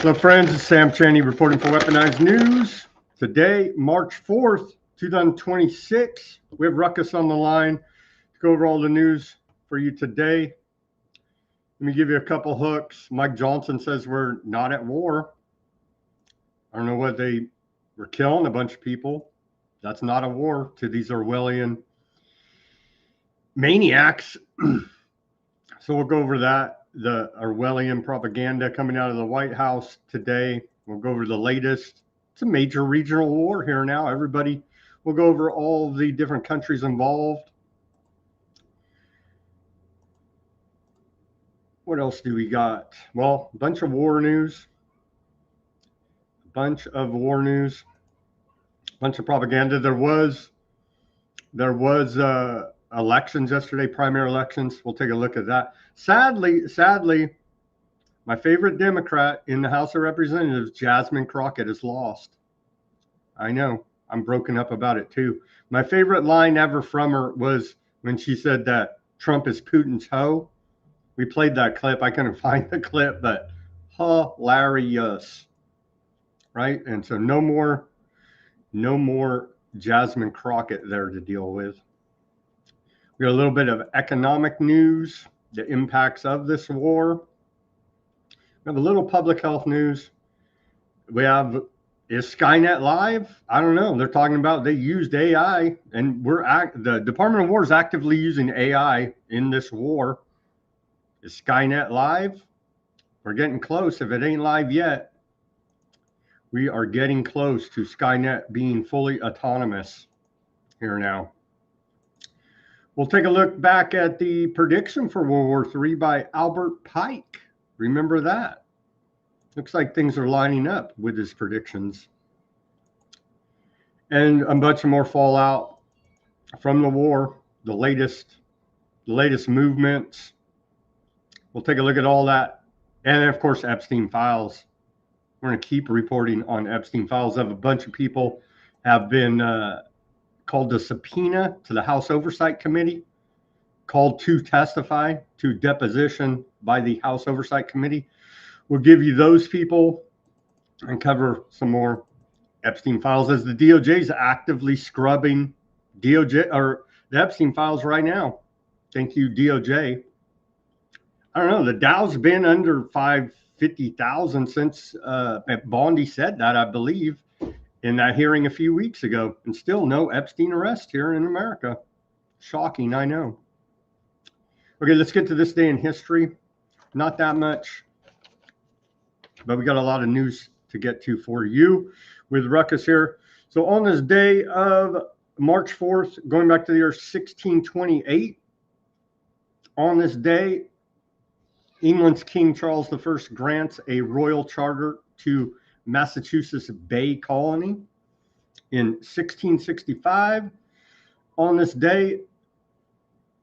Hello, friends. It's Sam Chaney reporting for Weaponized News. Today, March 4th, 2026. We have Ruckus on the line to go over all the news for you today. Let me give you a couple hooks. Mike Johnson says we're not at war. I don't know what they were killing a bunch of people. That's not a war to these Orwellian maniacs. So we'll go over that. The Orwellian propaganda coming out of the White House today. We'll go over the latest. It's a major regional war here now. Everybody, we'll go over all the different countries involved. What else do we got? Well, a bunch of war news. A bunch of war news. A bunch of propaganda. There was elections yesterday, primary elections. We'll take a look at that. Sadly, my favorite Democrat in the House of Representatives, Jasmine Crockett, is lost. I know. I'm broken up about it too. My favorite line ever from her was when she said that Trump is Putin's hoe. We played that clip. I couldn't find the clip, but hilarious. Right? And so no more Jasmine Crockett there to deal with. We got a little bit of economic news, the impacts of this war. We have a little public health news. We have, is Skynet live? I don't know. They're talking about they used AI, and the Department of War is actively using AI in this war. Is Skynet live? We're getting close. If it ain't live yet, we are getting close to Skynet being fully autonomous here now. We'll take a look back at the prediction for World War III by Albert Pike. Remember that? Looks like things are lining up with his predictions. And a bunch of more fallout from the war, the latest movements. We'll take a look at all that. And of course, Epstein files. We're going to keep reporting on Epstein files. A bunch of people have been called to subpoena to the House Oversight Committee, called to testify to deposition by the House Oversight Committee. We'll give you those people and cover some more Epstein files as the DOJ is actively scrubbing the Epstein files right now. Thank you, DOJ. I don't know. The Dow's been under 550,000 since Bondi said that, I believe, in that hearing a few weeks ago, and still no Epstein arrest here in America. Shocking, I know. Okay, let's get to this day in history. Not that much, but we got a lot of news to get to for you with Ruckus here. So on this day of March 4th, going back to the year 1628, on this day, England's King Charles I grants a royal charter to Massachusetts Bay Colony. In 1665, on this day,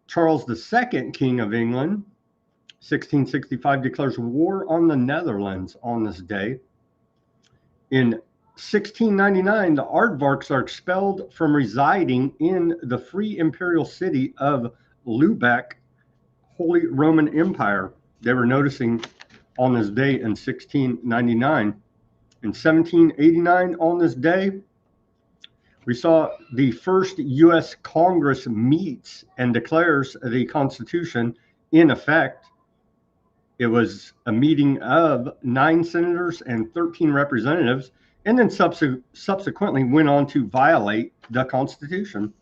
Charles II, King of England, 1665, declares war on the Netherlands on this day. In 1699, the aardvarks are expelled from residing in the Free Imperial City of Lubeck, Holy Roman Empire. They were noticing on this day in 1699. In 1789, on this day, we saw the first U.S. Congress meets and declares the Constitution in effect. It was a meeting of 9 senators and 13 representatives, and then subsequently went on to violate the Constitution.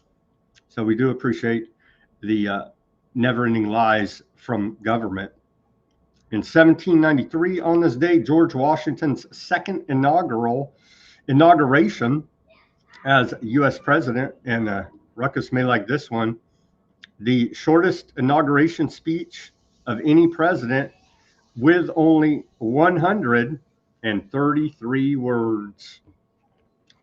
So we do appreciate the never-ending lies from government. In 1793, on this day, George Washington's second inauguration as U.S. president, and Ruckus may like this one, the shortest inauguration speech of any president with only 133 words.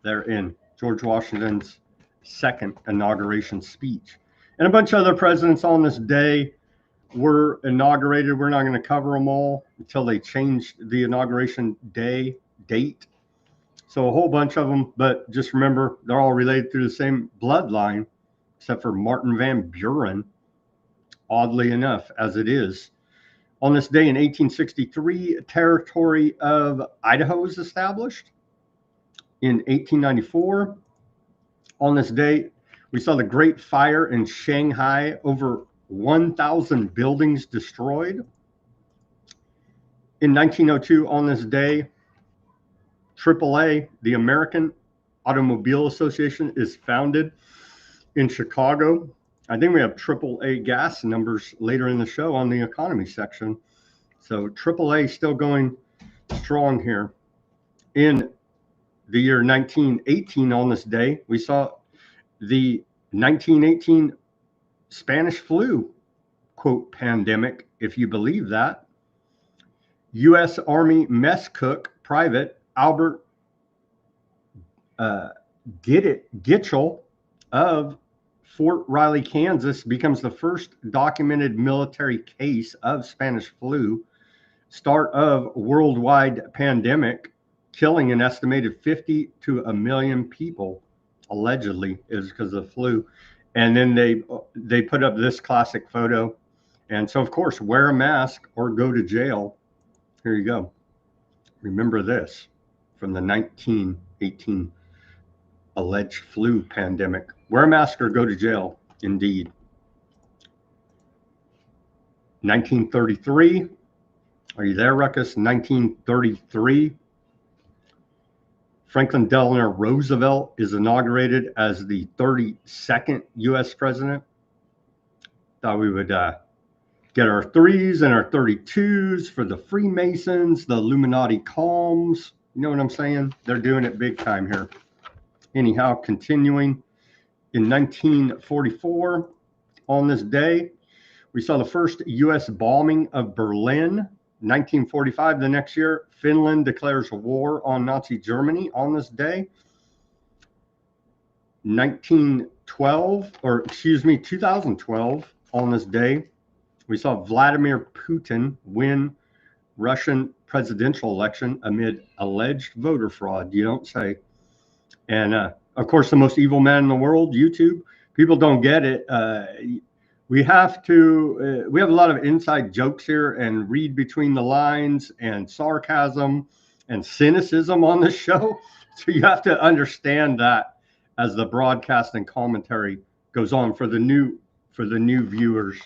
They're in George Washington's second inauguration speech. And a bunch of other presidents on this day were inaugurated. We're not going to cover them all until they change the inauguration date. So a whole bunch of them, but just remember, they're all related through the same bloodline, except for Martin Van Buren, oddly enough, as it is. On this day in 1863, territory of Idaho was established. In 1894, on this day, we saw the Great Fire in Shanghai, over 1,000 buildings destroyed. In 1902, on this day, AAA, the American Automobile Association, is founded in Chicago. I think we have AAA gas numbers later in the show on the economy section. So AAA still going strong here. In the year 1918, on this day, we saw the 1918 Spanish flu, quote, pandemic, if you believe that. U.S. Army mess cook, Private Albert Gitchell of Fort Riley, Kansas, becomes the first documented military case of Spanish flu. Start of worldwide pandemic, killing an estimated 50 to a million people, allegedly, is because of the flu. And then they put up this classic photo. And so, of course, wear a mask or go to jail. Here you go. Remember this from the 1918 alleged flu pandemic. Wear a mask or go to jail, indeed. 1933. Are you there, Ruckus? 1933. Franklin Delano Roosevelt is inaugurated as the 32nd U.S. president. Thought we would get our 3s and our 32s for the Freemasons, the Illuminati calms. You know what I'm saying? They're doing it big time here. Anyhow, continuing in 1944, on this day, we saw the first U.S. bombing of Berlin. 1945, the next year, Finland declares war on Nazi Germany on this day. 2012, on this day, we saw Vladimir Putin win Russian presidential election amid alleged voter fraud. You don't say. And of course, the most evil man in the world, YouTube. People don't get it. We have a lot of inside jokes here and read between the lines and sarcasm and cynicism on the show. So you have to understand that as the broadcast and commentary goes on for the new viewers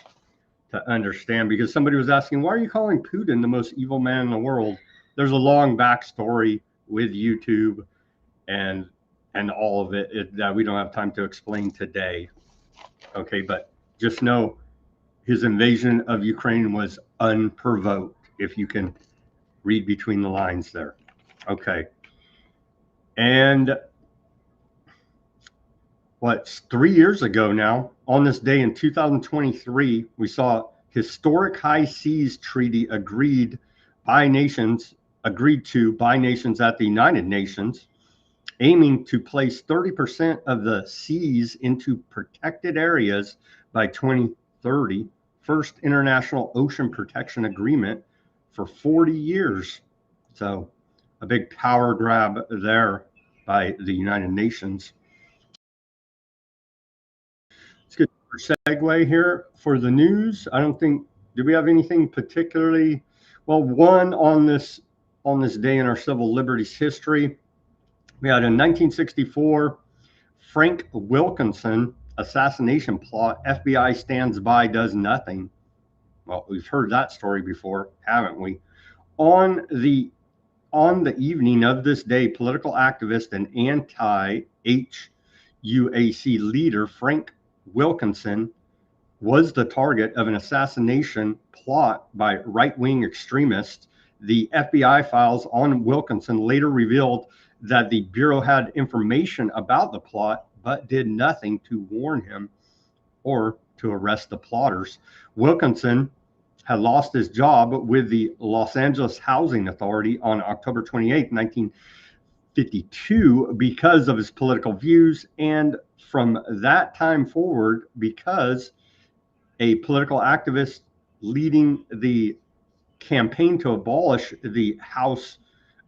to understand, because somebody was asking, why are you calling Putin the most evil man in the world? There's a long backstory with YouTube and all of it that we don't have time to explain today. Okay, but just know his invasion of Ukraine was unprovoked, if you can read between the lines there. Okay. And what's 3 years ago now, on this day in 2023, we saw historic high seas treaty agreed to by nations at the United Nations, aiming to place 30% of the seas into protected areas by 2030. First international ocean protection agreement for 40 years. So a big power grab there by the United Nations. Let's get a segue here for the news. I don't think, do we have anything particularly? Well, one on this day in our civil liberties history, we had in 1964, Frank Wilkinson assassination plot. FBI stands by, does nothing. Well, we've heard that story before, haven't we? On the evening of this day, political activist and anti-HUAC leader Frank Wilkinson was the target of an assassination plot by right-wing extremists. The FBI files on Wilkinson later revealed that the Bureau had information about the plot, but did nothing to warn him or to arrest the plotters. Wilkinson had lost his job with the Los Angeles Housing Authority on October 28, 1952, because of his political views, and from that time forward, because a political activist leading the campaign to abolish the House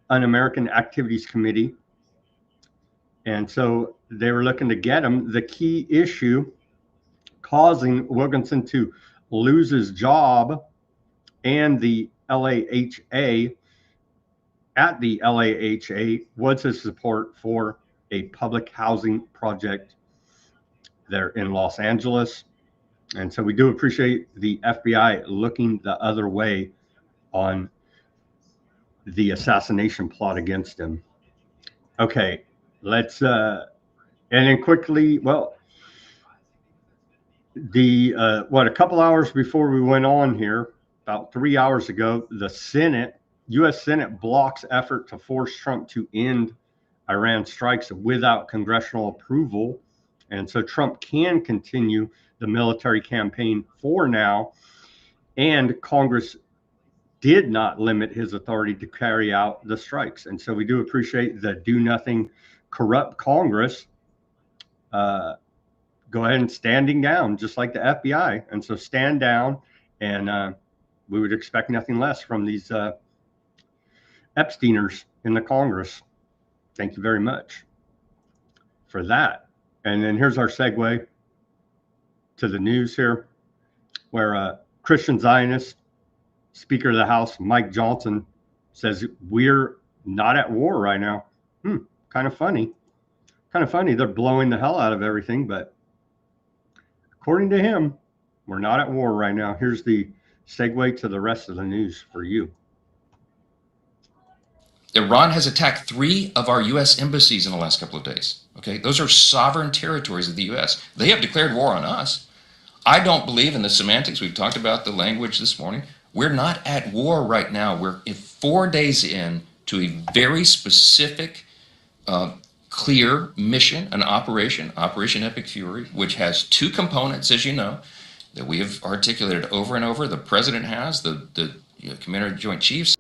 Un-American Activities Committee. And so they were looking to get him. The key issue causing Wilkinson to lose his job and the LAHA, at the LAHA, was his support for a public housing project there in Los Angeles. And so we do appreciate the FBI looking the other way on the assassination plot against him. Okay, let's and then quickly, well, the a couple hours before we went on here, about 3 hours ago, the Senate, U.S. Senate blocks effort to force Trump to end Iran strikes without congressional approval. And so Trump can continue the military campaign for now. And Congress did not limit his authority to carry out the strikes. And so we do appreciate the do nothing corrupt Congress go ahead and standing down, just like the FBI. And so stand down, and we would expect nothing less from these Epsteiners in the Congress. Thank you very much for that. And then here's our segue to the news here, where Christian Zionist Speaker of the House, Mike Johnson, says we're not at war right now. Kind of funny. Kind of funny. They're blowing the hell out of everything, but according to him, we're not at war right now. Here's the segue to the rest of the news for you. Iran has attacked 3 of our U.S. embassies in the last couple of days. Okay, those are sovereign territories of the U.S. They have declared war on us. I don't believe in the semantics. We've talked about the language this morning. We're not at war right now. We're 4 days in to a very specific, clear mission, an Operation Epic Fury, which has 2 components, as you know, that we have articulated over and over. The president has, the Commander of Joint Chiefs.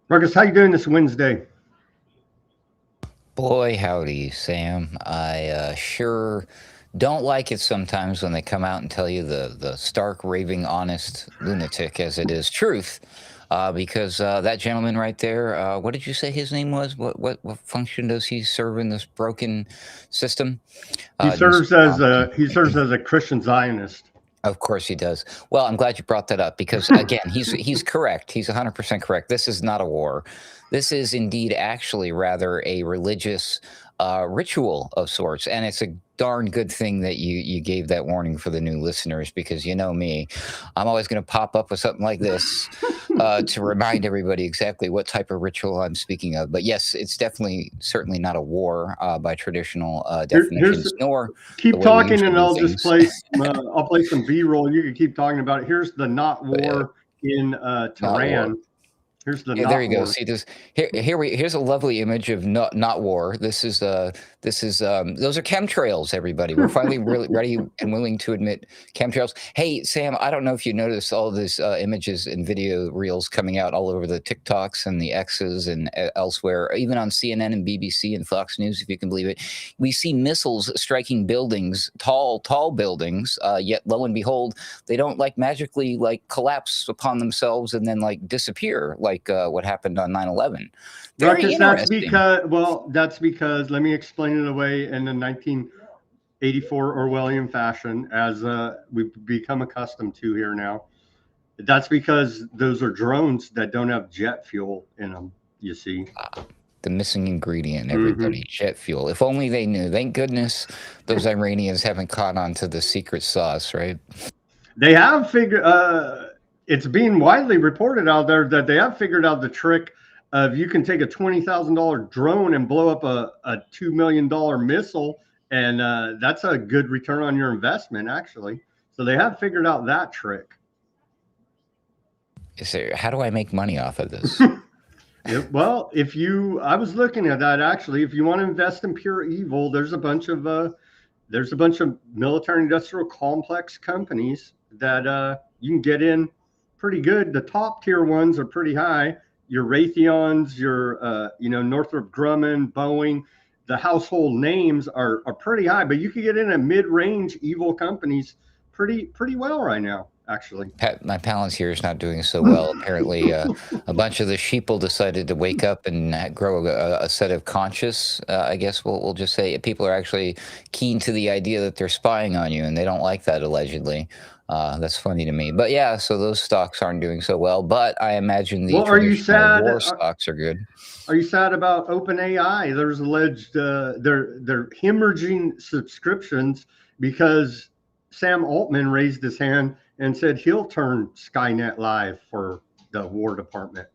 Marcus, how you doing this Wednesday? Boy, howdy, Sam. I sure don't like it sometimes when they come out and tell you the stark, raving, honest lunatic as it is truth. Because that gentleman right there, what did you say his name was? What function does he serve in this broken system? He serves as a Christian Zionist. Of course he does. Well, I'm glad you brought that up because, again, he's correct. He's 100% correct. This is not a war. This is indeed actually rather a religious ritual of sorts. And it's a darn good thing that you gave that warning for the new listeners, because you know me, I'm always going to pop up with something like this to remind everybody exactly what type of ritual I'm speaking of. But yes, it's certainly not a war by traditional definitions. Nor keep talking, and I'll just play. I'll play some B-roll. You can keep talking about it. Here's the not war in Tehran. Here's the there you go. See this here's a lovely image of not war. This is those are chemtrails, everybody. We're finally really ready and willing to admit chemtrails. Hey Sam, I don't know if you noticed all these images and video reels coming out all over the TikToks and the X's and elsewhere, even on CNN and BBC and Fox News, if you can believe it. We see missiles striking buildings, tall buildings, yet lo and behold, they don't magically collapse upon themselves and then disappear like what happened on 9/11. Ruckus, that's because let me explain it away in the 1984 Orwellian fashion, as we've become accustomed to here now. That's because those are drones that don't have jet fuel in them, you see. The missing ingredient, everybody, jet fuel. If only they knew. Thank goodness those Iranians haven't caught on to the secret sauce, right? They have figured, it's being widely reported out there that they have figured out the trick of you can take a $20,000 drone and blow up a $2 million missile, and that's a good return on your investment, actually. So they have figured out that trick. How do I make money off of this? Well, I was looking at that actually. If you want to invest in pure evil, there's a bunch of military industrial complex companies that you can get in pretty good. The top tier ones are pretty high. Your Raytheons, your Northrop Grumman, Boeing, the household names are pretty high, but you can get in at mid-range evil companies pretty well right now, actually. My Palantir is not doing so well. Apparently, a bunch of the sheeple decided to wake up and grow a set of conscious. I guess we'll just say people are actually keen to the idea that they're spying on you, and they don't like that, allegedly. That's funny to me. But yeah, so those stocks aren't doing so well. But I imagine the Well, are you traditional sad? war stocks are good. Are you sad about OpenAI? There's alleged they're hemorrhaging subscriptions because Sam Altman raised his hand and said he'll turn Skynet live for the War Department.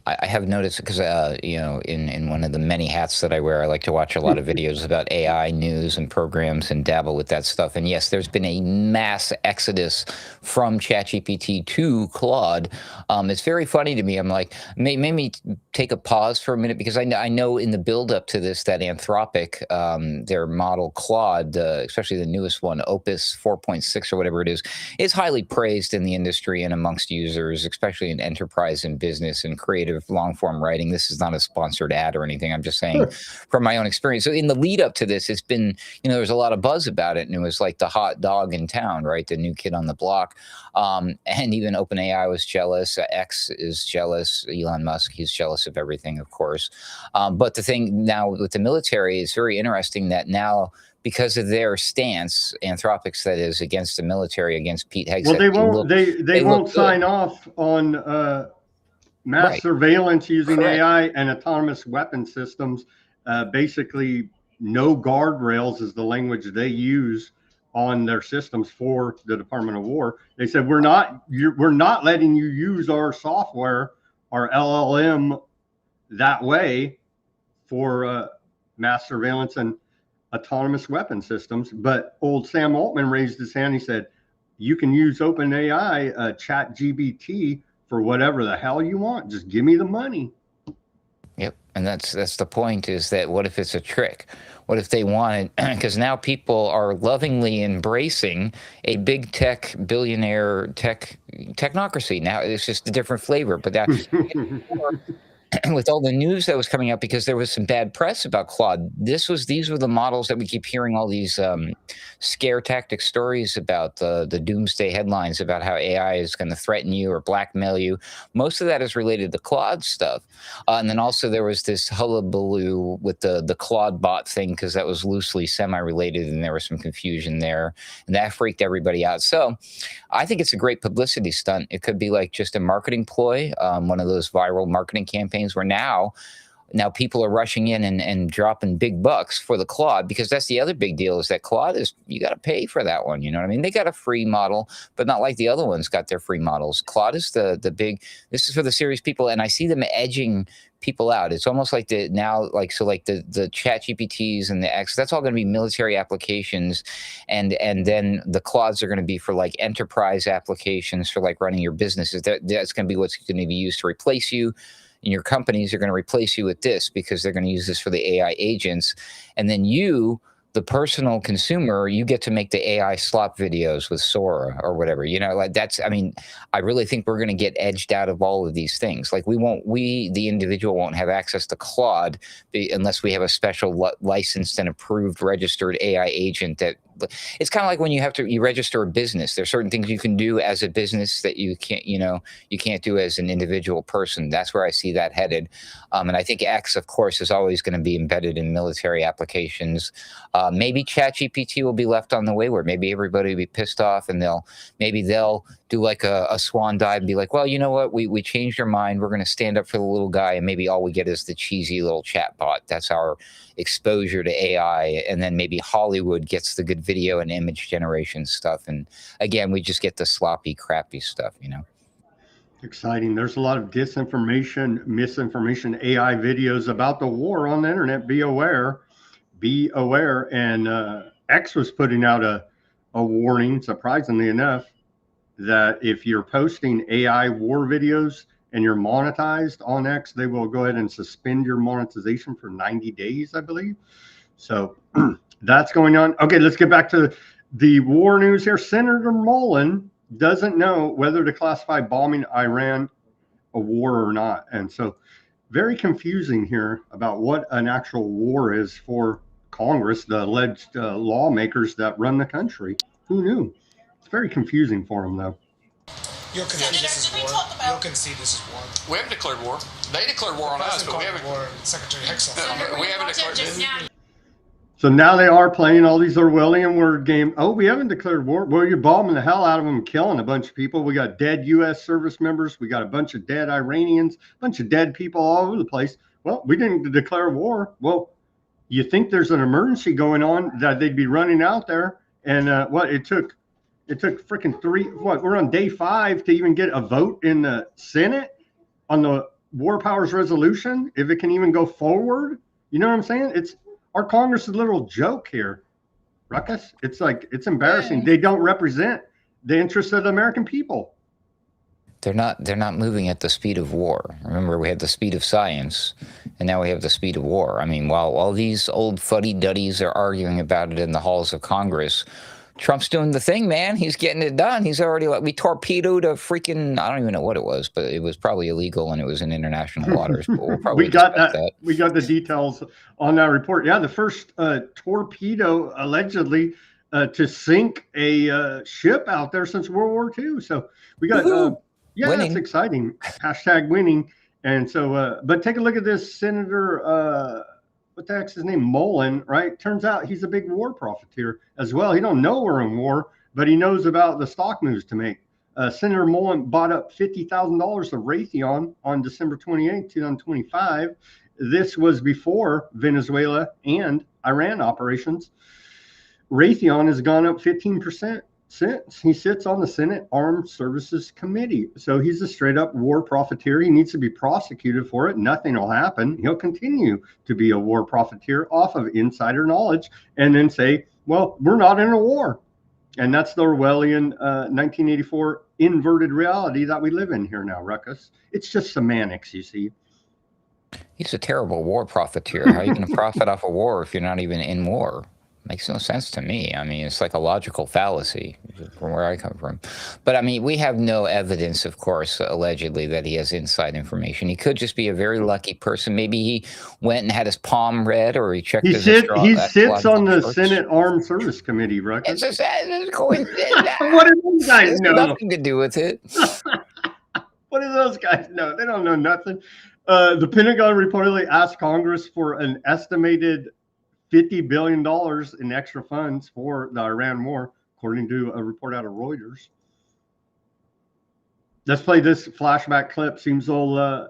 I have noticed because, in one of the many hats that I wear, I like to watch a lot of videos about AI news and programs and dabble with that stuff. And yes, there's been a mass exodus from ChatGPT to Claude. It's very funny to me. I'm like, made me take a pause for a minute because I know in the build up to this that Anthropic, their model Claude, especially the newest one, Opus 4.6 or whatever it is highly praised in the industry and amongst users, especially in enterprise and business and creative long form writing. This is not a sponsored ad or anything. I'm just saying from my own experience. So in the lead up to this, it's been, there's a lot of buzz about it, and it was like the hot dog in town, right? The new kid on the block. And even OpenAI was jealous. X is jealous. Elon Musk, he's jealous of everything, of course. But the thing now with the military is very interesting that now, because of their stance, Anthropic's that is, against the military, against Pete Hegseth. Well, they won't sign off on mass surveillance using AI and autonomous weapon systems. Basically, no guardrails is the language they use on their systems for the Department of War. They said we're not letting you use our software, our LLM, that way for mass surveillance and autonomous weapon systems. But old Sam Altman raised his hand. He said, you can use OpenAI, ChatGPT, for whatever the hell you want. Just give me the money. Yep. And that's the point, is that what if it's a trick? What if they wanted, because now people are lovingly embracing a big tech, billionaire technocracy. Now it's just a different flavor, but that with all the news that was coming out, because there was some bad press about Claude. These were the models that we keep hearing all these scare tactic stories about, the doomsday headlines about how AI is going to threaten you or blackmail you. Most of that is related to Claude stuff. And then also there was this hullabaloo with the Claude bot thing, because that was loosely semi-related and there was some confusion there, and that freaked everybody out. So I think it's a great publicity stunt. It could be like just a marketing ploy, one of those viral marketing campaigns where now people are rushing in and dropping big bucks for the Claude, because that's the other big deal, is that Claude is, you got to pay for that one. You know what I mean? They got a free model, but not like the other ones got their free models. Claude is the big, this is for the serious people. And I see them edging people out. It's almost like the chat GPTs and the X, that's all going to be military applications. And then the Claudes are going to be for like enterprise applications for like running your businesses. That's going to be what's going to be used to replace you. And your companies are going to replace you with this, because they're going to use this for the AI agents. And then you, the personal consumer, you get to make the AI slop videos with Sora or whatever, like that's, I really think we're going to get edged out of all of these things. Like the individual won't have access to Claude unless we have a special licensed and approved registered AI agent. That it's kind of like when you register a business. There's certain things you can do as a business that you can't do as an individual person. That's where I see that headed. And I think X, of course, is always going to be embedded in military applications. Maybe ChatGPT will be left on the wayward. Maybe everybody will be pissed off, and they'll do like a swan dive and be like, well, you know what? We changed our mind. We're going to stand up for the little guy, and maybe all we get is the cheesy little chat bot. That's our exposure to AI. And then maybe Hollywood gets the good video and image generation stuff. And again, we just get the sloppy, crappy stuff, Exciting. There's a lot of disinformation, misinformation, AI videos about the war on the internet. Be aware. And X was putting out a warning, surprisingly enough, that if you're posting AI war videos and you're monetized on X, they will go ahead and suspend your monetization for 90 days, I believe. So that's going on. Okay, let's get back to the war news here. Senator Mullen doesn't know whether to classify bombing Iran a war or not. And so very confusing here about what an actual war is for Congress, the alleged lawmakers that run the country. Who knew? It's very confusing for them, though. You'll concede this is war. You'll concede this is war. We haven't declared war. They declared war on us, but we haven't. War, Secretary Hexel. We haven't declared. So now they are playing all these Orwellian word game. Oh, we haven't declared war. Well, you're bombing the hell out of them, killing a bunch of people. We got dead U.S. service members. We got a bunch of dead Iranians, a bunch of dead people all over the place. Well, we didn't declare war. Well, you think there's an emergency going on that they'd be running out there. And it took freaking we're on day 5 to even get a vote in the Senate on the war powers resolution, if it can even go forward. You know what I'm saying? Our Congress is a little joke here, Ruckus. It's embarrassing. They don't represent the interests of the American people. They're not moving at the speed of war. Remember, we had the speed of science, and now we have the speed of war. I mean, while these old fuddy-duddies are arguing about it in the halls of Congress, Trump's doing the thing, man. He's getting it done. He's already we torpedoed a freaking, I don't even know what it was, but it was probably illegal and it was in international waters. But we'll probably we got that. We got the details on that report. Yeah, the first torpedo allegedly to sink a ship out there since World War II. So we got, winning. That's exciting. Hashtag winning. And so, but take a look at this Senator, what the heck's his name? Mullen, right? Turns out he's a big war profiteer as well. He don't know we're in war, but he knows about the stock moves to make. Senator Mullen bought up $50,000 of Raytheon on December 28, 2025. This was before Venezuela and Iran operations. Raytheon has gone up 15% since. He sits on the Senate Armed Services Committee. So he's a straight up war profiteer. He needs to be prosecuted for it. Nothing will happen. He'll continue to be a war profiteer off of insider knowledge and then say, well, we're not in a war. And that's the Orwellian 1984 inverted reality that we live in here now, Ruckus. It's just semantics, you see. He's a terrible war profiteer. How are you going to profit off a war if you're not even in war? Makes no sense to me. I mean, it's like a logical fallacy from where I come from. But I mean, we have no evidence, of course, allegedly, that he has inside information. He could just be a very lucky person. Maybe he went and had his palm read, or he checked his He sits on the Senate Armed Service Committee, right? It's just a coincidence. What do those guys know? Nothing to do with it. What do those guys know? They don't know nothing. The Pentagon reportedly asked Congress for an estimated $50 billion in extra funds for the Iran war, according to a report out of Reuters. Let's play this flashback clip. Seems old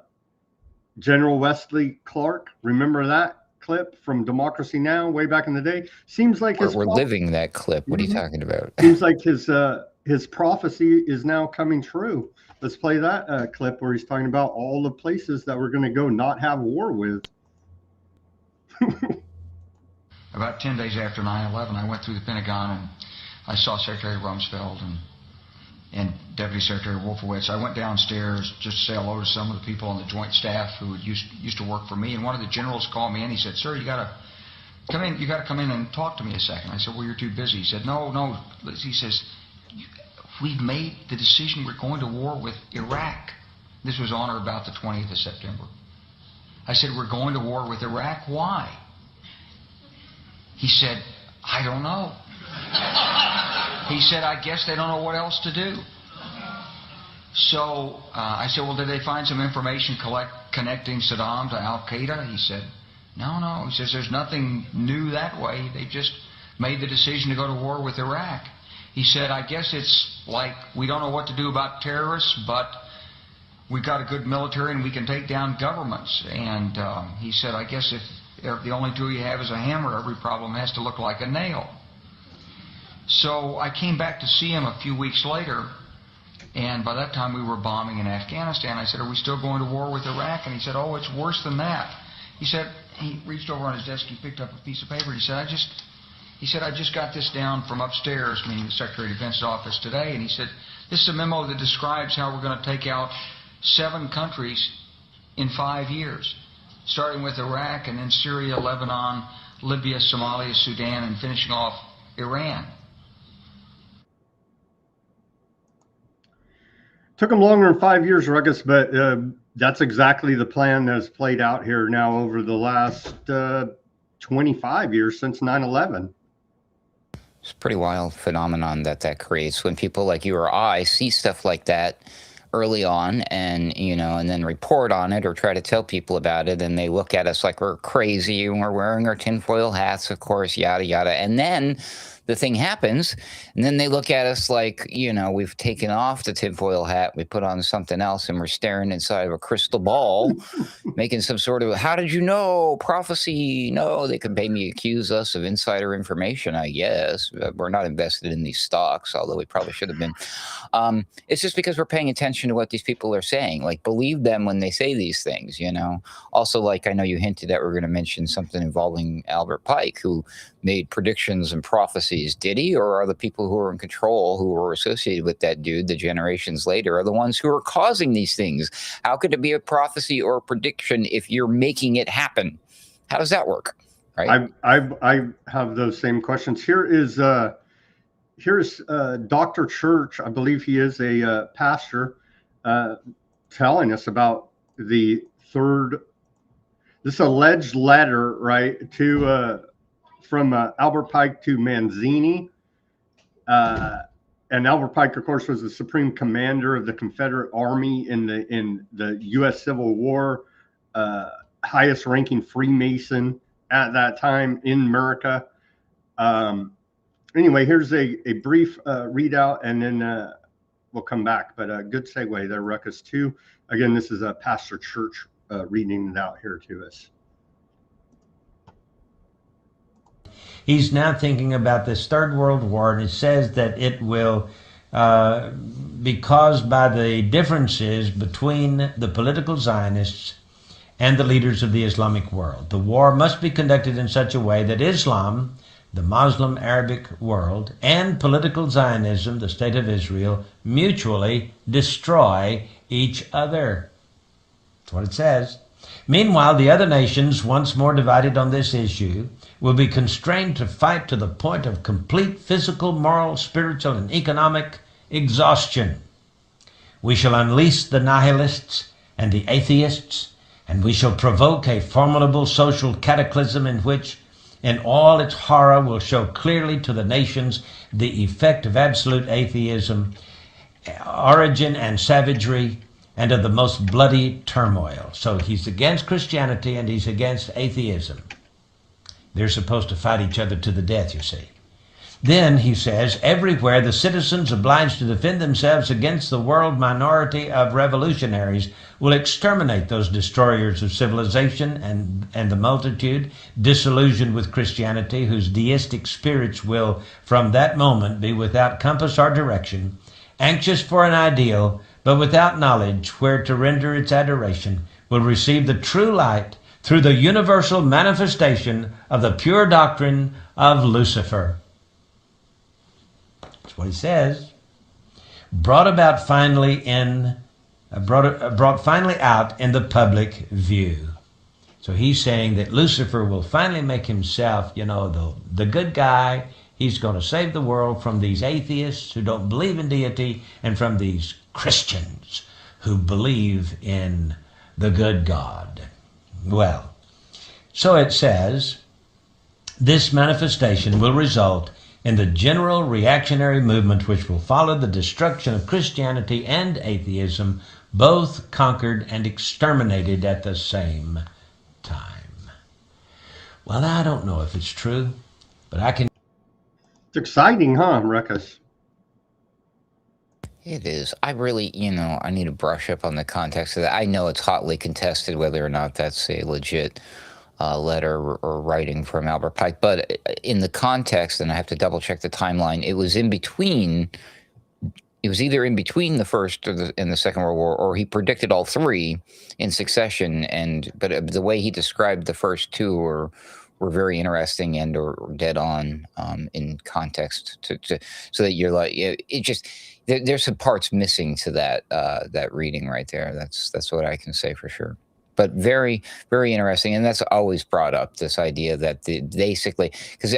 General Wesley Clark. Remember that clip from Democracy Now! Way back in the day? Seems like we're living that clip. What are you talking about? Seems like his prophecy is now coming true. Let's play that clip where he's talking about all the places that we're going to go not have war with. About 10 days after 9/11, I went through the Pentagon and I saw Secretary Rumsfeld and Deputy Secretary Wolfowitz. I went downstairs just to say hello to some of the people on the Joint Staff who used to work for me. And one of the generals called me in. He said, "Sir, you got to come in. You got to come in and talk to me a second." I said, "Well, you're too busy." He said, "No." He says, "We've made the decision. We're going to war with Iraq." This was on or about the 20th of September. I said, "We're going to war with Iraq. Why?" He said, "I don't know." He said, "I guess they don't know what else to do." So I said, "Well, did they find some information connecting Saddam to Al-Qaeda?" He said, No. He says, "There's nothing new that way. They just made the decision to go to war with Iraq." He said, "I guess it's like we don't know what to do about terrorists, but we've got a good military and we can take down governments." And he said, "I guess if the only tool you have is a hammer, every problem has to look like a nail." So I came back to see him a few weeks later, and by that time we were bombing in Afghanistan. I said, "Are we still going to war with Iraq?" And he said, "Oh, it's worse than that." He said, he reached over on his desk, he picked up a piece of paper, he said, I just got this down from upstairs," meaning the Secretary of Defense's office today, and he said, "This is a memo that describes how we're going to take out 7 countries in 5 years. Starting with Iraq and then Syria, Lebanon, Libya, Somalia, Sudan, and finishing off Iran." Took them longer than 5 years, Ruckus, but that's exactly the plan that's played out here now over the last 25 years since 9/11. It's a pretty wild phenomenon that creates when people like you or I see stuff like that. early on, and and then report on it or try to tell people about it, and they look at us like we're crazy and we're wearing our tinfoil hats, of course, yada yada, and then the thing happens, and then they look at us like, we've taken off the tinfoil hat, we put on something else, and we're staring inside of a crystal ball, making some sort of, how did you know, prophecy? No, they could maybe accuse us of insider information, I guess. We're not invested in these stocks, although we probably should have been. It's just because we're paying attention to what these people are saying. Like, believe them when they say these things, Also, like, I know you hinted that we're going to mention something involving Albert Pike, who made predictions and prophecies. Did he? Or are the people who are in control, who were associated with that dude the generations later, are the ones who are causing these things? How could it be a prophecy or a prediction if you're making it happen? How does that work? Right? I have those same questions. Here's Dr. Church. I believe he is a pastor, telling us about this alleged letter, right, to from Albert Pike to Manzini. And Albert Pike, of course, was the supreme commander of the Confederate Army in the U.S. Civil War, highest ranking Freemason at that time in America. Anyway, here's a brief readout, and then we'll come back. But a good segue there, Ruckus, too. Again, this is a Pastor Church reading it out here to us. He's now thinking about this Third World War, and it says that it will be caused by the differences between the political Zionists and the leaders of the Islamic world. The war must be conducted in such a way that Islam, the Muslim Arabic world, and political Zionism, the State of Israel, mutually destroy each other. That's what it says. Meanwhile, the other nations, once more divided on this issue, will be constrained to fight to the point of complete physical, moral, spiritual, and economic exhaustion. We shall unleash the nihilists and the atheists, and we shall provoke a formidable social cataclysm in which, in all its horror, will show clearly to the nations the effect of absolute atheism, origin and savagery, and of the most bloody turmoil. So he's against Christianity and he's against atheism. They're supposed to fight each other to the death, you see. Then, he says, everywhere the citizens obliged to defend themselves against the world minority of revolutionaries will exterminate those destroyers of civilization and the multitude, disillusioned with Christianity, whose deistic spirits will, from that moment, be without compass or direction, anxious for an ideal, but without knowledge where to render its adoration, will receive the true light through the universal manifestation of the pure doctrine of Lucifer. That's what he says. Brought finally out in the public view. So he's saying that Lucifer will finally make himself, the good guy. He's going to save the world from these atheists who don't believe in deity and from these Christians who believe in the good God. Well, so it says, this manifestation will result in the general reactionary movement which will follow the destruction of Christianity and atheism, both conquered and exterminated at the same time. Well, I don't know if it's true, but I can... It's exciting, huh, Ruckus? It is. I really, I need to brush up on the context of that. I know it's hotly contested whether or not that's a legit letter or writing from Albert Pike, but in the context, and I have to double check the timeline, it was in between. It was either in between the First and the Second World War, or he predicted all three in succession. But the way he described the first two were very interesting and or dead on in context so that you're like, it just. There's some parts missing to that reading right there. That's what I can say for sure. But very, very interesting, and that's always brought up, this idea that basically, because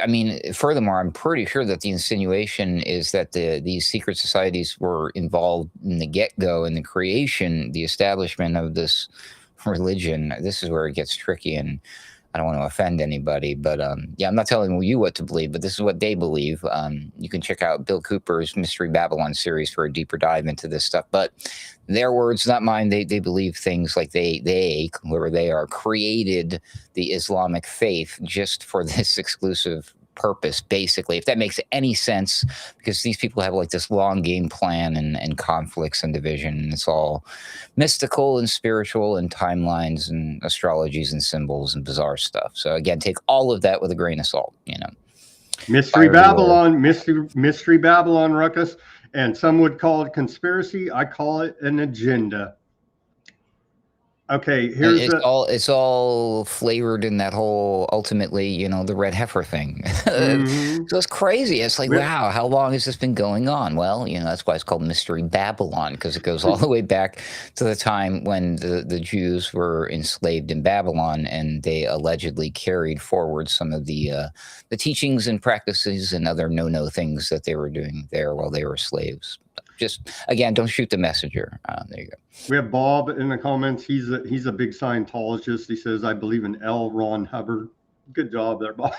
furthermore, I'm pretty sure that the insinuation is that these secret societies were involved in the get-go in the creation, the establishment of this religion. This is where it gets tricky, and I don't want to offend anybody, but yeah, I'm not telling you what to believe, but this is what they believe. You can check out Bill Cooper's Mystery Babylon series for a deeper dive into this stuff. But their words, not mine. They believe things like they whoever they are created the Islamic faith just for this exclusive purpose, basically, if that makes any sense, because these people have like this long game plan and conflicts and division, and it's all mystical and spiritual and timelines and astrologies and symbols and bizarre stuff. So again, take all of that with a grain of salt, Mystery Babylon, mystery Babylon, Ruckus, and some would call it conspiracy. I call it an agenda. Okay, here's it's all flavored in that whole, ultimately, the red heifer thing. So it's crazy. It's like, wow, how long has this been going on? Well, that's why it's called Mystery Babylon, because it goes all the way back to the time when the Jews were enslaved in Babylon, and they allegedly carried forward some of the teachings and practices and other no things that they were doing there while they were slaves. Just, again, don't shoot the messenger. There you go. We have Bob in the comments. He's a big Scientologist. He says, I believe in L. Ron Hubbard. Good job there, Bob.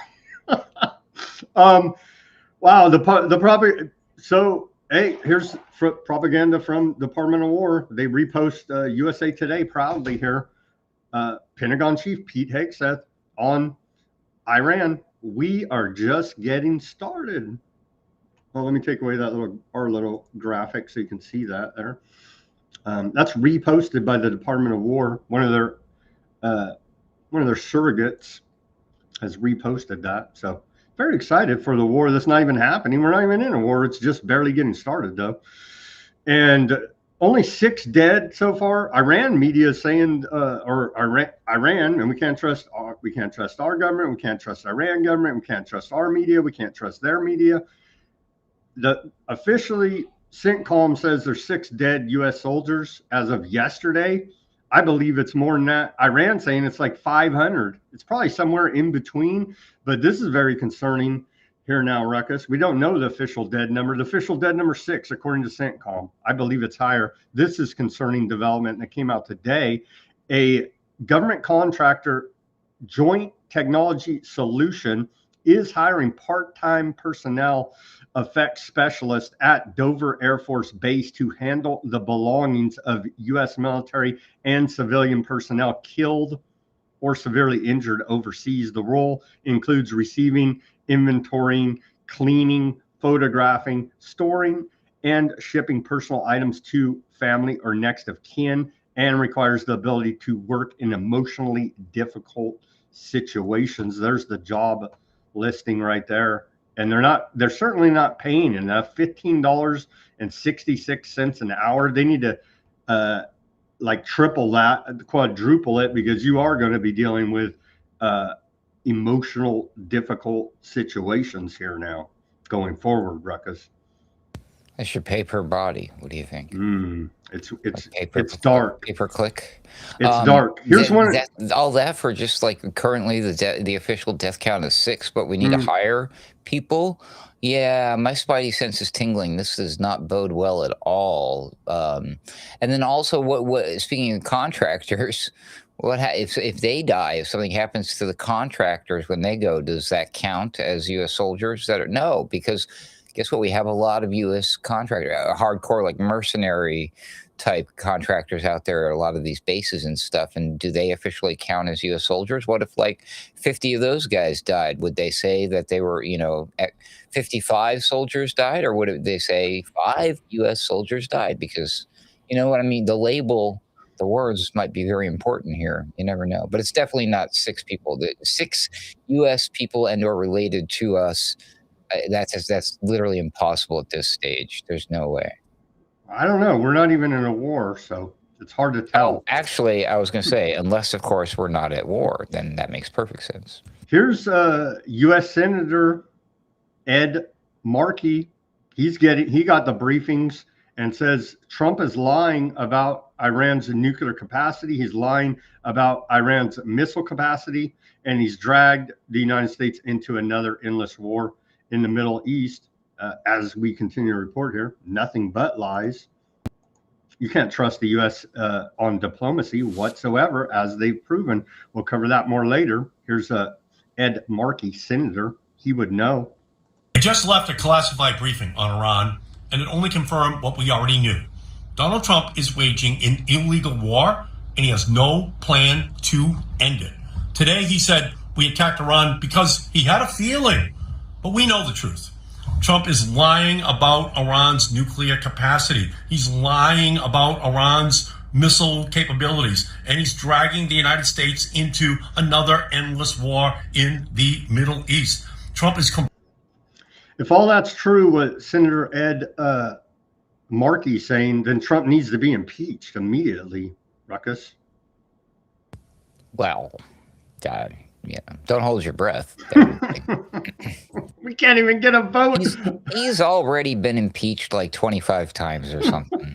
Wow, the proper. So, hey, here's propaganda from Department of War. They repost USA Today proudly here. Pentagon Chief Pete Hegseth on Iran. We are just getting started. Well, let me take away that our little graphic so you can see that there. That's reposted by the Department of War. One of their surrogates has reposted that. So very excited for the war that's not even happening. We're not even in a war. It's just barely getting started, though. And only 6 dead so far. Iran media is saying, or Iran, and we can't trust our government. We can't trust Iran government. We can't trust our media. We can't trust their media. The officially CENTCOM says there's 6 dead U.S. soldiers as of yesterday. I believe it's more than that. Iran saying it's like 500. It's probably somewhere in between, but this is very concerning here now, Ruckus. We don't know the official dead number. The official dead number 6, according to CENTCOM. I believe it's higher. This is concerning development that came out today. A government contractor, Joint Technology Solution, is hiring part-time personnel effects specialist at Dover Air Force Base to handle the belongings of U.S. military and civilian personnel killed or severely injured overseas. The role includes receiving, inventorying, cleaning, photographing, storing, and shipping personal items to family or next of kin, and requires the ability to work in emotionally difficult situations. There's the job listing right there. And they're certainly not paying enough. $15.66 an hour. They need to triple that, quadruple it, because you are going to be dealing with emotional difficult situations here now going forward, Ruckus. I should pay per body. What do you think? It's dark. Pay per click. It's dark. Here's all that for just like currently the official death count is 6, but we need to hire people. Yeah, my spidey sense is tingling. This does not bode well at all. And then also, what speaking of contractors, if they die? If something happens to the contractors when they go, does that count as U.S. soldiers? No, because guess what? We have a lot of U.S. contractors, hardcore, like mercenary type contractors out there at a lot of these bases and stuff. And do they officially count as U.S. soldiers? What if like 50 of those guys died? Would they say that they were, 55 soldiers died? Or would they say 5 U.S. soldiers died? Because, you know what I mean? The label, the words might be very important here. You never know. But it's definitely not 6 people. 6 U.S. people and or related to us. That's literally impossible at this stage. There's no way. I don't know. We're not even in a war, so it's hard to tell. Oh, actually, I was going to say, unless, of course, we're not at war, then that makes perfect sense. Here's U.S. Senator Ed Markey. He got the briefings and says Trump is lying about Iran's nuclear capacity. He's lying about Iran's missile capacity, and he's dragged the United States into another endless war in the Middle East. As we continue to report here, nothing but lies. you can't trust the U.S. On diplomacy whatsoever, as they've proven. We'll cover that more later. Here's Ed Markey, senator. He would know. I just left a classified briefing on Iran, and it only confirmed what we already knew. Donald Trump is waging an illegal war, and he has no plan to end it. Today, he said we attacked Iran because he had a feeling, but we know the truth. Trump is lying about Iran's nuclear capacity. He's lying about Iran's missile capabilities, and he's dragging the United States into another endless war in the Middle East. Trump is... If all that's true, what Senator Ed Markey saying, then Trump needs to be impeached immediately, Ruckus. Well, God, yeah, don't hold your breath. We can't even get a vote. He's already been impeached like 25 times or something.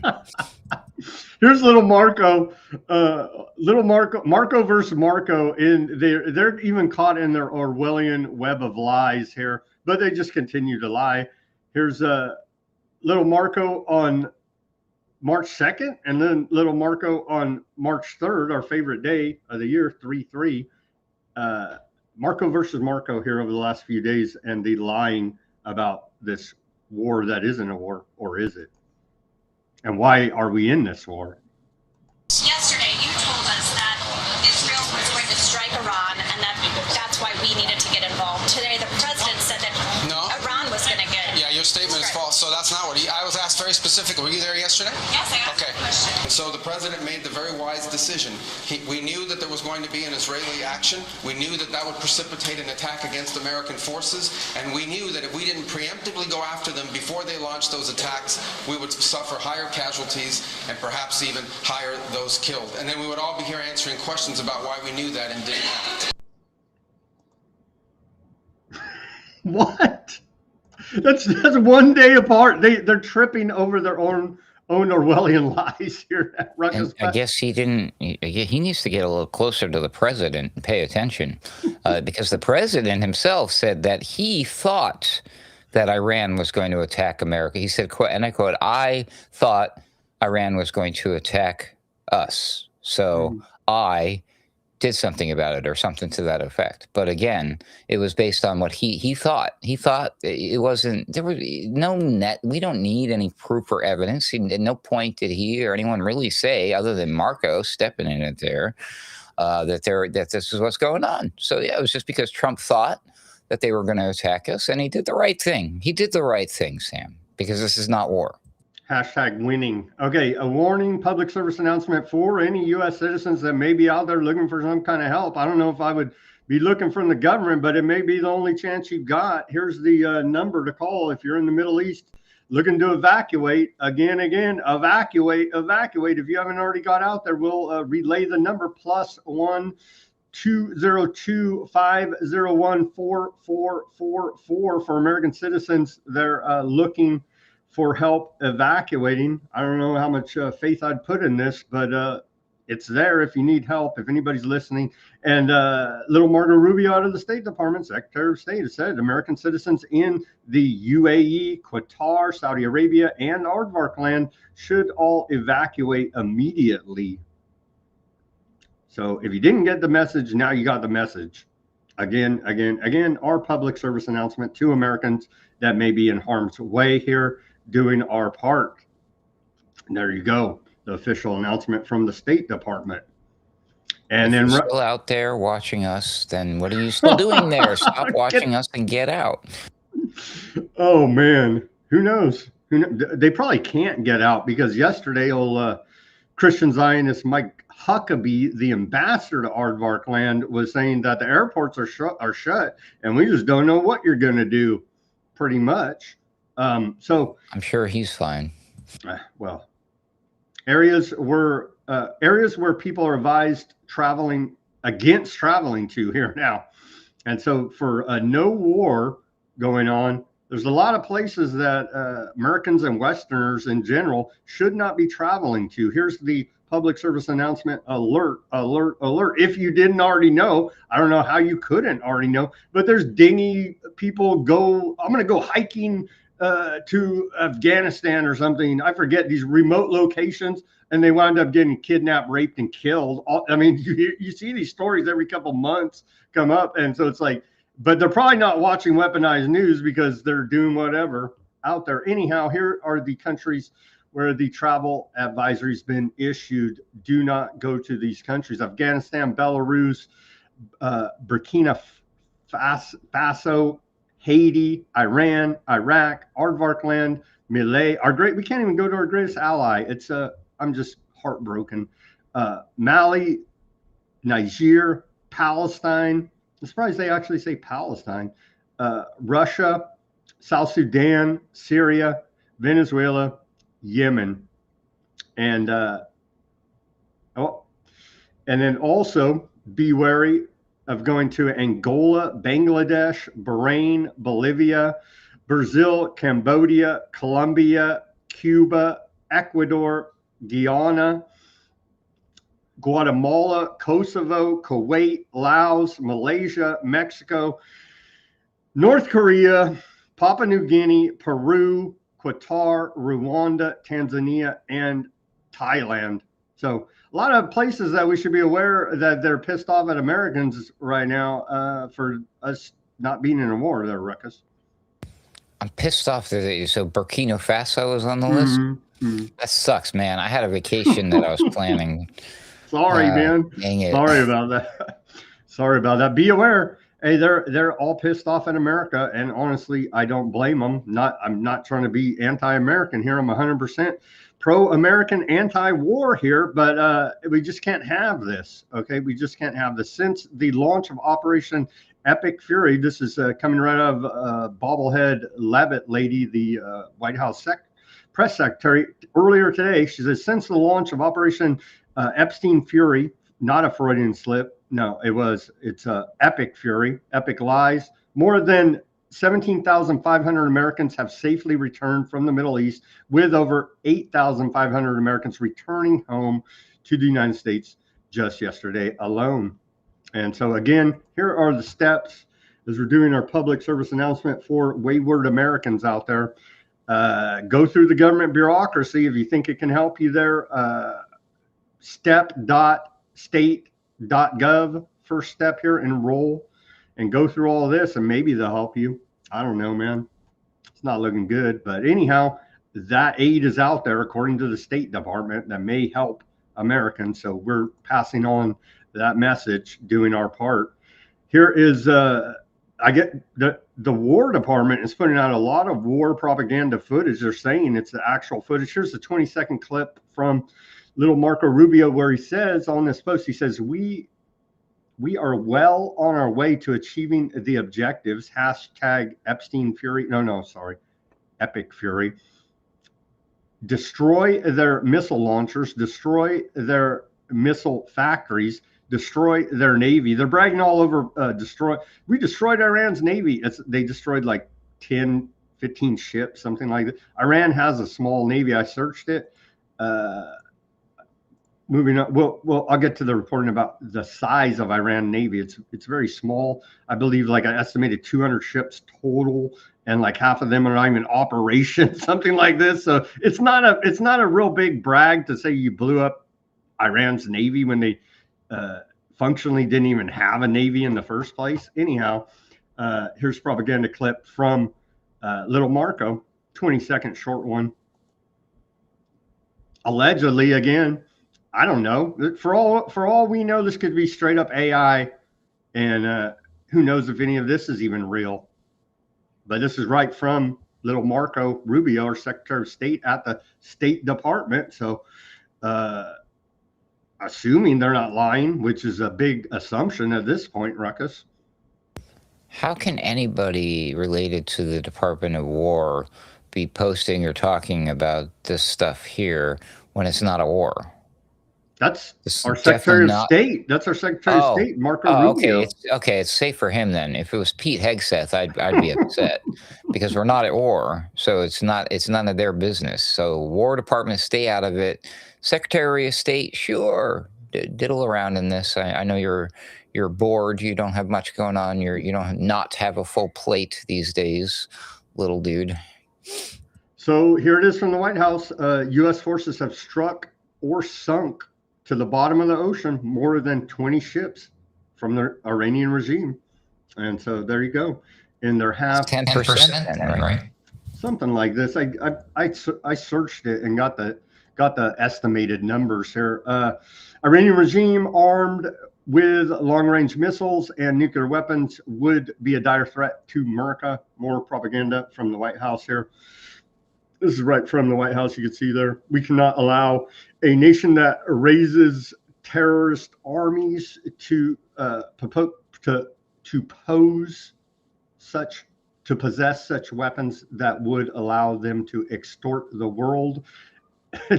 Here's little Marco, Marco versus Marco. They're even caught in their Orwellian web of lies here, but they just continue to lie. Here's little Marco on March 2nd, and then little Marco on March 3rd, our favorite day of the year, 3/3. Marco versus Marco here over the last few days, and the lying about this war that isn't a war, or is it? And why are we in this war? Yesterday, you told us that Israel was going to strike Iran, and that's why we needed to get involved. Today, the president said that Iran was going to get... Yeah, your statement is false. So that's not what I was asked very specifically. Were you there yesterday? Yes, I asked the question. So the president made the very wise decision. We knew that there was going to be an Israeli action. We knew that that would precipitate an attack against American forces. And we knew that if we didn't preemptively go after them before they launched those attacks, we would suffer higher casualties and perhaps even higher those killed. And then we would all be here answering questions about why we knew that and didn't act. What? That's one day apart. They're tripping over their own Orwellian lies here. And I guess he didn't. He needs to get a little closer to the president and pay attention, because the president himself said that he thought that Iran was going to attack America. He said, and I quote, "I thought Iran was going to attack us, so I did something about it," or something to that effect. But again, it was based on what he thought. He thought it wasn't, there was no net. We don't need any proof or evidence. At no point did he or anyone really say, other than Marco stepping in it there, that this is what's going on. So yeah, it was just because Trump thought that they were going to attack us, and he did the right thing. He did the right thing, Sam, because this is not war. Hashtag winning. Okay, a warning public service announcement for any U.S. citizens that may be out there looking for some kind of help. I don't know if I would be looking from the government, but it may be the only chance you've got. Here's the number to call if you're in the Middle East looking to evacuate. Again, evacuate. If you haven't already got out there, we'll relay the number +1 202 501 4444 for American citizens. They're looking for help evacuating. I don't know how much faith I'd put in this, but it's there if you need help, if anybody's listening. And little Marco Rubio out of the State Department, Secretary of State, has said American citizens in the UAE, Qatar, Saudi Arabia, and Aardvark land should all evacuate immediately. So if you didn't get the message, now you got the message. Again, our public service announcement to Americans that may be in harm's way here, doing our part. And there you go, the official announcement from the State Department. And if then you're still out there watching us, then what are you still doing there? Stop watching us and get out. Oh man, who knows? They probably can't get out, because yesterday old Christian Zionist Mike Huckabee, the ambassador to Aardvark land, was saying that the airports are shut, and we just don't know what you're going to do, pretty much. So I'm sure he's fine. Well, areas where people are advised against traveling to here now. And so for no war going on, there's a lot of places that Americans and Westerners in general should not be traveling to. Here's the public service announcement. Alert. If you didn't already know, I don't know how you couldn't already know, but there's dinghy people I'm going to go hiking to Afghanistan or something. I forget, these remote locations, and they wound up getting kidnapped, raped, and killed. I mean, you see these stories every couple months come up, and so it's like, but they're probably not watching weaponized news because they're doing whatever out there. Anyhow, here are the countries where the travel advisory's been issued. Do not go to these countries: Afghanistan, Belarus, Burkina Faso, Haiti, Iran, Iraq, Aardvark land, Malay, we can't even go to our greatest ally. It's I'm just heartbroken. Mali, Niger, Palestine. I'm surprised they actually say Palestine. Russia, South Sudan, Syria, Venezuela, Yemen, and and then also be wary of going to Angola, Bangladesh, Bahrain, Bolivia, Brazil, Cambodia, Colombia, Cuba, Ecuador, Guyana, Guatemala, Kosovo, Kuwait, Laos, Malaysia, Mexico, North Korea, Papua New Guinea, Peru, Qatar, Rwanda, Tanzania, and Thailand. So a lot of places that we should be aware that they're pissed off at Americans right now for us not being in a war there, Ruckus. I'm pissed off that so Burkina Faso is on the list. That sucks, man. I had a vacation that I was planning. Sorry, man. Dang it. Sorry about that. Sorry about that. Be aware. Hey, they're all pissed off at America, and honestly, I don't blame them. I'm not trying to be anti-American here. I'm 100% pro-American, anti-war here, but we just can't have this. Okay, we just can't have this. Since the launch of Operation Epic Fury, this is coming right out of bobblehead Levitt lady, the White House press secretary, earlier today. She says, since the launch of Operation Epstein Fury, not a Freudian slip. No, it's Epic Fury, Epic Lies. More than 17,500 Americans have safely returned from the Middle East, with over 8,500 Americans returning home to the United States just yesterday alone. And so again, here are the steps as we're doing our public service announcement for wayward Americans out there. Go through the government bureaucracy if you think it can help you there. Step.state.gov, first step here, enroll and go through all of this, and maybe they'll help you. I don't know, man. It's not looking good, but anyhow, that aid is out there according to the State Department that may help Americans. So we're passing on that message, doing our part. Here is I get the War Department is putting out a lot of war propaganda footage. They're saying it's the actual footage. Here's a 20-second clip from little Marco Rubio where he says on this post, he says, we are well on our way to achieving the objectives. Hashtag Epstein Fury. Sorry. Epic Fury. Destroy their missile launchers, destroy their missile factories, destroy their Navy. They're bragging all over we destroyed Iran's Navy. They destroyed like 10, 15 ships, something like that. Iran has a small Navy. I searched it. Moving on, well, I'll get to the reporting about the size of Iran Navy. It's very small. I believe like I estimated 200 ships total, and like half of them are not even in operation, something like this. So it's not a real big brag to say you blew up Iran's Navy when they functionally didn't even have a Navy in the first place. Anyhow, here's propaganda clip from little Marco, 20-second short one. Allegedly, again, I don't know. For all we know, this could be straight up AI, and who knows if any of this is even real. But this is right from little Marco Rubio, our Secretary of State at the State Department. So assuming they're not lying, which is a big assumption at this point, Ruckus. How can anybody related to the Department of War be posting or talking about this stuff here when it's not a war? That's our Secretary of State. That's our Secretary of State, Marco Rubio. Okay, it's safe for him then. If it was Pete Hegseth, I'd be upset because we're not at war, so it's none of their business. So War Department, stay out of it. Secretary of State, sure, diddle around in this. I know you're bored. You don't have much going on. You don't not have a full plate these days, little dude. So here it is from the White House. U.S. forces have struck or sunk to the bottom of the ocean more than 20 ships from the Iranian regime. And so there you go. In their half 10% then, right? something like this. I searched it and got the estimated numbers here. Iranian regime armed with long-range missiles and nuclear weapons would be a dire threat to America. More propaganda from the White House here. This is right from the White House. You can see there. We cannot allow a nation that raises terrorist armies to possess such weapons that would allow them to extort the world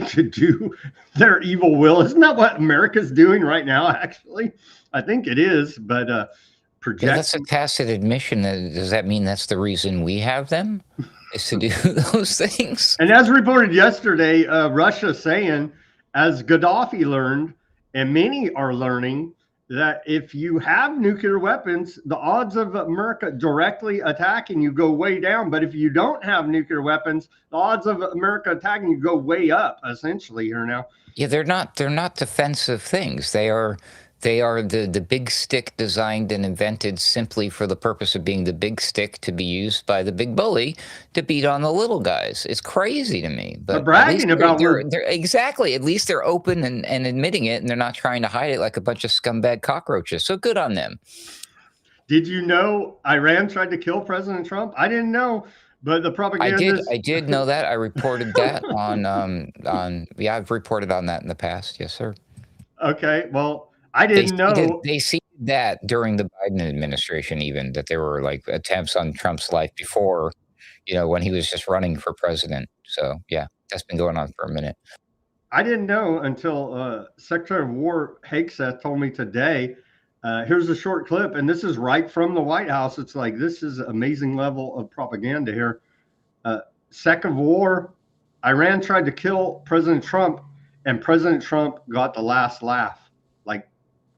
to do their evil will. Isn't that what America's doing right now? Actually, I think it is. But that's a tacit admission. Does that mean that's the reason we have them? Is to do those things? And as reported yesterday, Russia saying, as Gaddafi learned, and many are learning, that if you have nuclear weapons, the odds of America directly attacking you go way down. But if you don't have nuclear weapons, the odds of America attacking you go way up, essentially, here now. Yeah, they're not defensive things. They are the big stick designed and invented simply for the purpose of being the big stick to be used by the big bully to beat on the little guys. It's crazy to me. But bragging about they're exactly. At least they're open and admitting it, and they're not trying to hide it like a bunch of scumbag cockroaches. So good on them. Did you know Iran tried to kill President Trump? I didn't know, but the propaganda. I did know that. I reported that on I've reported on that in the past. Yes, sir. Okay, well. I didn't know. They see that during the Biden administration, even that there were like attempts on Trump's life before, when he was just running for president. So yeah, that's been going on for a minute. I didn't know until Secretary of War Hegseth told me today. Here's a short clip, and this is right from the White House. It's like, this is an amazing level of propaganda here. Sec of War, Iran tried to kill President Trump, and President Trump got the last laugh. Like,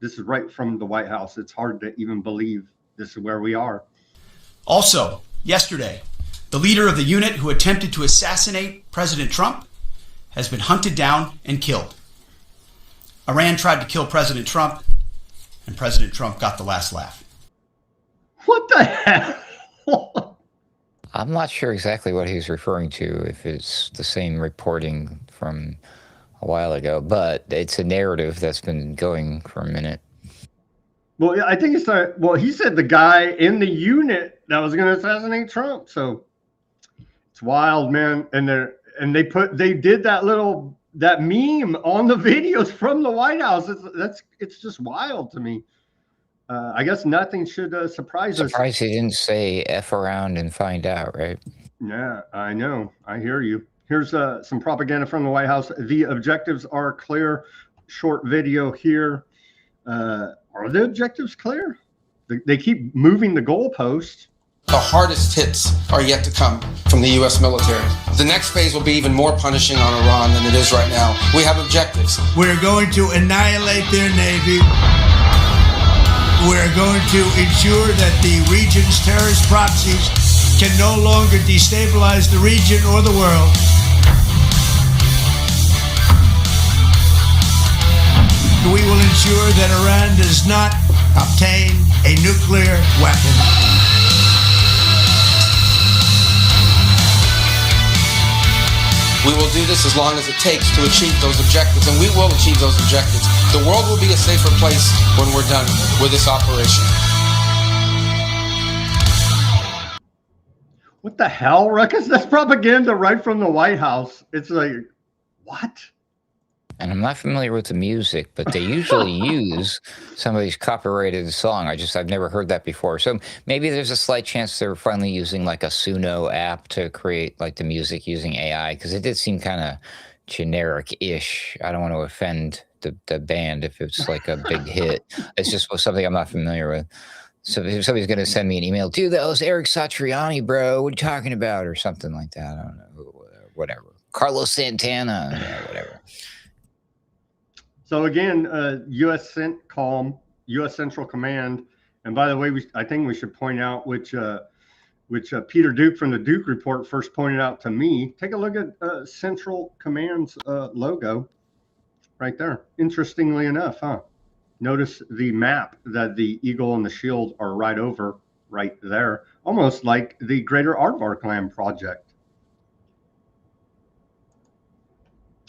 this is right from the White House. It's hard to even believe this is where we are. Also, yesterday, the leader of the unit who attempted to assassinate President Trump has been hunted down and killed. Iran tried to kill President Trump, and President Trump got the last laugh. What the hell? I'm not sure exactly what he's referring to, if it's the same reporting from a while ago, but it's a narrative that's been going for a minute. Well, I think it's he said the guy in the unit that was going to assassinate Trump. So it's wild, man. And they did that meme on the videos from the White House. It's just wild to me. I guess nothing should surprise us. Surprised he didn't say F around and find out, right? Yeah, I know. I hear you. Here's some propaganda from the White House. The objectives are clear. Short video here. Are the objectives clear? They keep moving the goalpost. The hardest hits are yet to come from the U.S. military. The next phase will be even more punishing on Iran than it is right now. We have objectives. We're going to annihilate their navy. We're going to ensure that the region's terrorist proxies can no longer destabilize the region or the world. We will ensure that Iran does not obtain a nuclear weapon. We will do this as long as it takes to achieve those objectives, and we will achieve those objectives. The world will be a safer place when we're done with this operation. What the hell, Ruckus? That's propaganda right from the White House. It's like, what? And I'm not familiar with the music, but they usually use some of these copyrighted songs. I've never heard that before. So maybe there's a slight chance they're finally using like a Suno app to create like the music using AI, because it did seem kind of generic-ish. I don't want to offend the band if it's like a big hit. It's just something I'm not familiar with. So if somebody's going to send me an email, dude, that was Eric Satriani, bro. What are you talking about? Or something like that. I don't know. Whatever. Carlos Santana. Yeah, whatever. So again, U.S. CENTCOM, U.S. Central Command, and by the way, I think we should point out which which Peter Duke from the Duke Report first pointed out to me. Take a look at Central Command's logo right there. Interestingly enough, huh? Notice the map that the eagle and the shield are right over right there, almost like the Greater Aardvark Land project.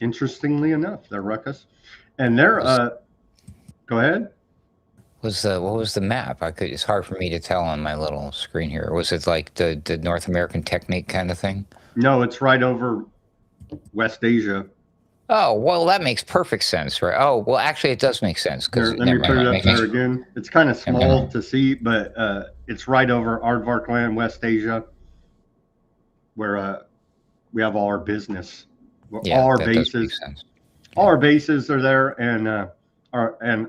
Interestingly enough, there, Ruckus. And they're, go ahead. What was the map? It's hard for me to tell on my little screen here. Was it like the North American technique kind of thing? No, it's right over West Asia. Oh, well, that makes perfect sense, right? Oh, well, actually, it does make sense. Let me put it up there again. It's kind of small to see, but it's right over Aardvark Land, West Asia, where we have all our business. Yeah, all our that bases. does make sense. All our bases are there, and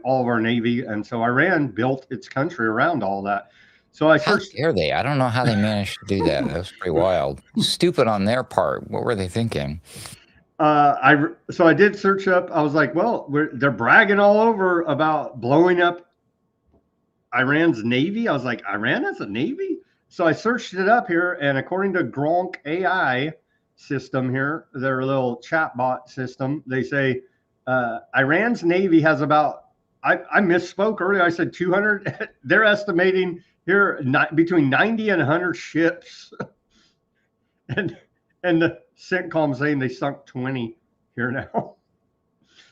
all of our Navy. And so Iran built its country around all that. So I searched. How dare they? I don't know how they managed to do that. That was pretty wild. Stupid on their part. What were they thinking? So I did search up. I was like, well, they're bragging all over about blowing up Iran's Navy. I was like, Iran has a Navy? So I searched it up here, and according to Gronk AI system here, their little chatbot system, they say Iran's Navy has about, I misspoke earlier. I said 200. They're estimating here between 90 and 100 ships. and the CENTCOM saying they sunk 20 here now.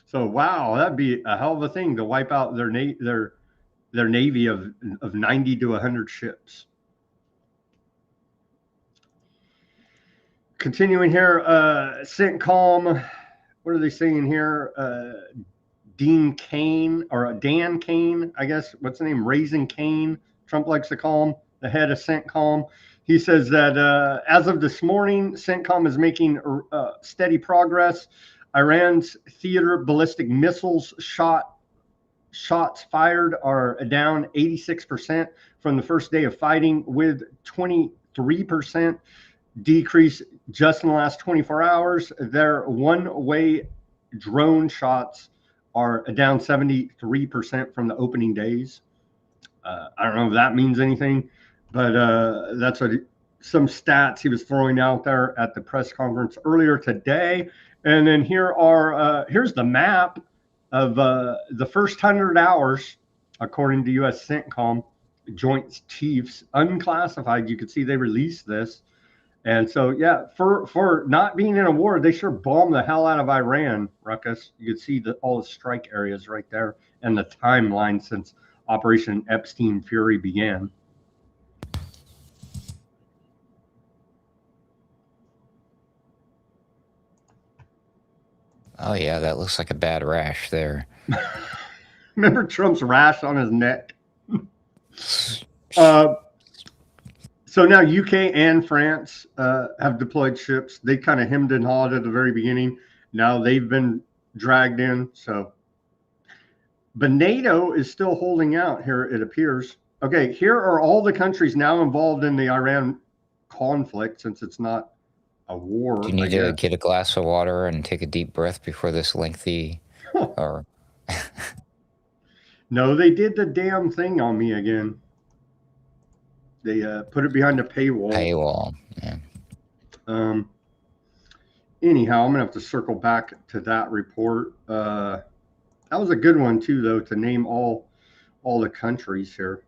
So wow, that'd be a hell of a thing to wipe out their navy of 90 to 100 ships. Continuing here, CENTCOM, what are they saying here? Dan Kane, I guess, what's the name? Raising Kane, Trump likes to call him, the head of CENTCOM. He says that as of this morning, CENTCOM is making steady progress. Iran's theater ballistic missiles shots fired are down 86% from the first day of fighting, with 23% decrease just in the last 24 hours. Their one-way drone shots are down 73% from the opening days. I don't know if that means anything, but that's what some stats he was throwing out there at the press conference earlier today. And then here's the map of the first 100 hours, according to U.S. CENTCOM Joint Chiefs, unclassified. You could see they released this. And so, yeah, for not being in a war, they sure bombed the hell out of Iran, Ruckus. You could see all the strike areas right there and the timeline since Operation Epstein Fury began. Oh, yeah, that looks like a bad rash there. Remember Trump's rash on his neck? So now UK and France have deployed ships. They kind of hemmed and hawed at the very beginning. Now they've been dragged in. But NATO is still holding out here, it appears. Okay, here are all the countries now involved in the Iran conflict, since it's not a war. Do you need to get a glass of water and take a deep breath before this lengthy or No, they did the damn thing on me again. They put it behind a paywall. Yeah. Anyhow, I'm gonna have to circle back to that report. That was a good one too, though, to name all the countries here.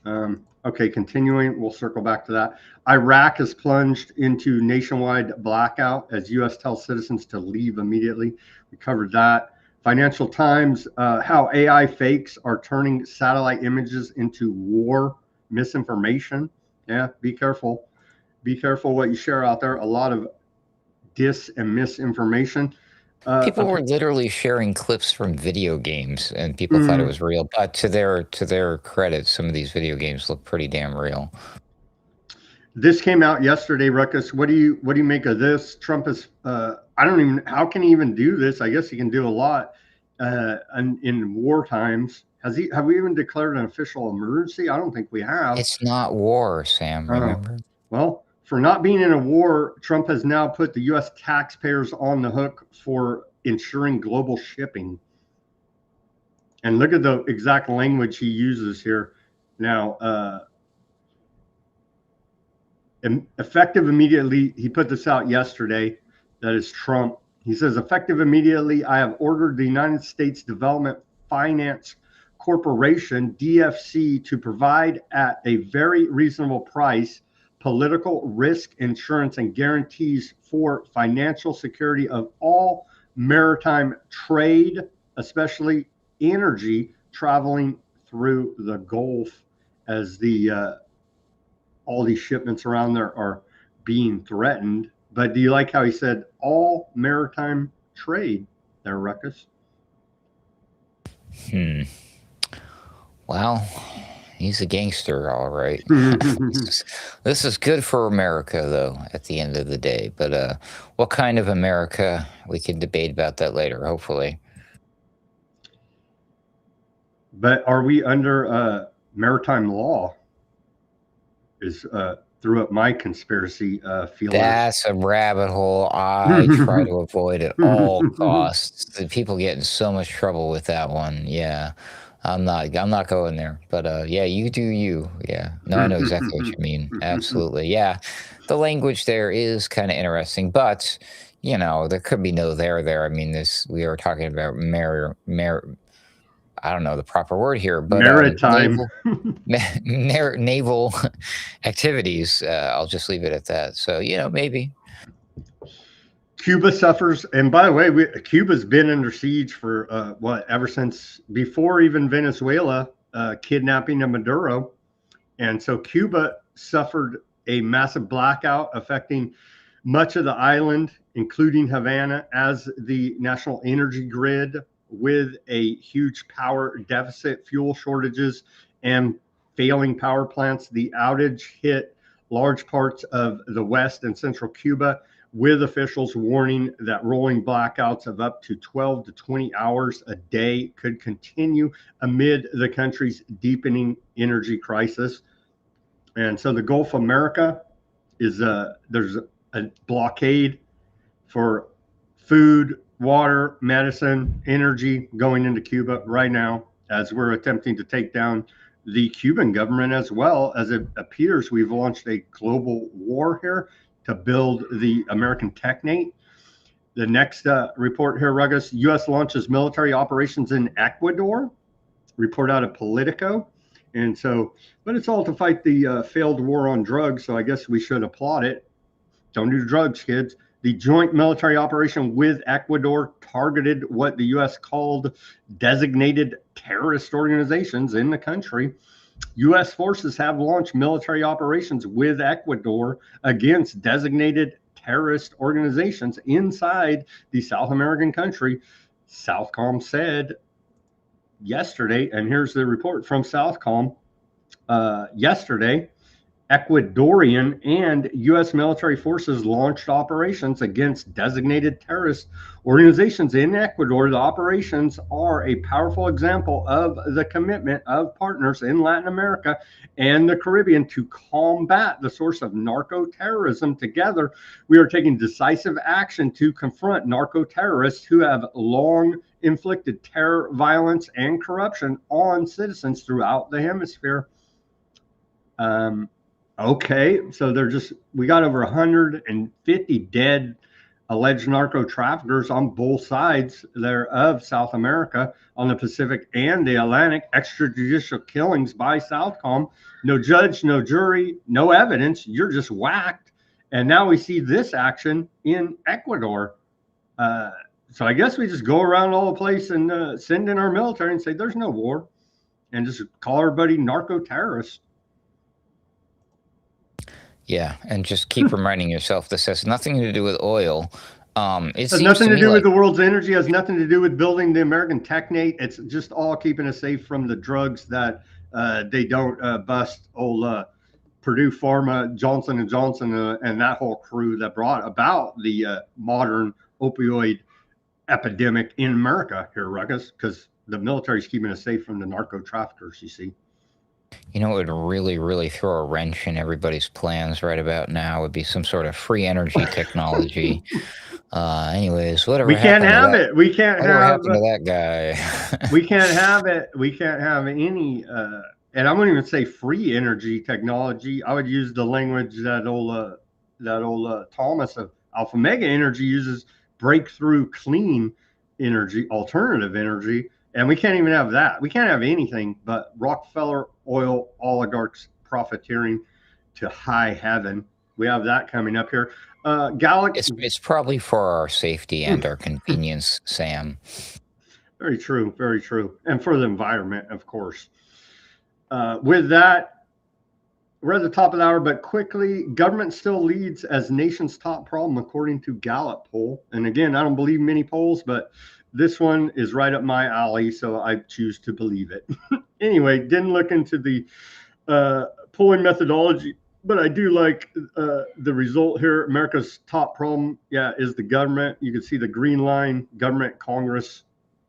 Okay, continuing, we'll circle back to that. Iraq has plunged into nationwide blackout as U.S. tells citizens to leave immediately. We covered that. Financial Times, how AI fakes are turning satellite images into war misinformation. Yeah, be careful. Be careful what you share out there. A lot of dis and misinformation. People were literally sharing clips from video games, and people thought it was real. But to their credit, some of these video games look pretty damn real. This came out yesterday, Ruckus. What do you make of this? Trump is how can he even do this? I guess he can do a lot in war times. Have we even declared an official emergency? I don't think we have. It's not war, Sam, remember? Well, for not being in a war, Trump has now put the U.S. taxpayers on the hook for ensuring global shipping. And look at the exact language he uses here. Now, effective immediately. He put this out yesterday. That is Trump. He says, effective immediately, I have ordered the United States Development Finance Corporation, DFC, to provide at a very reasonable price political risk insurance and guarantees for financial security of all maritime trade, especially energy traveling through the Gulf, as all these shipments around there are being threatened. But do you like how he said all maritime trade there, Ruckus? Well, he's a gangster, all right. This is good for America, though, at the end of the day. But what kind of America? We can debate about that later, hopefully. But are we under maritime law? Is threw up my conspiracy feelers. That's a rabbit hole I try to avoid at all costs. The people get in so much trouble with that one. Yeah. I'm not going there, but yeah, you do you. Yeah, no, I know exactly what you mean. Absolutely, yeah. The language there is kind of interesting, but you know, there could be no there. I mean, we are talking about I don't know the proper word here, but maritime naval activities. I'll just leave it at that. So you know, maybe. Cuba suffers, and by the way, Cuba's been under siege for ever since before even Venezuela kidnapping of Maduro, and so Cuba suffered a massive blackout affecting much of the island, including Havana, as the national energy grid, with a huge power deficit, fuel shortages, and failing power plants. The outage hit large parts of the West and Central Cuba, with officials warning that rolling blackouts of up to 12 to 20 hours a day could continue amid the country's deepening energy crisis. And so the Gulf of America is there's a blockade for food, water, medicine, energy going into Cuba right now, as we're attempting to take down the Cuban government. As well as it appears we've launched a global war here to build the American technate. The next report here, Ruckus, U.S. launches military operations in Ecuador, report out of Politico. And so, but it's all to fight the failed war on drugs, so I guess we should applaud it. Don't do drugs, kids. The joint military operation with Ecuador targeted what the U.S. called designated terrorist organizations in the country. U.S. forces have launched military operations with Ecuador against designated terrorist organizations inside the South American country, Southcom said yesterday. And here's the report from Southcom yesterday. Ecuadorian and U.S. military forces launched operations against designated terrorist organizations in Ecuador. The operations are a powerful example of the commitment of partners in Latin America and the Caribbean to combat the source of narco-terrorism. Together, we are taking decisive action to confront narco-terrorists who have long inflicted terror, violence, and corruption on citizens throughout the hemisphere. Okay, so we got over 150 dead alleged narco traffickers on both sides there of South America, on the Pacific and the Atlantic. Extrajudicial killings by Southcom. No judge, no jury, no evidence. You're just whacked. And now we see this action in Ecuador. So I guess we just go around all the place and send in our military and say there's no war, and just call everybody narco terrorists. Yeah, and just keep reminding yourself this has nothing to do with oil. It has nothing to do with the world's energy. Has nothing to do with building the American technate. It's just all keeping us safe from the drugs that they don't bust old Purdue Pharma, Johnson & Johnson, and that whole crew that brought about the modern opioid epidemic in America here, Ruckus, because the military's keeping us safe from the narco traffickers, you see. You know, it would really, really throw a wrench in everybody's plans right about now would be some sort of free energy technology. Anyways, whatever. We can't have it. We can't have to that guy. We can't have it. We can't have and I wouldn't even say free energy technology. I would use the language that old Thomas of Alpha Mega Energy uses: breakthrough clean energy, alternative energy. And we can't even have that. We can't have anything but Rockefeller oil oligarchs profiteering to high heaven. We have that coming up here. It's probably for our safety and our convenience, Sam. Very true, very true. And for the environment, of course. With that, we're at the top of the hour, but quickly, government still leads as nation's top problem, according to Gallup poll. And again, I don't believe many polls, but this one is right up my alley, so I choose to believe it. Anyway, didn't look into the polling methodology, but I do like the result here. America's top problem, is the government. You can see the green line: government, Congress,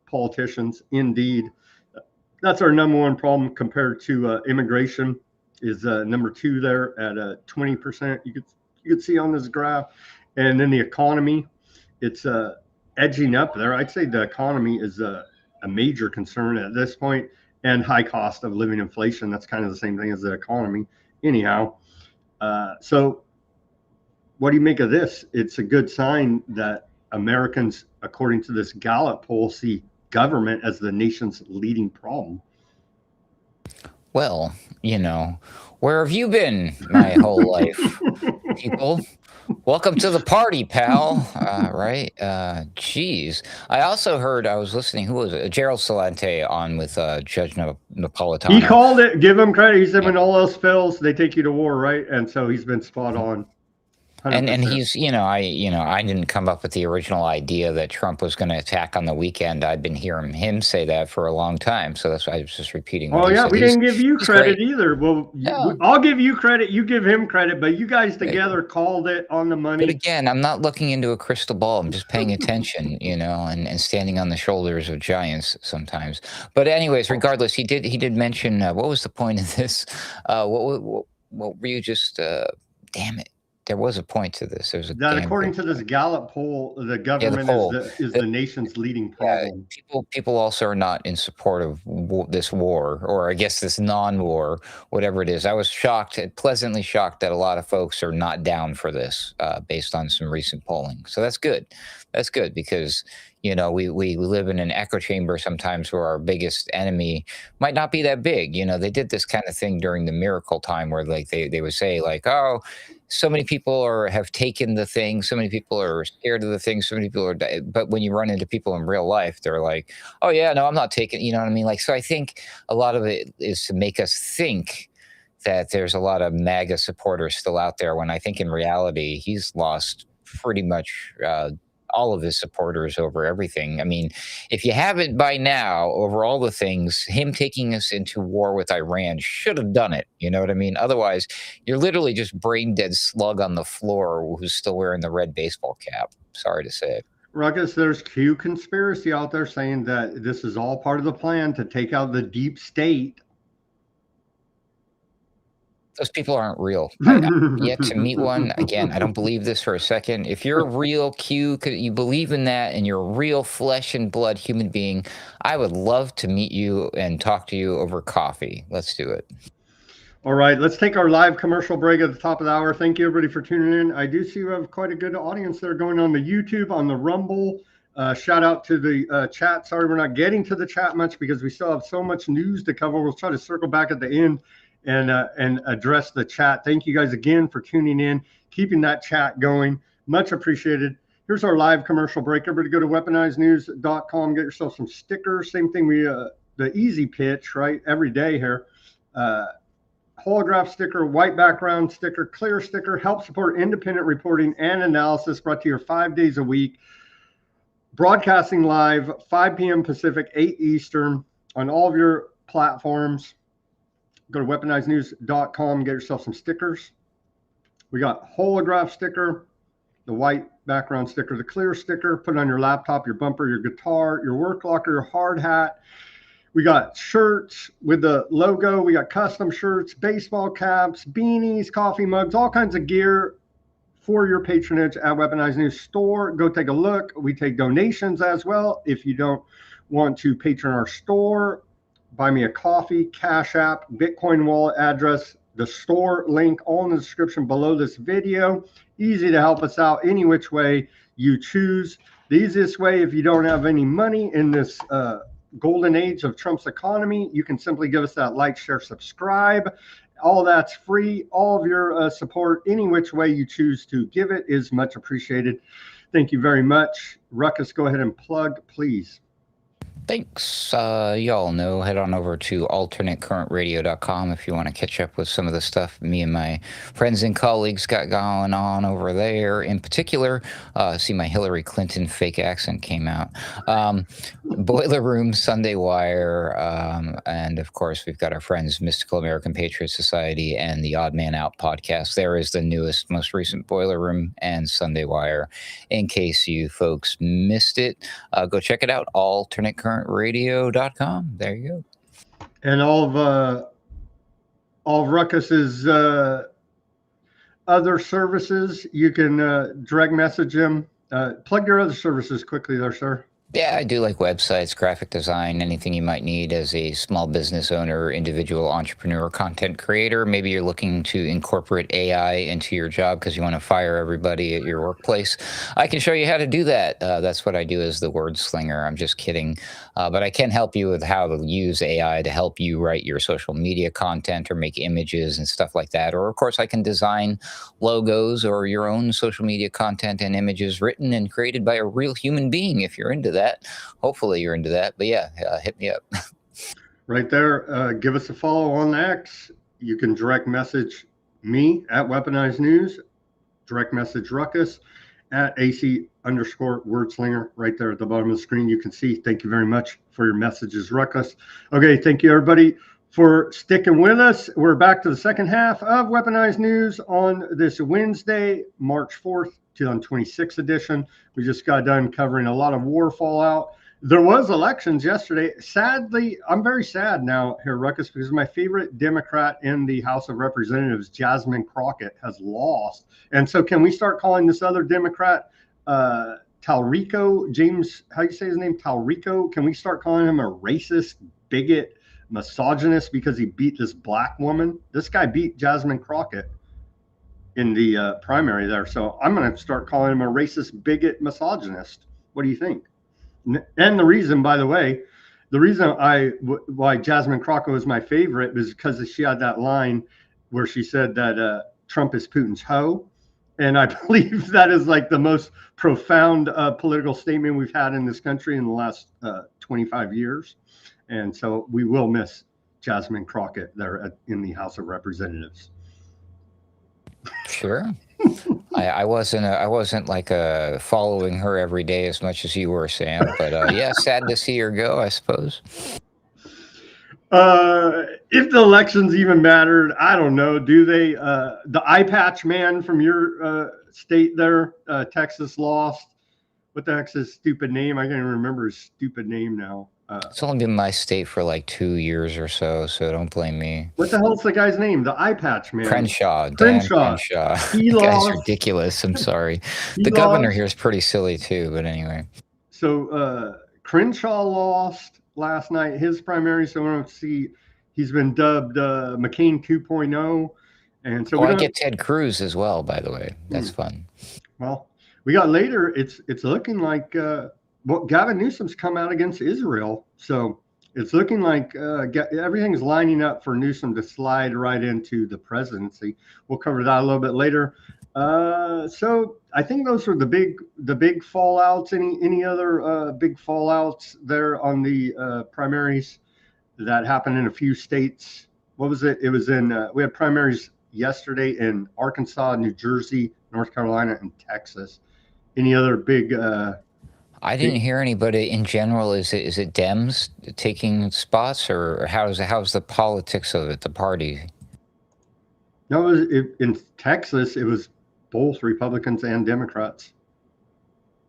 politicians. Indeed, that's our number one problem compared to immigration. Is number two there at 20%. You could see on this graph, and then the economy, it's edging up there. I'd say the economy is a major concern at this point, and high cost of living inflation. That's kind of the same thing as the economy. Anyhow, so what do you make of this? It's a good sign that Americans, according to this Gallup poll, see government as the nation's leading problem. Well, where have you been my whole life, people? Welcome to the party, pal. Right? Geez. I also heard, I was listening, who was it? Gerald Celente on with Judge Napolitano. He called it, give him credit. He said, when all else fails, they take you to war, right? And so he's been spot on. 100%. And he's, I didn't come up with the original idea that Trump was going to attack on the weekend. I've been hearing him say that for a long time. So that's why I was just repeating. Oh, yeah. We didn't give you credit either. Well, I'll give you credit. You give him credit. But you guys together called it on the money. But again, I'm not looking into a crystal ball. I'm just paying attention, and standing on the shoulders of giants sometimes. But anyways, regardless, he did mention, what was the point of this? What were you just, damn it. There was a point to this. There's according to this Gallup poll, the government is the nation's leading problem. People also are not in support of this war, or I guess this non-war, whatever it is. I was pleasantly shocked that a lot of folks are not down for this, based on some recent polling. So that's good. That's good because we live in an echo chamber sometimes where our biggest enemy might not be that big. They did this kind of thing during the miracle time where they would say oh, so many people have taken the thing. So many people are scared of the thing. So many people are, but when you run into people in real life, they're like, oh yeah, no, I'm not taking, you know what I mean? So I think a lot of it is to make us think that there's a lot of MAGA supporters still out there, when I think in reality, he's lost pretty much, all of his supporters over everything. I mean, if you haven't by now, over all the things, him taking us into war with Iran should have done it. You know what I mean? Otherwise, you're literally just brain dead slug on the floor who's still wearing the red baseball cap. Sorry to say it. Ruckus, there's Q conspiracy out there saying that this is all part of the plan to take out the deep state. Those people aren't real. I'm yet to meet one. Again, I don't believe this for a second. If you're a real Q, you believe in that, and you're a real flesh and blood human being, I would love to meet you and talk to you over coffee. Let's do it. All right, let's take our live commercial break at the top of the hour. Thank you, everybody, for tuning in. I do see you have quite a good audience there going on the YouTube, on the Rumble. Shout out to the chat. Sorry, we're not getting to the chat much because we still have so much news to cover. We'll try to circle back at the end and address the chat. Thank you guys again for tuning in, keeping that chat going. Much appreciated. Here's our live commercial break. Everybody go to weaponizednews.com, get yourself some stickers. Same thing, the easy pitch, right? Every day here. Holograph sticker, white background sticker, clear sticker, help support independent reporting and analysis, brought to you 5 days a week. Broadcasting live, 5 p.m. Pacific, 8 Eastern, on all of your platforms. Go to weaponizednews.com, get yourself some stickers. We got holograph sticker, the white background sticker, the clear sticker, put it on your laptop, your bumper, your guitar, your work locker, your hard hat. We got shirts with the logo. We got custom shirts, baseball caps, beanies, coffee mugs, all kinds of gear for your patronage at Weaponized News store. Go take a look. We take donations as well. If you don't want to patron our store, buy me a coffee, Cash App, Bitcoin wallet address, the store link all in the description below this video. Easy to help us out any which way you choose. The easiest way, if you don't have any money in this golden age of Trump's economy, you can simply give us that like, share, subscribe. All that's free. All of your support, any which way you choose to give it, is much appreciated. Thank you very much. Ruckus, go ahead and plug, please. Thanks. Y'all know, head on over to alternatecurrentradio.com if you want to catch up with some of the stuff me and my friends and colleagues got going on over there. In particular, see my Hillary Clinton fake accent came out. Boiler Room, Sunday Wire, and of course, we've got our friends Mystical American Patriot Society and the Odd Man Out podcast. There is the newest, most recent Boiler Room and Sunday Wire. In case you folks missed it, go check it out, alternatecurrentradio.com. There you go. And all of Ruckus's other services, you can direct message him. Plug your other services quickly there, sir. Yeah, I do like websites, graphic design, anything you might need as a small business owner, individual entrepreneur, content creator. Maybe you're looking to incorporate AI into your job because you want to fire everybody at your workplace. I can show you how to do that. That's what I do as the word slinger. I'm just kidding. But I can help you with how to use AI to help you write your social media content or make images and stuff like that. Or, of course, I can design logos or your own social media content and images written and created by a real human being if you're into that. Hopefully you're into that, but yeah, hit me up. Right there. Give us a follow on X. You can direct message me at Weaponized News, direct message Ruckus at AC_wordslinger right there at the bottom of the screen. You can see. Thank you very much for your messages, Ruckus. Okay, thank you everybody for sticking with us. We're back to the second half of Weaponized News on this Wednesday, March 4th. 2026 edition. We just got done covering a lot of war fallout. There was elections yesterday. Sadly, I'm very sad now here, Ruckus, because my favorite Democrat in the House of Representatives, Jasmine Crockett, has lost. And so can we start calling this other Democrat Talrico, James, how do you say his name? Talrico? Can we start calling him a racist, bigot, misogynist because he beat this black woman? This guy beat Jasmine Crockett in the primary there. So I'm going to start calling him a racist, bigot, misogynist. What do you think? And the reason, by the way, the reason why Jasmine Crockett was my favorite is because she had that line where she said that Trump is Putin's hoe. And I believe that is like the most profound political statement we've had in this country in the last 25 years. And so we will miss Jasmine Crockett there in the House of Representatives. Sure. I wasn't like following her every day as much as you were, Sam. But yeah, sad to see her go, I suppose. If the elections even mattered, I don't know. Do they? The eye patch man from your state there, Texas, lost. What the heck's his stupid name? I can't even remember his stupid name now. It's only been my state for like 2 years or so don't blame me. What the hell's the guy's name? The eye patch man. Crenshaw. Crenshaw. He the guy's ridiculous. I'm sorry. The governor here is pretty silly too, but anyway. So Crenshaw lost last night, his primary. So we're going to see, he's been dubbed McCain 2.0. And so I get Ted Cruz as well, by the way. That's fun. Well, we got later. It's looking like Gavin Newsom's come out against Israel. So it's looking like everything's lining up for Newsom to slide right into the presidency. We'll cover that a little bit later. So I think those were the big fallouts. Any other big fallouts there on the primaries that happened in a few states? What was it? It was in we had primaries yesterday in Arkansas, New Jersey, North Carolina, and Texas. Any other big? I didn't hear anybody in general. Is it Dems taking spots, or how's the politics of it? The party? No, in Texas. It was both Republicans and Democrats.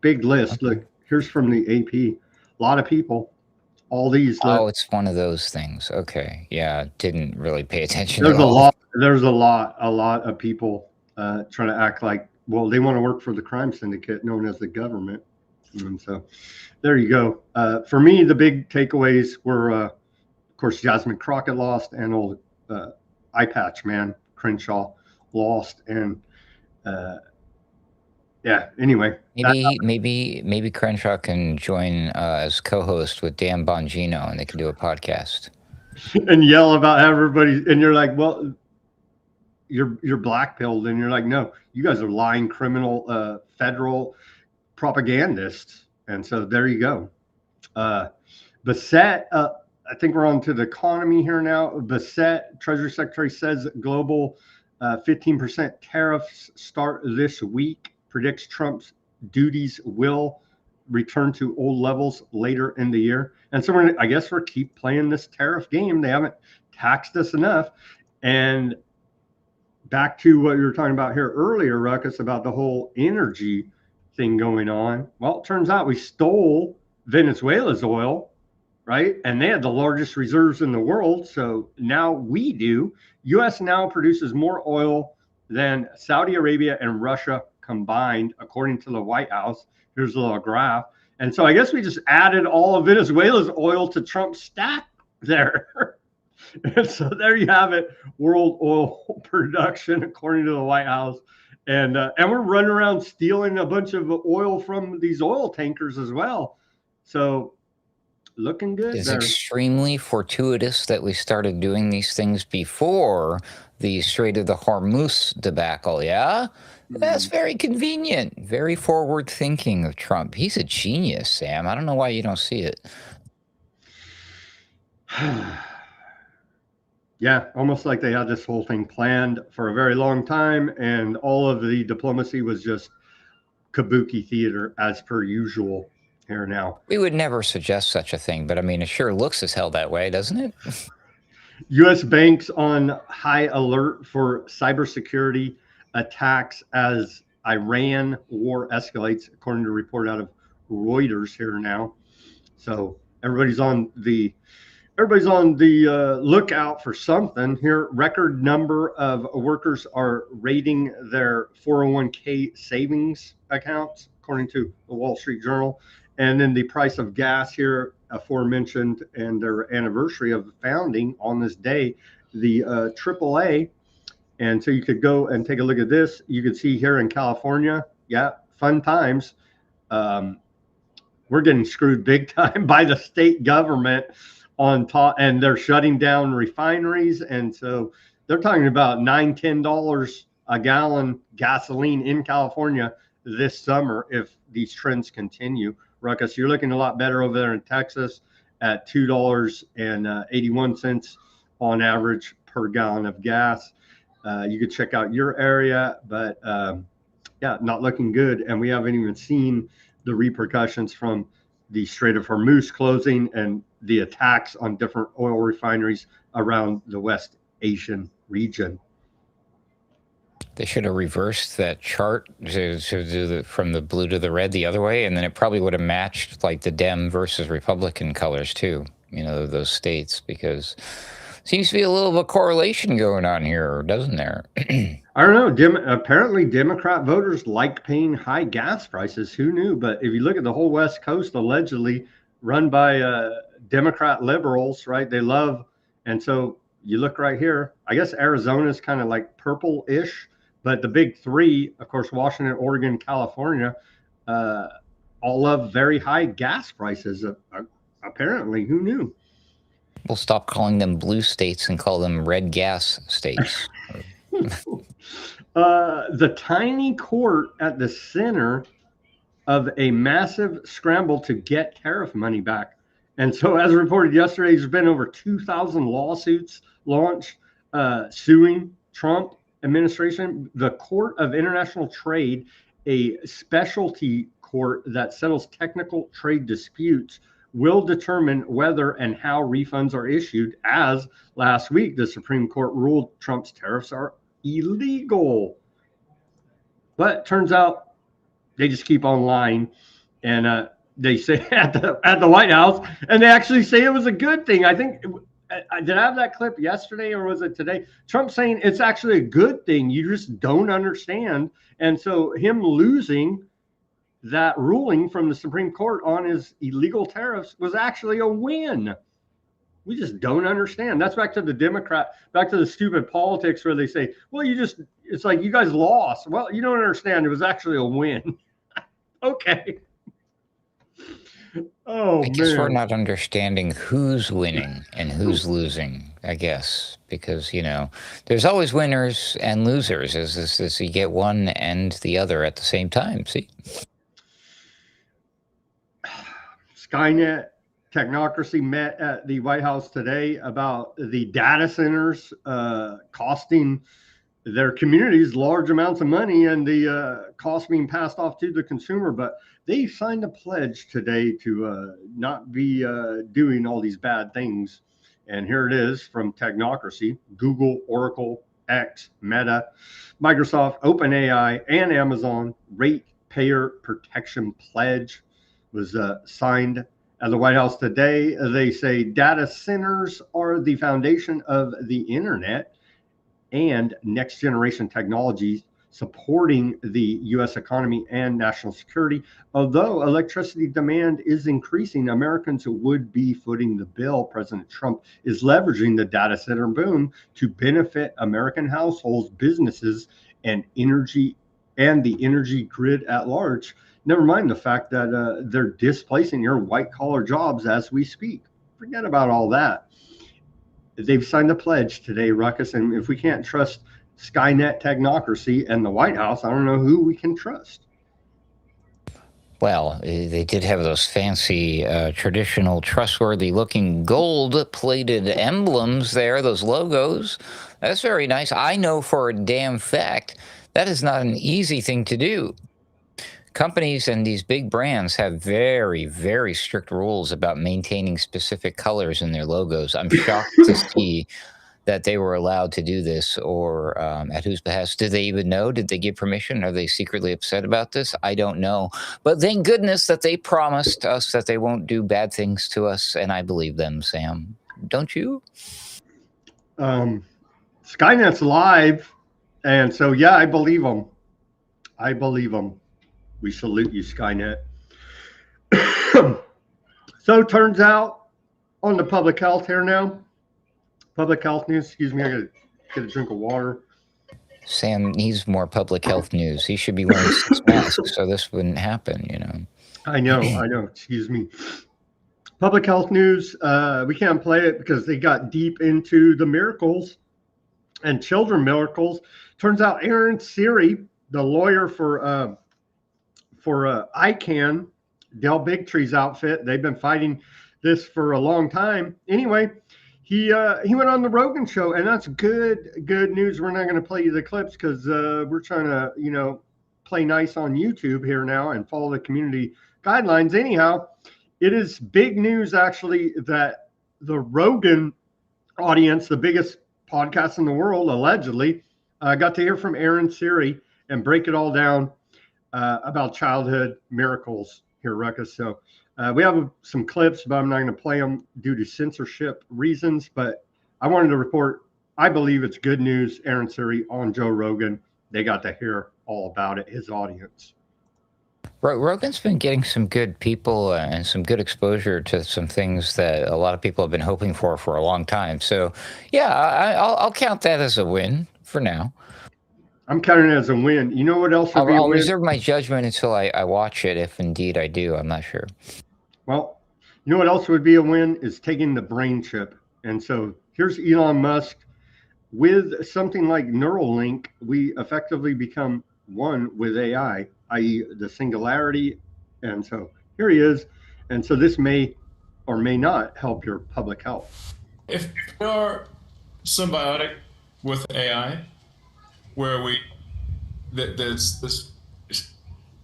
Big list. Okay. Look, here's from the AP. A lot of people. All these. It's one of those things. Okay, yeah, didn't really pay attention. There's a lot of people trying to act like, well, they want to work for the crime syndicate known as the government. And so there you go. For me, the big takeaways were course, Jasmine Crockett lost, and old eye patch man Crenshaw lost, and yeah. Anyway, Maybe Crenshaw can join as co-host with Dan Bongino, and they can do a podcast and yell about everybody, and you're like, well, you're black-pilled, and you're like, no, you guys are lying criminal federal propagandists, and so there you go. Bissett, I think we're on to the economy here now. Bissett, Treasury Secretary, says global 15% tariffs start this week, predicts Trump's duties will return to old levels later in the year. And so I guess we're keep playing this tariff game. They haven't taxed us enough. And back to what you were talking about here earlier, Ruckus, about the whole energy thing going on. Well, it turns out we stole Venezuela's oil, right? And they had the largest reserves in the world. So now we do. U.S. now produces more oil than Saudi Arabia and Russia combined, according to the White House. Here's a little graph. And so I guess we just added all of Venezuela's oil to Trump's stack there. And so there you have it, world oil production, according to the White House. And we're running around stealing a bunch of oil from these oil tankers as well. So looking good. It's extremely fortuitous that we started doing these things before the Strait of the Hormuz debacle, yeah? That's very convenient, very forward thinking of Trump. He's a genius, Sam. I don't know why you don't see it. Yeah, almost like they had this whole thing planned for a very long time, and all of the diplomacy was just kabuki theater as per usual here now. We would never suggest such a thing, but I mean, it sure looks as hell that way, doesn't it? U.S. banks on high alert for cybersecurity attacks as Iran war escalates, according to a report out of Reuters here now. So everybody's on the lookout for something here. Record number of workers are raiding their 401k savings accounts, according to the Wall Street Journal. And then the price of gas here, aforementioned, and their anniversary of the founding on this day, the AAA. And so you could go and take a look at this. You can see here in California, yeah, fun times. We're getting screwed big time by the state government on top, and they're shutting down refineries. And so they're talking about $9-10 a gallon gasoline in California this summer if these trends continue. Ruckus, you're looking a lot better over there in Texas at $2.81 on average per gallon of gas. You could check out your area, but yeah, not looking good. And we haven't even seen the repercussions from the Strait of Hormuz closing and the attacks on different oil refineries around the West Asian region. They should have reversed that chart to do from the blue to the red the other way, and then it probably would have matched like the Dem versus Republican colors too, you know, those states, because seems to be a little bit of a correlation going on here, doesn't there? I don't know. Apparently, Democrat voters like paying high gas prices. Who knew? But if you look at the whole West Coast, allegedly run by Democrat liberals, right? They love, and so you look right here. I guess Arizona is kind of like purple-ish, but the big three, of course, Washington, Oregon, California, all love very high gas prices. Apparently, who knew? We'll stop calling them blue states and call them red gas states. The tiny court at the center of a massive scramble to get tariff money back. And so, as reported yesterday, there's been over 2,000 lawsuits launched suing Trump administration. The Court of International Trade, a specialty court that settles technical trade disputes, will determine whether and how refunds are issued, as last week the Supreme Court ruled Trump's tariffs are illegal. But turns out they just keep on lying, and they say at the White House, and they actually say it was a good thing. I think, did I have that clip yesterday or was it today? Trump saying it's actually a good thing. You just don't understand. And so him losing that ruling from the Supreme Court on his illegal tariffs was actually a win. We just don't understand. That's back to the stupid politics where they say, well, it's like you guys lost. Well, you don't understand. It was actually a win. Okay. Oh, I guess we're man. not understanding who's winning and who's losing, I guess, because, there's always winners and losers. As you get one and the other at the same time. See? Skynet technocracy met at the White House today about the data centers costing their communities large amounts of money and the cost being passed off to the consumer. But they signed a pledge today to not be doing all these bad things. And here it is from technocracy: Google, Oracle, X, Meta, Microsoft, OpenAI, and Amazon ratepayer protection pledge was signed at the White House today. They say data centers are the foundation of the internet and next generation technologies supporting the U.S. economy and national security. Although electricity demand is increasing, Americans would be footing the bill. President Trump is leveraging the data center boom to benefit American households, businesses, and the energy grid at large. Never mind the fact that they're displacing your white collar jobs as we speak. Forget about all that. They've signed a pledge today, Ruckus, and if we can't trust Skynet technocracy and the White House, I don't know who we can trust. Well, they did have those fancy, traditional, trustworthy-looking gold-plated emblems there, those logos. That's very nice. I know for a damn fact that is not an easy thing to do. Companies and these big brands have very, very strict rules about maintaining specific colors in their logos. I'm shocked to see that they were allowed to do this, or at whose behest. Did they even know? Did they give permission? Are they secretly upset about this? I don't know. But thank goodness that they promised us that they won't do bad things to us, and I believe them, Sam. Don't you? Skynet's live, and so, yeah, I believe them. I believe them. We salute you, Skynet. So it turns out on the public health here now, public health news, excuse me, I gotta get a drink of water. Sam needs more public health news. He should be wearing 6 masks so this wouldn't happen, I know, excuse me. Public health news, we can't play it because they got deep into the miracles and children miracles. Turns out Aaron Siri, the lawyer for ICANN, Del Bigtree's outfit, they've been fighting this for a long time. Anyway, he went on the Rogan show, and that's good news. We're not going to play you the clips because we're trying to play nice on YouTube here now and follow the community guidelines. Anyhow, it is big news actually that the Rogan audience, the biggest podcast in the world, allegedly, got to hear from Aaron Siri and break it all down about childhood miracles here, Ruckus. So we have some clips, but I'm not going to play them due to censorship reasons. But I wanted to report, I believe it's good news. Aaron Siri on Joe Rogan, they got to hear all about it, his audience. Rogan's been getting some good people and some good exposure to some things that a lot of people have been hoping for a long time. So, yeah, I'll count that as a win for now. I'm counting it as a win. You know what else would be a win? I'll reserve my judgment until I watch it, if indeed I do. I'm not sure. Well, you know what else would be a win is taking the brain chip. And so here's Elon Musk. With something like Neuralink, we effectively become one with AI, i.e. the singularity. And so here he is. And so this may or may not help your public health. If we are symbiotic with AI, where there's this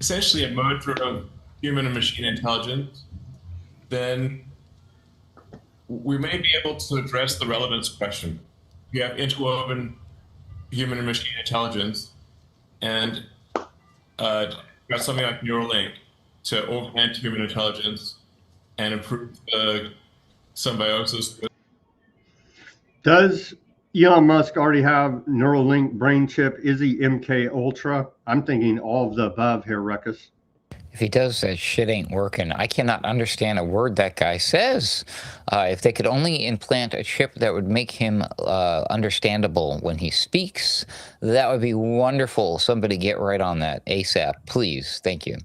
essentially a merger of human and machine intelligence, then we may be able to address the relevance question. We have interwoven human and machine intelligence, and got something like Neuralink to augment human intelligence and improve the symbiosis. Does Elon Musk already have Neuralink brain chip? Is he MK Ultra? I'm thinking all of the above here, Ruckus. If he does, that shit ain't working. I cannot understand a word that guy says. If they could only implant a chip that would make him understandable when he speaks, that would be wonderful. Somebody get right on that ASAP, please. Thank you.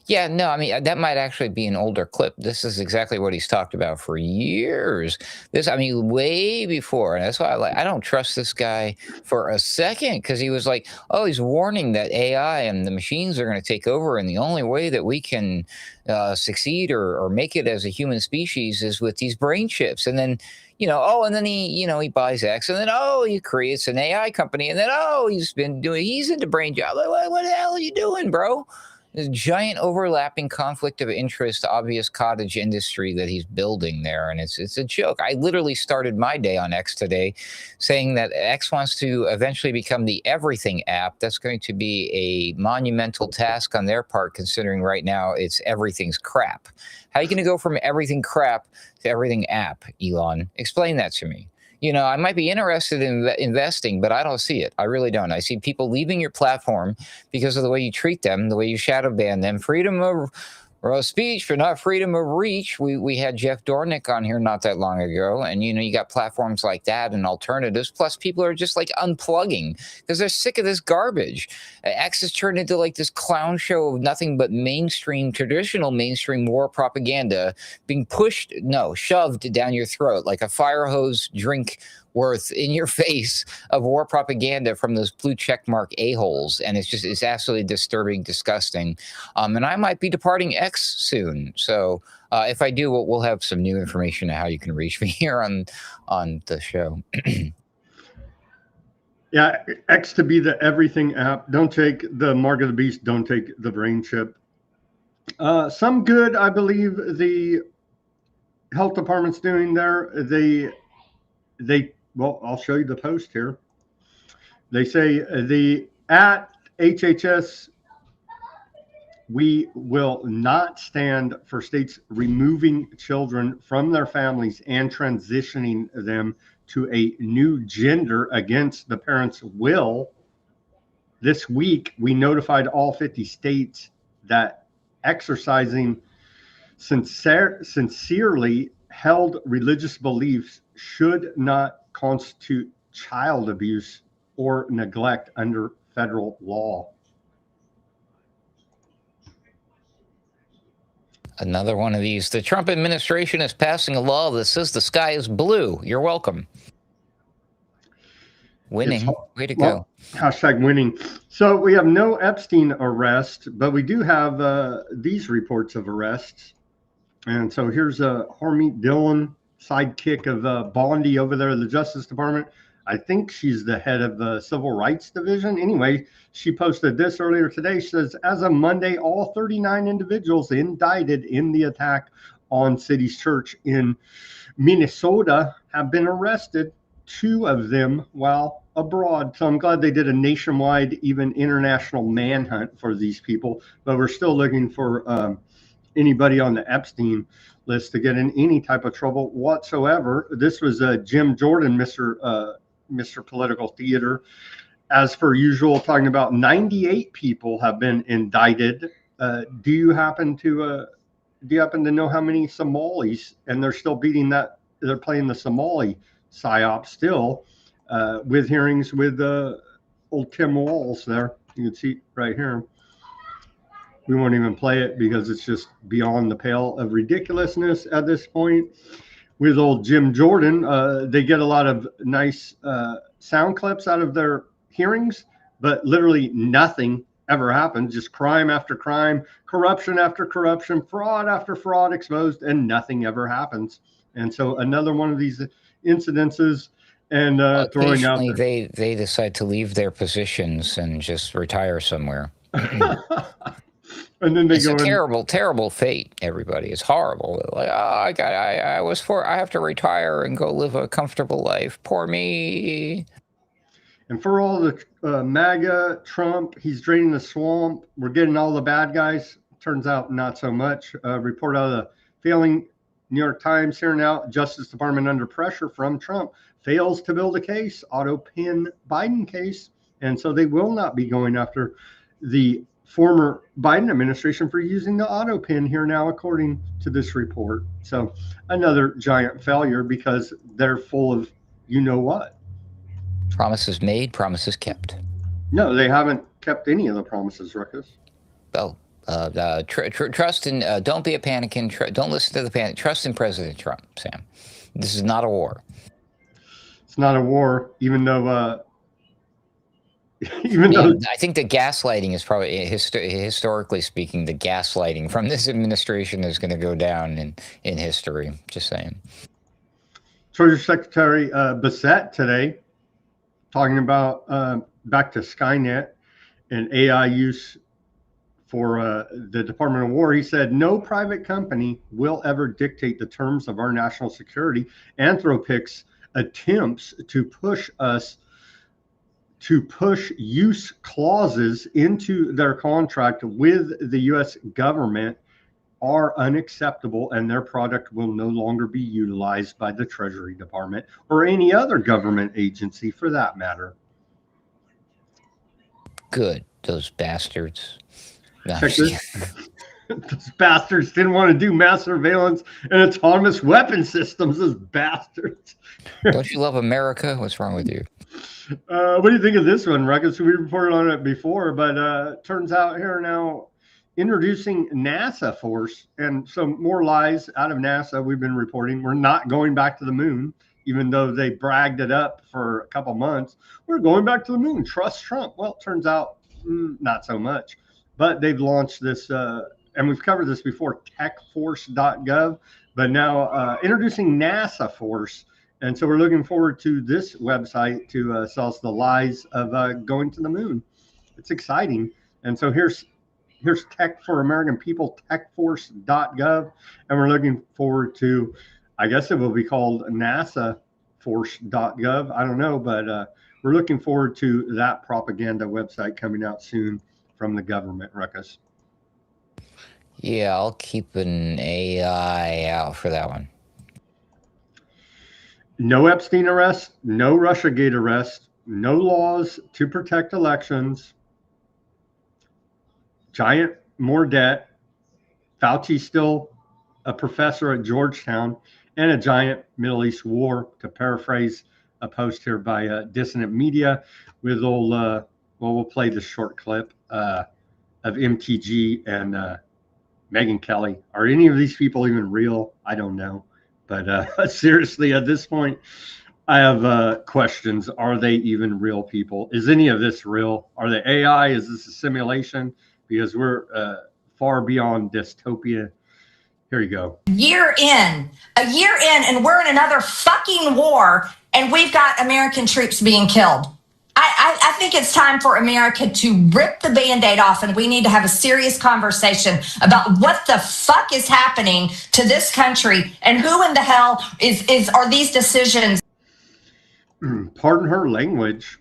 Yeah, no, I mean, that might actually be an older clip. This is exactly what he's talked about for years. This, I mean, way before. And that's why I don't trust this guy for a second, because he was like, oh, he's warning that AI and the machines are going to take over. And the only way that we can succeed or make it as a human species is with these brain chips. And then, and then he buys X, and then, he creates an AI company. And then, he's into brain jobs. What the hell are you doing, bro? This giant overlapping conflict of interest, obvious cottage industry that he's building there. And it's a joke. I literally started my day on X today saying that X wants to eventually become the everything app. That's going to be a monumental task on their part, considering right now it's everything's crap. How are you going to go from everything crap to everything app, Elon? Explain that to me. I might be interested in investing, but I don't see it. I really don't. I see people leaving your platform because of the way you treat them, the way you shadow ban them. Freedom of speech, but not freedom of reach. We had Jeff Dornick on here not that long ago, and you got platforms like that and alternatives. Plus, people are just like unplugging because they're sick of this garbage. X has turned into like this clown show of nothing but traditional mainstream war propaganda being shoved down your throat like a fire hose drink worth in your face of war propaganda from those blue checkmark a-holes. And it's absolutely disturbing, disgusting. And I might be departing X soon. So if I do, we'll have some new information on how you can reach me here on the show. Yeah, X to be the everything app. Don't take the mark of the beast. Don't take the brain chip. Some good, I believe the health department's doing there. Well, I'll show you the post here. They say at HHS, we will not stand for states removing children from their families and transitioning them to a new gender against the parents' will. This week, we notified all 50 states that exercising sincerely held religious beliefs should not constitute child abuse or neglect under federal law. Another one of these. The Trump administration is passing a law that says the sky is blue. You're welcome. Winning. Way to go. Hashtag winning. So we have no Epstein arrest, but we do have these reports of arrests. And so here's Harmeet Dillon, sidekick of Bondi over there at the Justice Department. I think she's the head of the Civil Rights Division. Anyway, she posted this earlier today. She says, as of Monday, all 39 individuals indicted in the attack on City's Church in Minnesota have been arrested, 2 of them while abroad. So I'm glad they did a nationwide, even international manhunt for these people, but we're still looking for anybody on the Epstein list to get in any type of trouble whatsoever. This was Jim Jordan, Mr. Political Theater, as per usual, talking about 98 people have been indicted. Do you happen to know how many Somalis? And they're still beating that. They're playing the Somali psyop still, with hearings with old Tim Walz there. You can see right here. We won't even play it because it's just beyond the pale of ridiculousness at this point. With old Jim Jordan, they get a lot of nice sound clips out of their hearings, but literally nothing ever happens. Just crime after crime, corruption after corruption, fraud after fraud exposed, and nothing ever happens. And so another one of these incidences, and throwing out there. They decide to leave their positions and just retire somewhere. And then it's a terrible fate. Everybody, it's horrible. Like, I have to retire and go live a comfortable life. Poor me. And for all the MAGA, Trump, he's draining the swamp. We're getting all the bad guys. Turns out not so much. Report out of the failing New York Times here now. Justice Department under pressure from Trump fails to build a case. Auto pin Biden case. And so they will not be going after the former Biden administration for using the auto pin here now, according to this report. So another giant failure because they're full of you know what. Promises made, promises kept. No, they haven't kept any of the promises, Ruckus. Oh, trust in, don't be a panicking, don't listen to the panic. Trust in President Trump, Sam. This is not a war. It's not a war, even though I think the gaslighting is probably, historically speaking, the gaslighting from this administration is going to go down in history. Just saying. Treasury Secretary Bissett today talking about back to Skynet and AI use for the Department of War. He said, no private company will ever dictate the terms of our national security. Anthropic's attempts to push use clauses into their contract with the U.S. government are unacceptable, and their product will no longer be utilized by the Treasury Department or any other government agency for that matter. Good, those bastards. No, those bastards didn't want to do mass surveillance and autonomous weapon systems, those bastards. Don't you love America? What's wrong with you? What do you think of this one, Ruckus? We reported on it before, but turns out here now introducing NASA force, and some more lies out of NASA. We've been reporting we're not going back to the moon, even though they bragged it up for a couple months. We're going back to the moon. Trust Trump. Well, it turns out not so much. But they've launched this, and we've covered this before, techforce.gov, but now introducing NASA force. And so we're looking forward to this website to sell us the lies of going to the moon. It's exciting. And so here's Tech for American People, techforce.gov. And we're looking forward to, I guess it will be called nasaforce.gov. I don't know, but we're looking forward to that propaganda website coming out soon from the government, Ruckus. Yeah, I'll keep an AI out for that one. No Epstein arrest, no Russiagate arrest, no laws to protect elections, giant more debt, Fauci still a professor at Georgetown, and a giant Middle East war, to paraphrase a post here by Dissonant Media with old, well, we'll play this short clip of MTG and Megyn Kelly. Are any of these people even real? I don't know. But seriously, at this point, I have questions. Are they even real people? Is any of this real? Are they AI? Is this a simulation? Because we're far beyond dystopia. Here you go. A year in, and we're in another fucking war, and we've got American troops being killed. I think it's time for America to rip the Band-Aid off, and we need to have a serious conversation about what the fuck is happening to this country and who in the hell are these decisions. Pardon her language.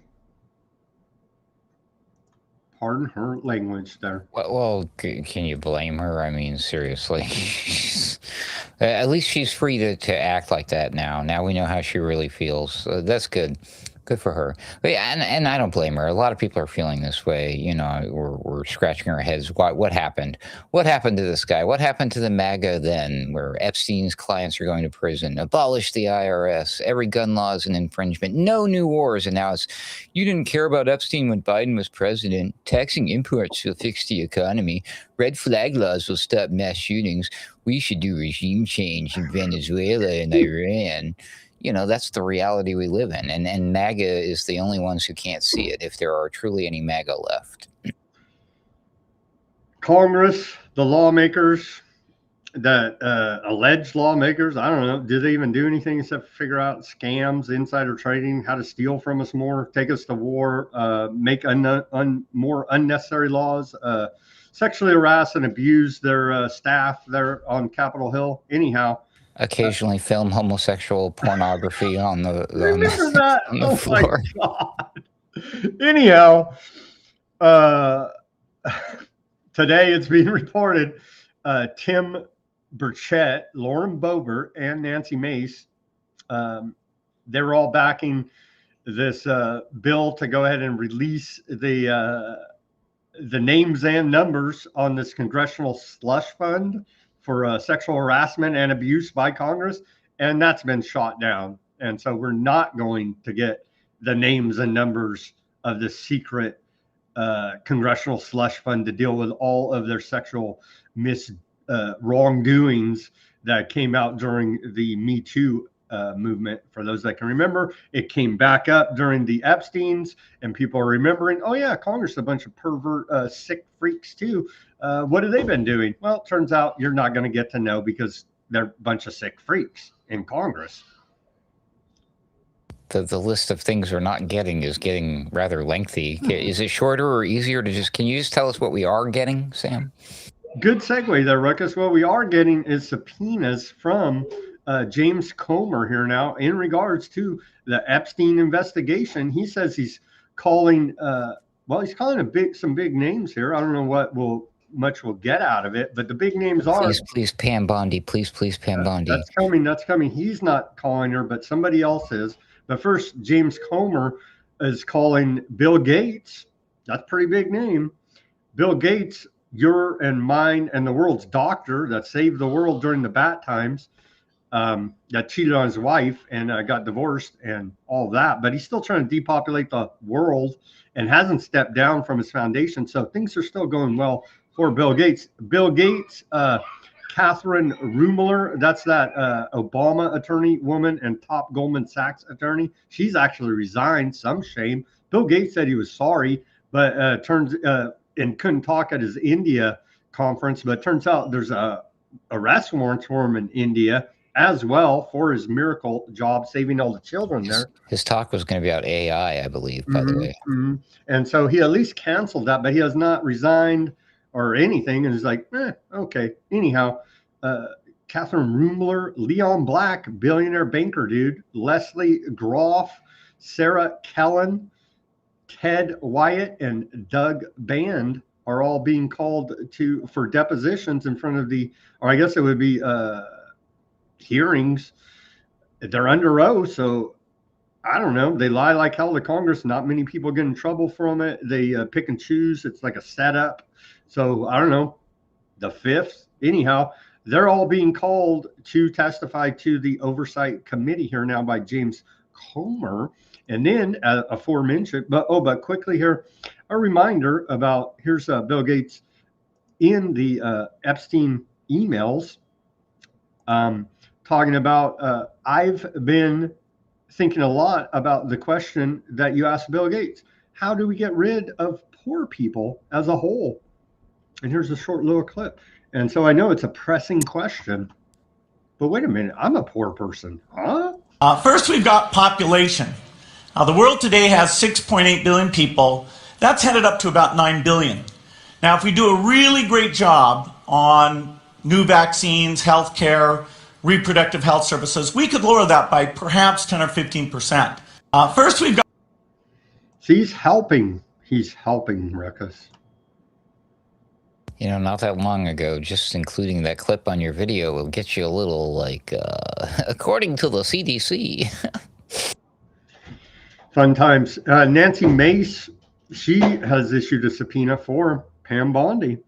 Pardon her language there. Well, can you blame her? I mean, seriously. At least she's free to act like that now. Now we know how she really feels. That's good. Good for her. But yeah, and I don't blame her. A lot of people are feeling this way. You know, we're scratching our heads. What happened? What happened to this guy? What happened to the MAGA then, where Epstein's clients are going to prison? Abolish the IRS. Every gun law is an infringement. No new wars. And now it's, you didn't care about Epstein when Biden was president. Taxing imports will fix the economy. Red flag laws will stop mass shootings. We should do regime change in Venezuela and Iran. You know, that's the reality we live in. And MAGA is the only ones who can't see it, if there are truly any MAGA left. Congress, the lawmakers, the alleged lawmakers, I don't know, did they even do anything except figure out scams, insider trading, how to steal from us more, take us to war, make more unnecessary laws, sexually harass and abuse their staff there on Capitol Hill? Anyhow. Occasionally film homosexual pornography on the floor. My God. Anyhow, today it's being reported Tim Burchett, Lauren Boebert, and Nancy Mace, they're all backing this bill to go ahead and release the the names and numbers on this congressional slush fund for sexual harassment and abuse by Congress, and that's been shot down. And so we're not going to get the names and numbers of the secret congressional slush fund to deal with all of their sexual wrongdoings that came out during the Me Too movement. For those that can remember, it came back up during the Epsteins, and people are remembering, oh yeah, Congress is a bunch of pervert, sick freaks too. What have they been doing? Well, it turns out you're not going to get to know because they're a bunch of sick freaks in Congress. The list of things we're not getting is getting rather lengthy. Is it shorter or easier to just, can you just tell us what we are getting, Sam? Good segue there, Ruckus. What we are getting is subpoenas from James Comer here now in regards to the Epstein investigation. He says he's calling, he's calling some big names here. I don't know what much we'll get out of it, but the big names are. Please, Pam Bondi. Please, Pam Bondi. That's coming. He's not calling her, but somebody else is. But first, James Comer is calling Bill Gates. That's a pretty big name. Bill Gates, your and mine and the world's doctor that saved the world during the bad times, that cheated on his wife and got divorced and all that. But he's still trying to depopulate the world and hasn't stepped down from his foundation. So things are still going well for Bill Gates. Bill Gates, Catherine Ruemmler, that's that Obama attorney woman and top Goldman Sachs attorney. She's actually resigned. Some shame. Bill Gates said he was sorry, but and couldn't talk at his India conference. But it turns out there's arrest warrants for him in India as well for his miracle job saving all the children there. His talk was going to be about AI, I believe, by the way. Mm-hmm. And so he at least canceled that, but he has not resigned or anything, and is like, okay. Anyhow, Catherine Ruemmler, Leon Black, billionaire banker dude, Leslie Groff, Sarah Kellen, Ted Wyatt, and Doug Band are all being called for depositions in front of or I guess it would be hearings. They're under oath, so I don't know. They lie like hell to Congress. Not many people get in trouble from it. They pick and choose. It's like a setup. So I don't know, the 5th. Anyhow, they're all being called to testify to the oversight committee here now by James Comer. And then aforementioned, but quickly here, a reminder about, here's Bill Gates in the Epstein emails talking about, I've been thinking a lot about the question that you asked Bill Gates. How do we get rid of poor people as a whole? And here's a short little clip. And so I know it's a pressing question, but wait a minute, I'm a poor person, huh? First, we've got population. The world today has 6.8 billion people. That's headed up to about 9 billion. Now, if we do a really great job on new vaccines, healthcare, reproductive health services, we could lower that by perhaps 10 or 15%. First, we've got. He's helping, Ruckus. You know, not that long ago, just including that clip on your video will get you a little like, according to the CDC. Fun times. Nancy Mace, she has issued a subpoena for Pam Bondi.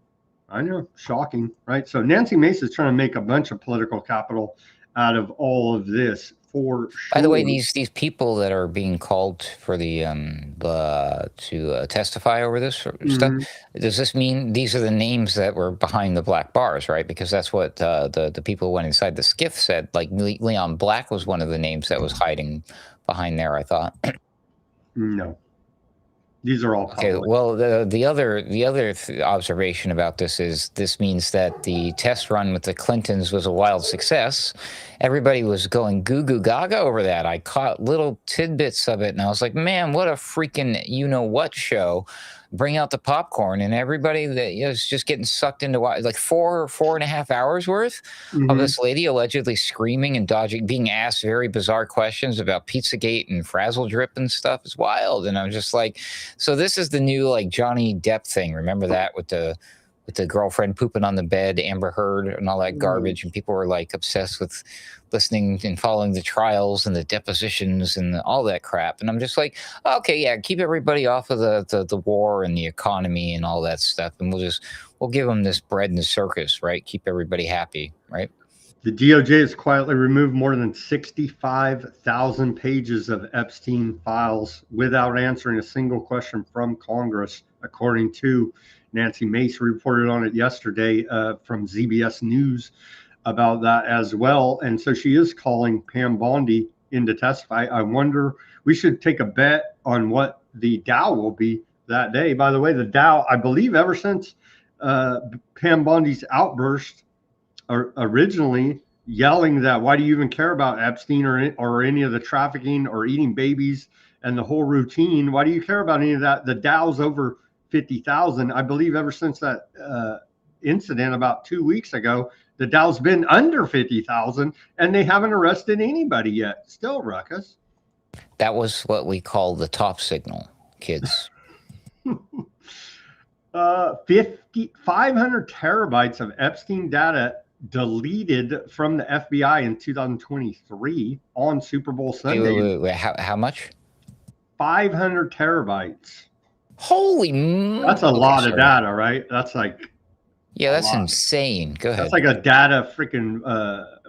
I know, shocking, right? So Nancy Mace is trying to make a bunch of political capital out of all of this, for sure. By the way, these people that are being called for to testify over this stuff, does this mean these are the names that were behind the black bars, right? Because that's what the people who went inside the skiff said. Like Leon Black was one of the names that was hiding behind there, I thought. No. These are all public. Okay. Well, the other observation about this is this means that the test run with the Clintons was a wild success. Everybody was going goo goo gaga over that. I caught little tidbits of it, and I was like, man, what a freaking you-know-what show. Bring out the popcorn, and everybody that is just getting sucked into like 4.5 hours worth of this lady allegedly screaming and dodging, being asked very bizarre questions about Pizzagate and Frazzle Drip and stuff. Is wild. And I'm just like, so this is the new like Johnny Depp thing. Remember that with with the girlfriend pooping on the bed, Amber Heard, and all that garbage, and people were like obsessed with listening and following the trials and the depositions and all that crap. And I'm just like, okay, yeah, keep everybody off of the war and the economy and all that stuff, and we'll give them this bread and the circus, right? Keep everybody happy, right? The DOJ has quietly removed more than 65,000 pages of Epstein files without answering a single question from Congress, according to Nancy Mace, who reported on it yesterday from ZBS News about that as well. And so she is calling Pam Bondi in to testify. I wonder, we should take a bet on what the Dow will be that day. By the way, the Dow, I believe ever since Pam Bondi's outburst, originally yelling that why do you even care about Epstein or any of the trafficking or eating babies and the whole routine? Why do you care about any of that? The Dow's over 50,000. I believe ever since that incident about 2 weeks ago, the Dow's been under 50,000 and they haven't arrested anybody yet. Still, Ruckus. That was what we call the top signal, kids. 500 terabytes of Epstein data deleted from the FBI in 2023 on Super Bowl Sunday. Wait, how much? 500 terabytes. Holy That's a lot of data, right? That's like, yeah, that's insane. Go ahead. That's like a data freaking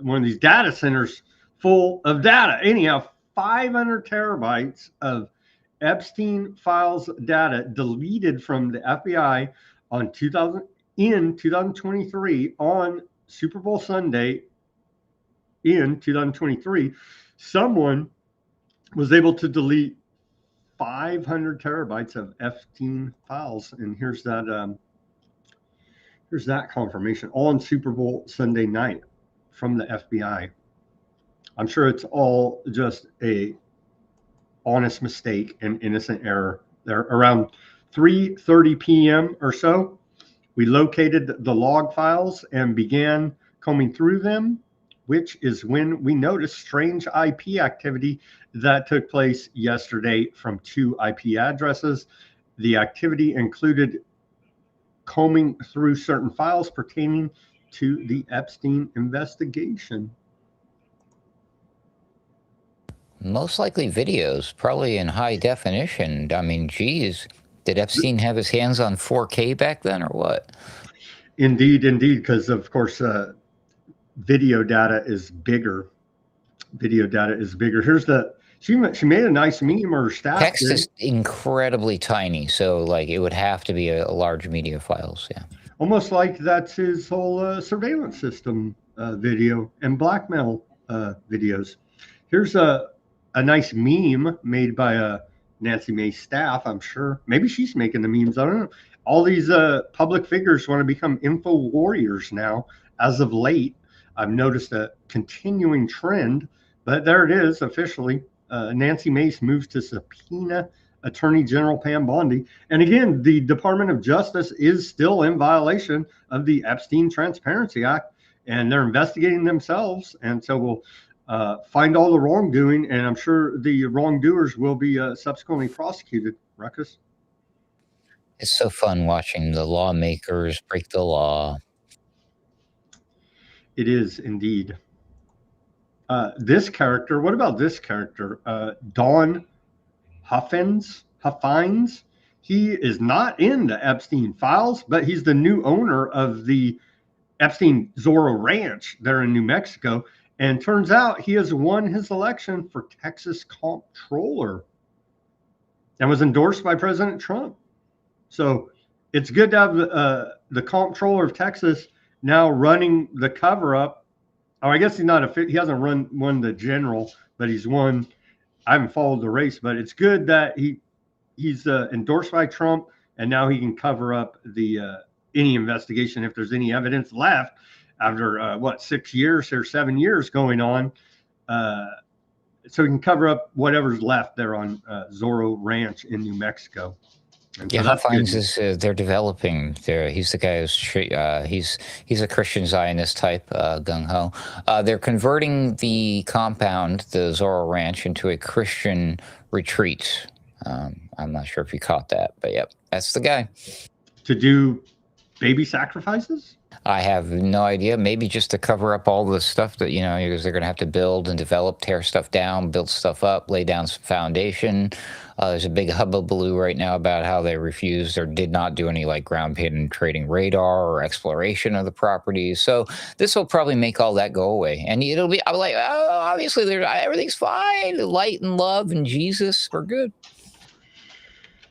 one of these data centers full of data. Anyhow, 500 terabytes of Epstein files data deleted from the FBI in 2023 on Super Bowl Sunday in 2023. Someone was able to delete 500 terabytes of Epstein files, and here's that confirmation on Super Bowl Sunday night from the FBI. I'm sure it's all just a honest mistake and innocent error. There around 3:30 p.m. or so, we located the log files and began combing through them, which is when we noticed strange IP activity that took place yesterday from 2 IP addresses. The activity included combing through certain files pertaining to the Epstein investigation. Most likely videos, probably in high definition. I mean, geez, did Epstein have his hands on 4K back then or what? Indeed, because of course, video data is bigger. Here's she made a nice meme, or staff. Text is incredibly tiny, so like it would have to be a large media files, yeah. Almost like that's his whole surveillance system video and blackmail videos. Here's a nice meme made by Nancy Mace staff, I'm sure. Maybe she's making the memes, I don't know. All these public figures want to become info warriors now. As of late, I've noticed a continuing trend, but there it is officially. Nancy Mace moves to subpoena Attorney General Pam Bondi. And again, the Department of Justice is still in violation of the Epstein Transparency Act, and they're investigating themselves. And so we'll find all the wrongdoing, and I'm sure the wrongdoers will be subsequently prosecuted. Ruckus? It's so fun watching the lawmakers break the law. It is indeed. This character, what about this character? Don Huffines. He is not in the Epstein files, but he's the new owner of the Epstein Zorro Ranch there in New Mexico. And turns out he has won his election for Texas comptroller and was endorsed by President Trump. So it's good to have the comptroller of Texas now running the cover-up. Oh, I guess he hasn't won the general, but he's won. I haven't followed the race, but it's good that he's endorsed by Trump, and now he can cover up the any investigation if there's any evidence left after 6 years or 7 years going on. So he can cover up whatever's left there on Zorro Ranch in New Mexico. Yeah, Huffines is they're developing. He's the guy who's he's a Christian Zionist type, gung ho. They're converting the compound, the Zorro Ranch, into a Christian retreat. I'm not sure if you caught that, but yep, that's the guy. To do baby sacrifices? I have no idea. Maybe just to cover up all the stuff that, because they're going to have to build and develop, tear stuff down, build stuff up, lay down some foundation. There's a big hullabaloo right now about how they refused or did not do any like ground penetrating radar or exploration of the properties. So this will probably make all that go away. And it'll be, I'm like, oh, obviously everything's fine. Light and love and Jesus, we're good.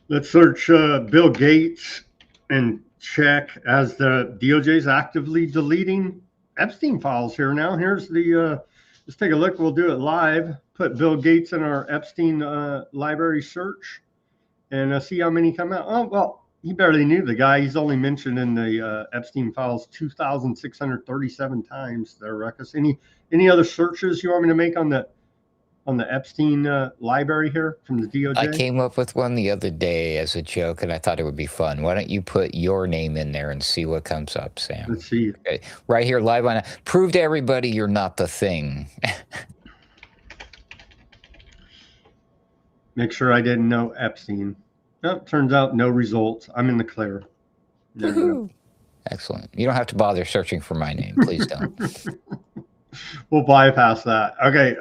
Let's search Bill Gates and check as the DOJ is actively deleting Epstein files here now. Here's the, let's take a look. We'll do it live. Put Bill Gates in our Epstein library search and see how many come out. Oh, well, he barely knew the guy. He's only mentioned in the Epstein files 2,637 times there, Ruckus. Any other searches you want me to make on the Epstein library here from the DOJ? I came up with one the other day as a joke, and I thought it would be fun. Why don't you put your name in there and see what comes up, Sam? Let's see. Okay. Right here, live on. Prove to everybody you're not the thing. Make sure I didn't know Epstein. Oh, turns out no results. I'm in the clear. There you go. Excellent. You don't have to bother searching for my name. Please don't. We'll bypass that. Okay.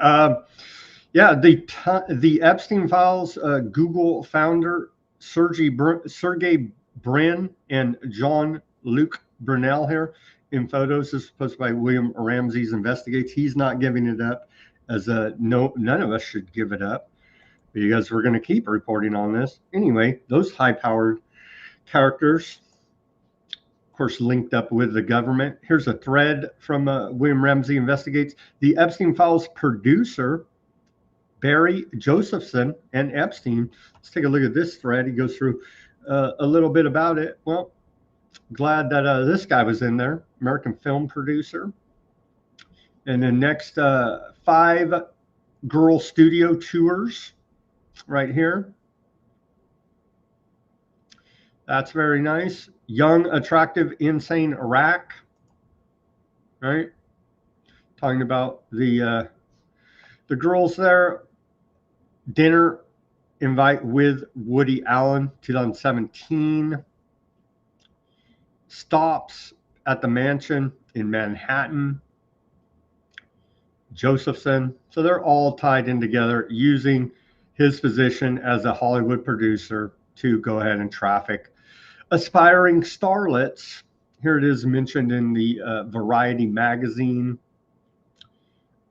Yeah, the Epstein files, Google founder Sergey Brin and Jean-Luc Brunel here in photos. This is posted by William Ramsey's Investigates. He's not giving it up, as none of us should give it up, because we're going to keep reporting on this. Anyway, those high-powered characters, of course, linked up with the government. Here's a thread from William Ramsey Investigates. The Epstein files producer, Barry Josephson and Epstein. Let's take a look at this thread. He goes through a little bit about it. Well, glad that this guy was in there, American film producer. And then next, 5 girl studio tours right here. That's very nice. Young, attractive, insane Iraq. Right? Talking about the girls there. Dinner invite with Woody Allen, 2017. Stops at the mansion in Manhattan. Josephson. So they're all tied in together, using his position as a Hollywood producer to go ahead and traffic aspiring starlets. Here it is mentioned in the Variety magazine.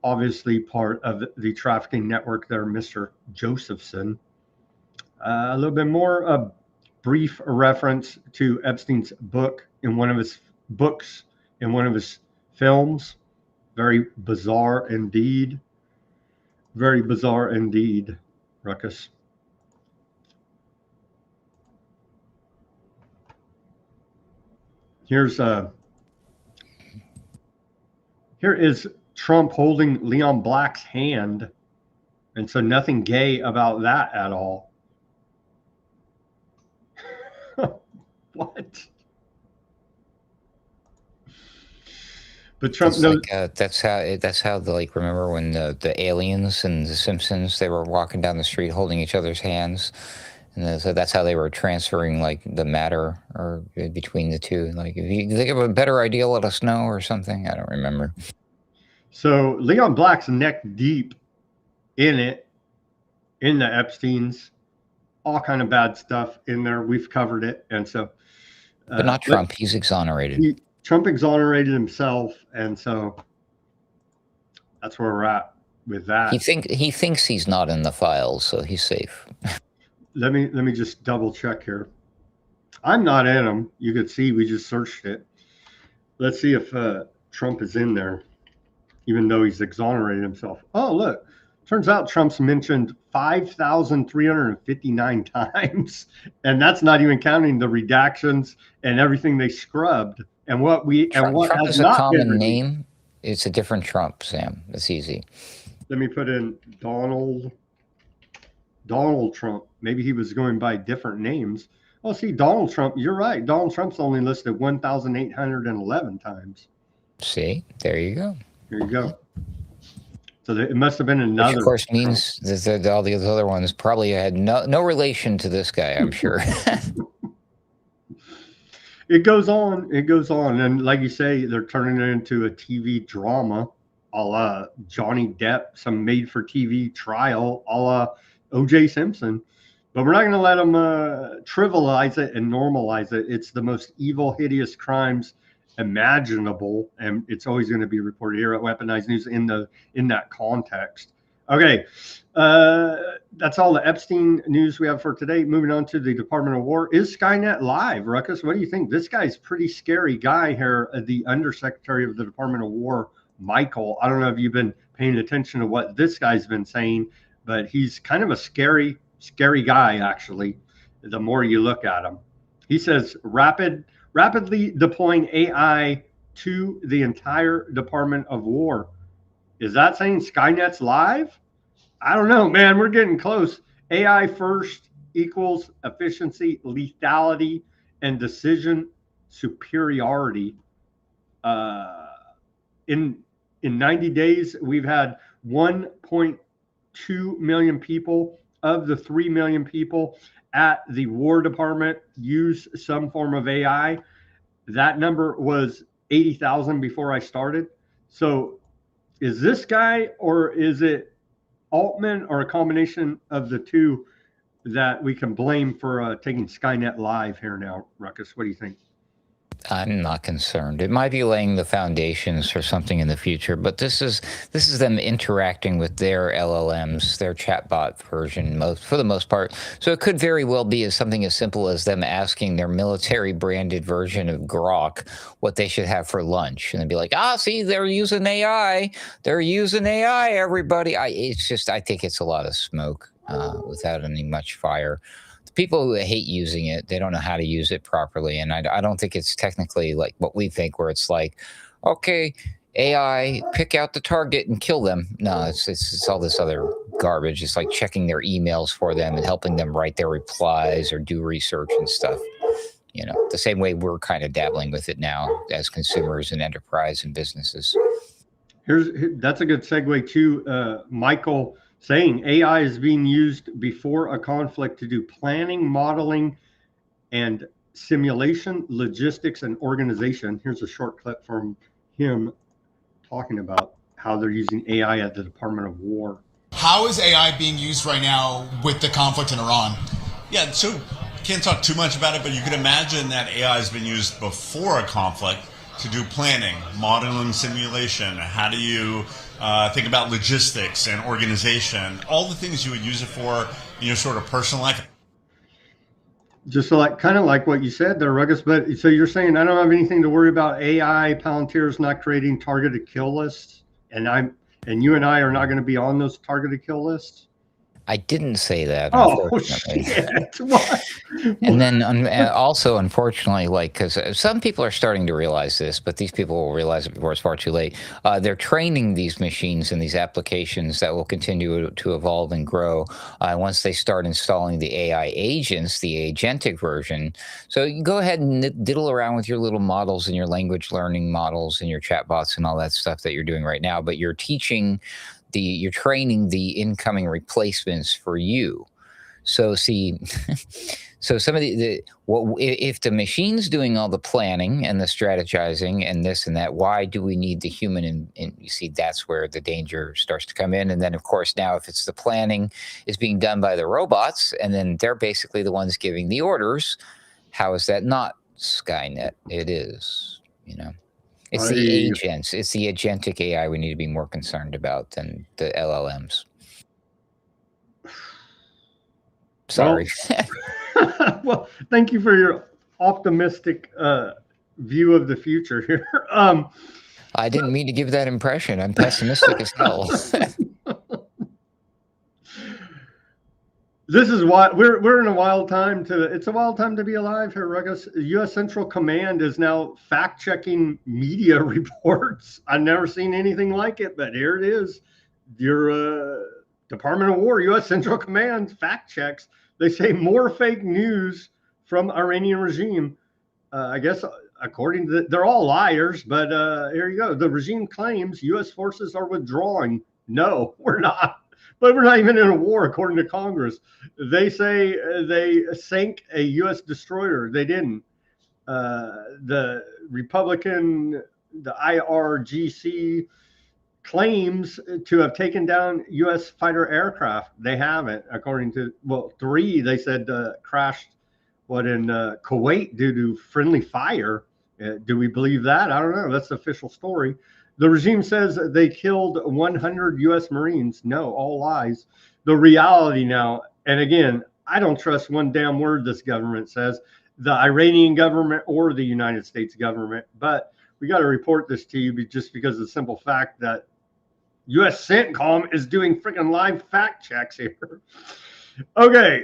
Obviously part of the trafficking network there, Mr. Josephson. A little bit more, a brief reference to Epstein's book in one of his books, in one of his films. Very bizarre indeed. Very bizarre indeed, Ruckus. Here is Trump holding Leon Black's hand, and so nothing gay about that at all. What? But Trump knows. Like, that's how the, like, remember when the aliens and the Simpsons, they were walking down the street holding each other's hands, and so that's how they were transferring like the matter or between the two. Like, if you think of a better idea, let us know or something. I don't remember. So Leon Black's neck deep in it, in the Epsteins, all kind of bad stuff in there. We've covered it, and so. But not Trump. He's exonerated. Trump exonerated himself, and so that's where we're at with that. He thinks he's not in the files, so he's safe. Let me just double check here. I'm not in them. You could see we just searched it. Let's see if Trump is in there, even though he's exonerated himself. Oh, look. Turns out Trump's mentioned 5,359 times, and that's not even counting the redactions and everything they scrubbed. And what Trump has is a not common been name. It's a different Trump, Sam. It's easy. Let me put in Donald Trump. Maybe he was going by different names. Oh, see, Donald Trump. You're right. Donald Trump's only listed 1,811 times. See, there you go. Here you go. So it must have been another. Which of course means that all the other ones probably had no relation to this guy, I'm sure. It goes on. It goes on. And like you say, they're turning it into a TV drama a la Johnny Depp, some made for TV trial a la O.J. Simpson. But we're not going to let them trivialize it and normalize it. It's the most evil, hideous crimes imaginable, and it's always going to be reported here at Weaponized News in that context. Okay, that's all the Epstein news we have for today. Moving on to the Department of War. Is Skynet live, Ruckus? What do you think? This guy's a pretty scary guy here, the Undersecretary of the Department of War, Michael. I don't know if you've been paying attention to what this guy's been saying, but he's kind of a scary guy, actually, the more you look at him. He says rapidly deploying AI to the entire Department of War. Is that saying Skynet's live? I don't know, man. We're getting close. AI first equals efficiency, lethality, and decision superiority. In 90 days, we've had 1.2 million people of the 3 million people at the War Department use some form of AI. That number was 80,000 before I started. So is this guy, or is it Altman, or a combination of the two that we can blame for taking Skynet live here now? Ruckus, what do you think? I'm not concerned. It might be laying the foundations for something in the future, but this is them interacting with their LLMs, their chatbot version, for the most part. So it could very well be as something as simple as them asking their military-branded version of Grok what they should have for lunch, and they'd be like, see, they're using AI. They're using AI, everybody. I think it's a lot of smoke without any much fire. People who hate using it, they don't know how to use it properly. And I don't think it's technically like what we think, where it's like, okay, AI, pick out the target and kill them. No, it's all this other garbage. It's like checking their emails for them and helping them write their replies or do research and stuff. You know, the same way we're kind of dabbling with it now as consumers and enterprise and businesses. That's a good segue to Michael saying AI is being used before a conflict to do planning, modeling, and simulation, logistics, and organization. Here's a short clip from him talking about how they're using AI at the Department of War. How is AI being used right now with the conflict in Iran? Yeah, so can't talk too much about it, but you could imagine that AI has been used before a conflict to do planning, modeling, simulation. How do you think about logistics and organization, all the things you would use it for in your sort of personal life. Just kind of like what you said there, Ruckus. But so you're saying I don't have anything to worry about AI Palantir's not creating targeted kill lists, and you and I are not going to be on those targeted kill lists? I didn't say that. Oh, shit. What? And then also, unfortunately, because some people are starting to realize this, but these people will realize it before it's far too late. They're training these machines and these applications that will continue to evolve and grow once they start installing the AI agents, the agentic version. So you go ahead and diddle around with your little models and your language learning models and your chatbots and all that stuff that you're doing right now, but you're you're training the incoming replacements for you. So see, so some of if the machine's doing all the planning and the strategizing and this and that, why do we need the human? And you see, that's where the danger starts to come in. And then, of course, now if it's the planning is being done by the robots, and then they're basically the ones giving the orders, how is that not Skynet? It is, It's the agents. It's the agentic AI we need to be more concerned about than the LLMs. Sorry. Well, thank you for your optimistic view of the future here. I didn't mean to give that impression. I'm pessimistic as hell. This is why we're in a wild time it's a wild time to be alive here, Ruckus. U.S. Central Command is now fact-checking media reports. I've never seen anything like it, but here it is. Your Department of War, U.S. Central Command fact checks. They say more fake news from Iranian regime. I guess according to they're all liars, but here you go. The regime claims U.S. forces are withdrawing. No, we're not. But we're not even in a war, according to Congress. They say they sank a U.S. destroyer. They didn't. The Republican, the IRGC claims to have taken down U.S. fighter aircraft. They haven't, according to, well, 3 they said crashed in Kuwait due to friendly fire. Do we believe that? I don't know. That's the official story. The regime says they killed 100 U.S. Marines. No, all lies. The reality now, and again, I don't trust one damn word this government says, the Iranian government or the United States government, but we got to report this to you just because of the simple fact that U.S. CENTCOM is doing freaking live fact checks here. Okay,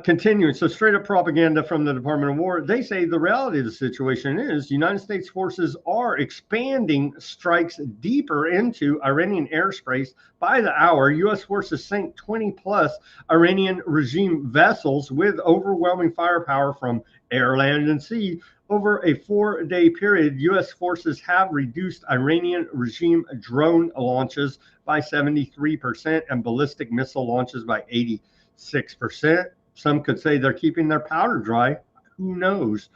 continuing. So straight up propaganda from the Department of War. They say the reality of the situation is United States forces are expanding strikes deeper into Iranian airspace by the hour. U.S. forces sank 20 plus Iranian regime vessels with overwhelming firepower from air, land, and sea. Over a 4-day period, U.S. forces have reduced Iranian regime drone launches by 73% and ballistic missile launches by 86%. Some could say they're keeping their powder dry. Who knows?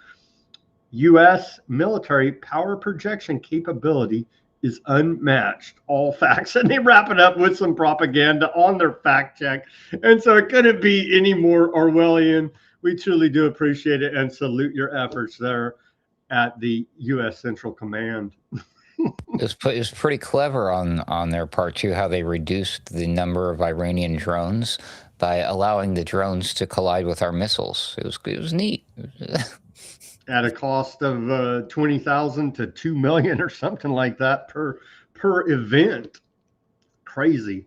U.S. military power projection capability is unmatched. All facts. And they wrap it up with some propaganda on their fact check. And so it couldn't be any more Orwellian. We truly do appreciate it and salute your efforts there at the U.S. Central Command. It was pretty clever on their part, too, how they reduced the number of Iranian drones by allowing the drones to collide with our missiles. It was neat. At a cost of $20,000 to $2 million or something like that per event. Crazy.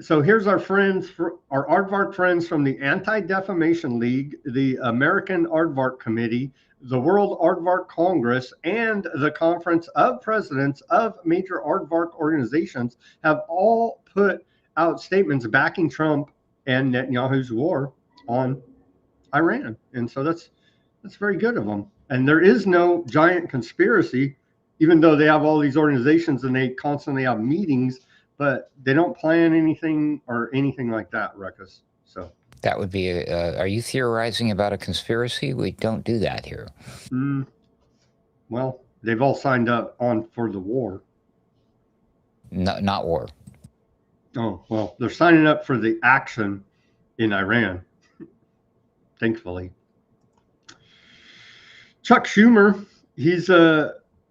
So here's our friends, our aardvark friends from the Anti-Defamation League, the American Aardvark Committee, the World Aardvark Congress, and the Conference of Presidents of major aardvark organizations have all put out statements backing Trump and Netanyahu's war on Iran. And so that's very good of them. And there is no giant conspiracy, even though they have all these organizations and they constantly have meetings, but they don't plan anything or anything like that, Ruckus. So that would be are you theorizing about a conspiracy? We don't do that here. Well, they've all signed up on for the war. Not war. Oh, well, they're signing up for the action in Iran, thankfully. Chuck Schumer, he's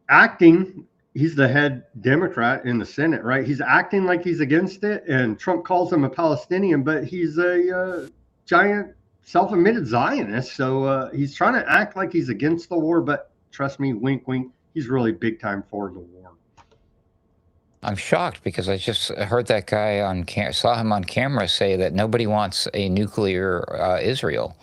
acting, he's the head Democrat in the Senate, right? He's acting like he's against it, and Trump calls him a Palestinian, but he's a giant self-admitted Zionist, so he's trying to act like he's against the war, but trust me, wink, wink, he's really big time for the war. I'm shocked because I just heard that guy saw him on camera say that nobody wants a nuclear Israel.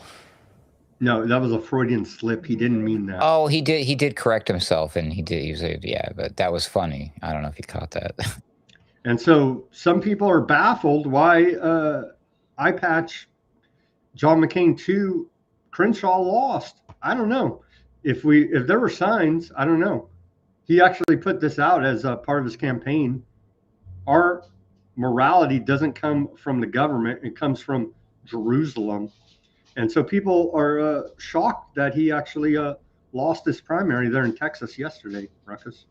No, that was a Freudian slip. He didn't mean that. Oh, he did correct himself, and he said, yeah, but that was funny. I don't know if you caught that. And so some people are baffled why iPatch John McCain 2 Crenshaw lost. I don't know. If there were signs, I don't know. He actually put this out as a part of his campaign. Our morality doesn't come from the government. It comes from Jerusalem. And so people are shocked that he actually lost his primary there in Texas yesterday, Ruckus.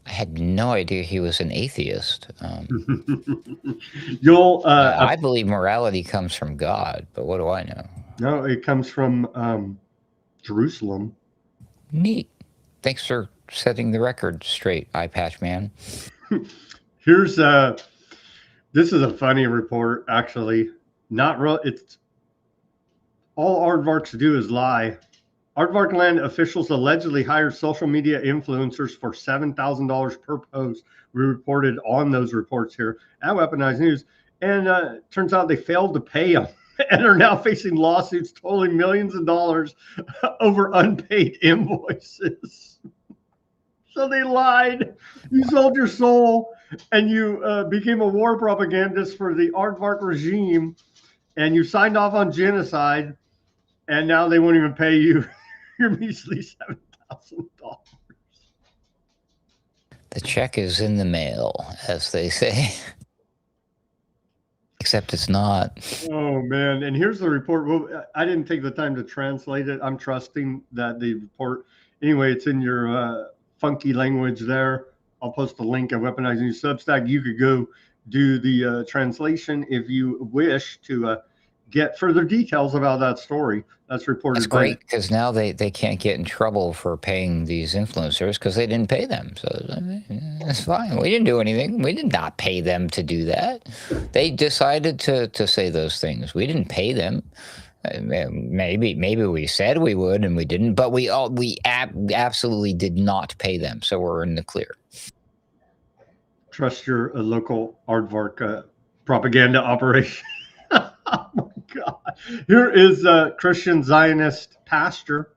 I had no idea he was an atheist. I believe morality comes from God, but what do I know? No, it comes from Jerusalem. Neat. Thanks for setting the record straight, Eye Patch Man. Here's this is a funny report, actually. Not real. It's all aardvarks do is lie. Aardvark land officials allegedly hired social media influencers for $7,000 per post. We reported on those reports here at Weaponized News, and turns out they failed to pay them and are now facing lawsuits totaling millions of dollars over unpaid invoices. So they lied. You sold your soul, and you became a war propagandist for the aardvark regime, and you signed off on genocide, and now they won't even pay you your measly $7,000. The check is in the mail, as they say. except it's not. Oh man! And here's the report. Well, I didn't take the time to translate it. I'm trusting that the report. Anyway, it's in your funky language there. I'll post a link at Weaponized News Substack. You could go do the translation if you wish to get further details about that story. That's reported. That's great, because now they can't get in trouble for paying these influencers because they didn't pay them. So that's fine. We didn't do anything. We did not pay them to do that. They decided to say those things. We didn't pay them. Maybe we said we would and we didn't, but we absolutely did not pay them. So we're in the clear. Trust your local aardvark propaganda operation. Oh my God. Here is Christian Zionist pastor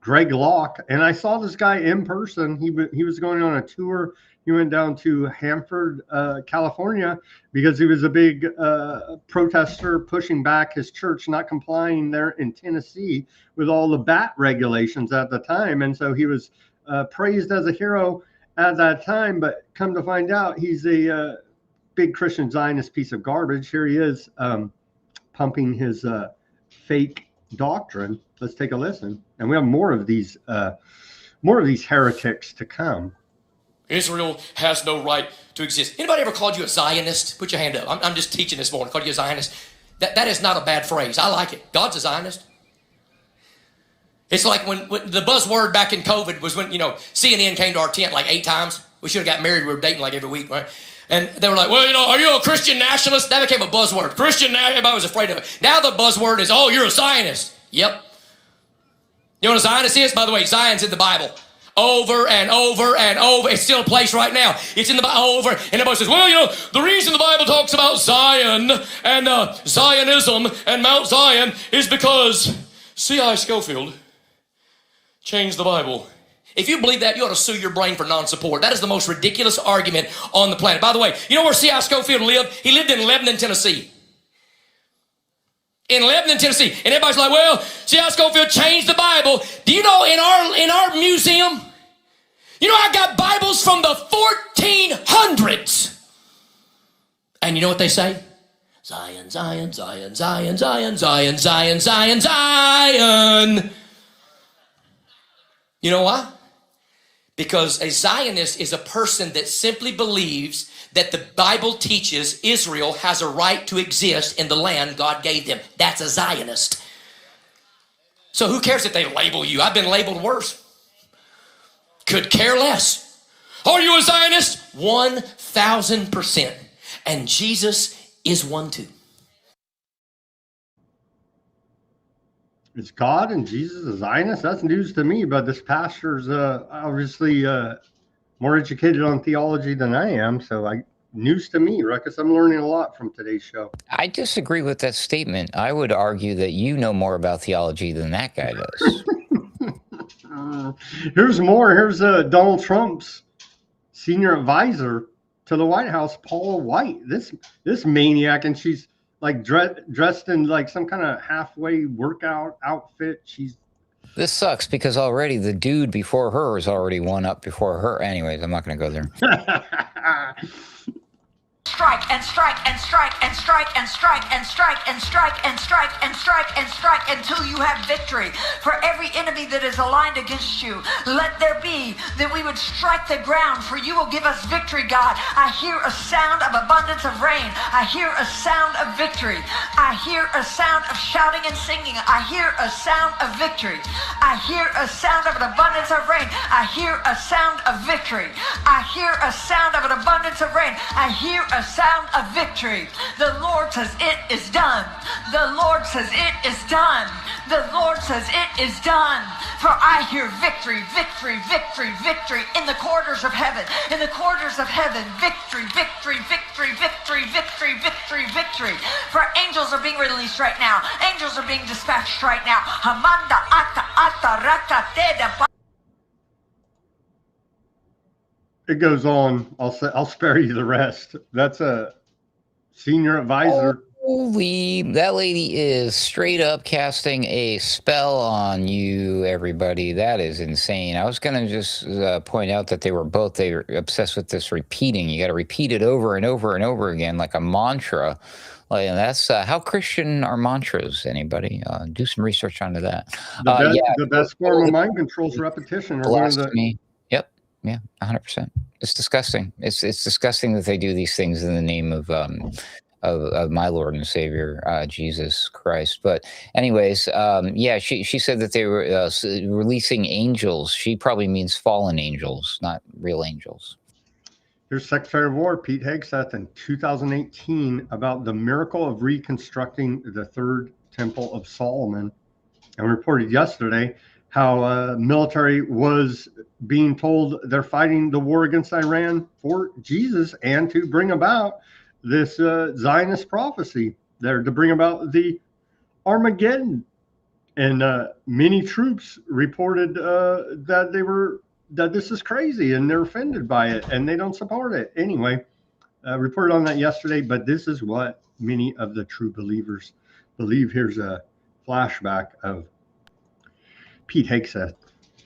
Greg Locke, and I saw this guy in person. He was going on a tour. He went down to Hanford, California, because he was a big protester pushing back his church not complying there in Tennessee with all the bat regulations at the time. And so he was praised as a hero at that time, but come to find out he's a big Christian Zionist piece of garbage. Here he is pumping his fake doctrine. Let's take a listen. And we have more of these heretics to come. Israel has no right to exist. Anybody ever called you a Zionist? Put your hand up. I'm just teaching this morning. Called you a Zionist? That is not a bad phrase. I like it. God's a Zionist. It's like when the buzzword back in COVID was when, CNN came to our tent like 8 times. We should have got married. We were dating like every week, right? And they were like, well, are you a Christian nationalist? That became a buzzword. Christian nationalist, everybody was afraid of it. Now the buzzword is, oh, you're a Zionist. Yep. You know what a Zionist is? By the way, Zion's in the Bible. Over and over and over. It's still a place right now. It's in the Bible over. And everybody says, well, the reason the Bible talks about Zion and Zionism and Mount Zion is because C.I. Scofield changed the Bible. If you believe that, you ought to sue your brain for non-support. That is the most ridiculous argument on the planet. By the way, you know where C.I. Scofield lived? He lived in Lebanon, Tennessee. In Lebanon, Tennessee. And everybody's like, well, C.I. Scofield changed the Bible. Do you know in our museum, I got Bibles from the 1400s. And you know what they say? Zion, Zion, Zion, Zion, Zion, Zion, Zion, Zion, Zion. You know why? Because a Zionist is a person that simply believes that the Bible teaches Israel has a right to exist in the land God gave them. That's a Zionist. So who cares if they label you? I've been labeled worse. Could care less. Are you a Zionist? 1,000%. And Jesus is one too. Is God and Jesus a Zionist? That's news to me, but this pastor's obviously more educated on theology than I am, so news to me, Ruckus. I'm learning a lot from today's show. I disagree with that statement. I would argue that you know more about theology than that guy does. Here's more. Here's Donald Trump's senior advisor to the White House, Paula White. This maniac, and she's like dressed in like some kind of halfway workout outfit. This sucks because already the dude before her is already one up before her. Anyways, I'm not going to go there. Strike and strike and strike and strike and strike and strike and strike and strike and strike and strike until you have victory. For every enemy that is aligned against you, let there be that we would strike the ground, for you will give us victory, God. I hear a sound of abundance of rain. I hear a sound of victory. I hear a sound of shouting and singing. I hear a sound of victory. I hear a sound of an abundance of rain. I hear a sound of victory. I hear a sound of an abundance of rain. I hear a sound of victory. The Lord says it is done. The Lord says it is done. The Lord says it is done. For I hear victory, victory, victory, victory in the corridors of heaven. In the corridors of heaven, victory, victory, victory, victory, victory, victory, victory. For angels are being released right now. Angels are being dispatched right now. Hamanda ata ata raka teda. It goes on. I'll spare you the rest. That's a senior advisor. Holy, that lady is straight up casting a spell on you, everybody. That is insane. I was going to just point out that they were obsessed with this repeating. You got to repeat it over and over and over again, like a mantra. Like, that's how Christian are mantras. Anybody do some research onto that? The best form of mind control is repetition. Or one of the blasphemy. Yep. Yeah, 100%. It's disgusting. It's disgusting that they do these things in the name of my Lord and Savior, Jesus Christ. But anyways, yeah, she said that they were releasing angels. She probably means fallen angels, not real angels. Here's Secretary of War Pete Hegseth in 2018 about the miracle of reconstructing the Third Temple of Solomon, and reported yesterday how military was being told they're fighting the war against Iran for Jesus and to bring about this Zionist prophecy. They're to bring about the Armageddon. And many troops reported that this is crazy and they're offended by it and they don't support it. Anyway, reported on that yesterday, but this is what many of the true believers believe. Here's a flashback of Pete Hegseth.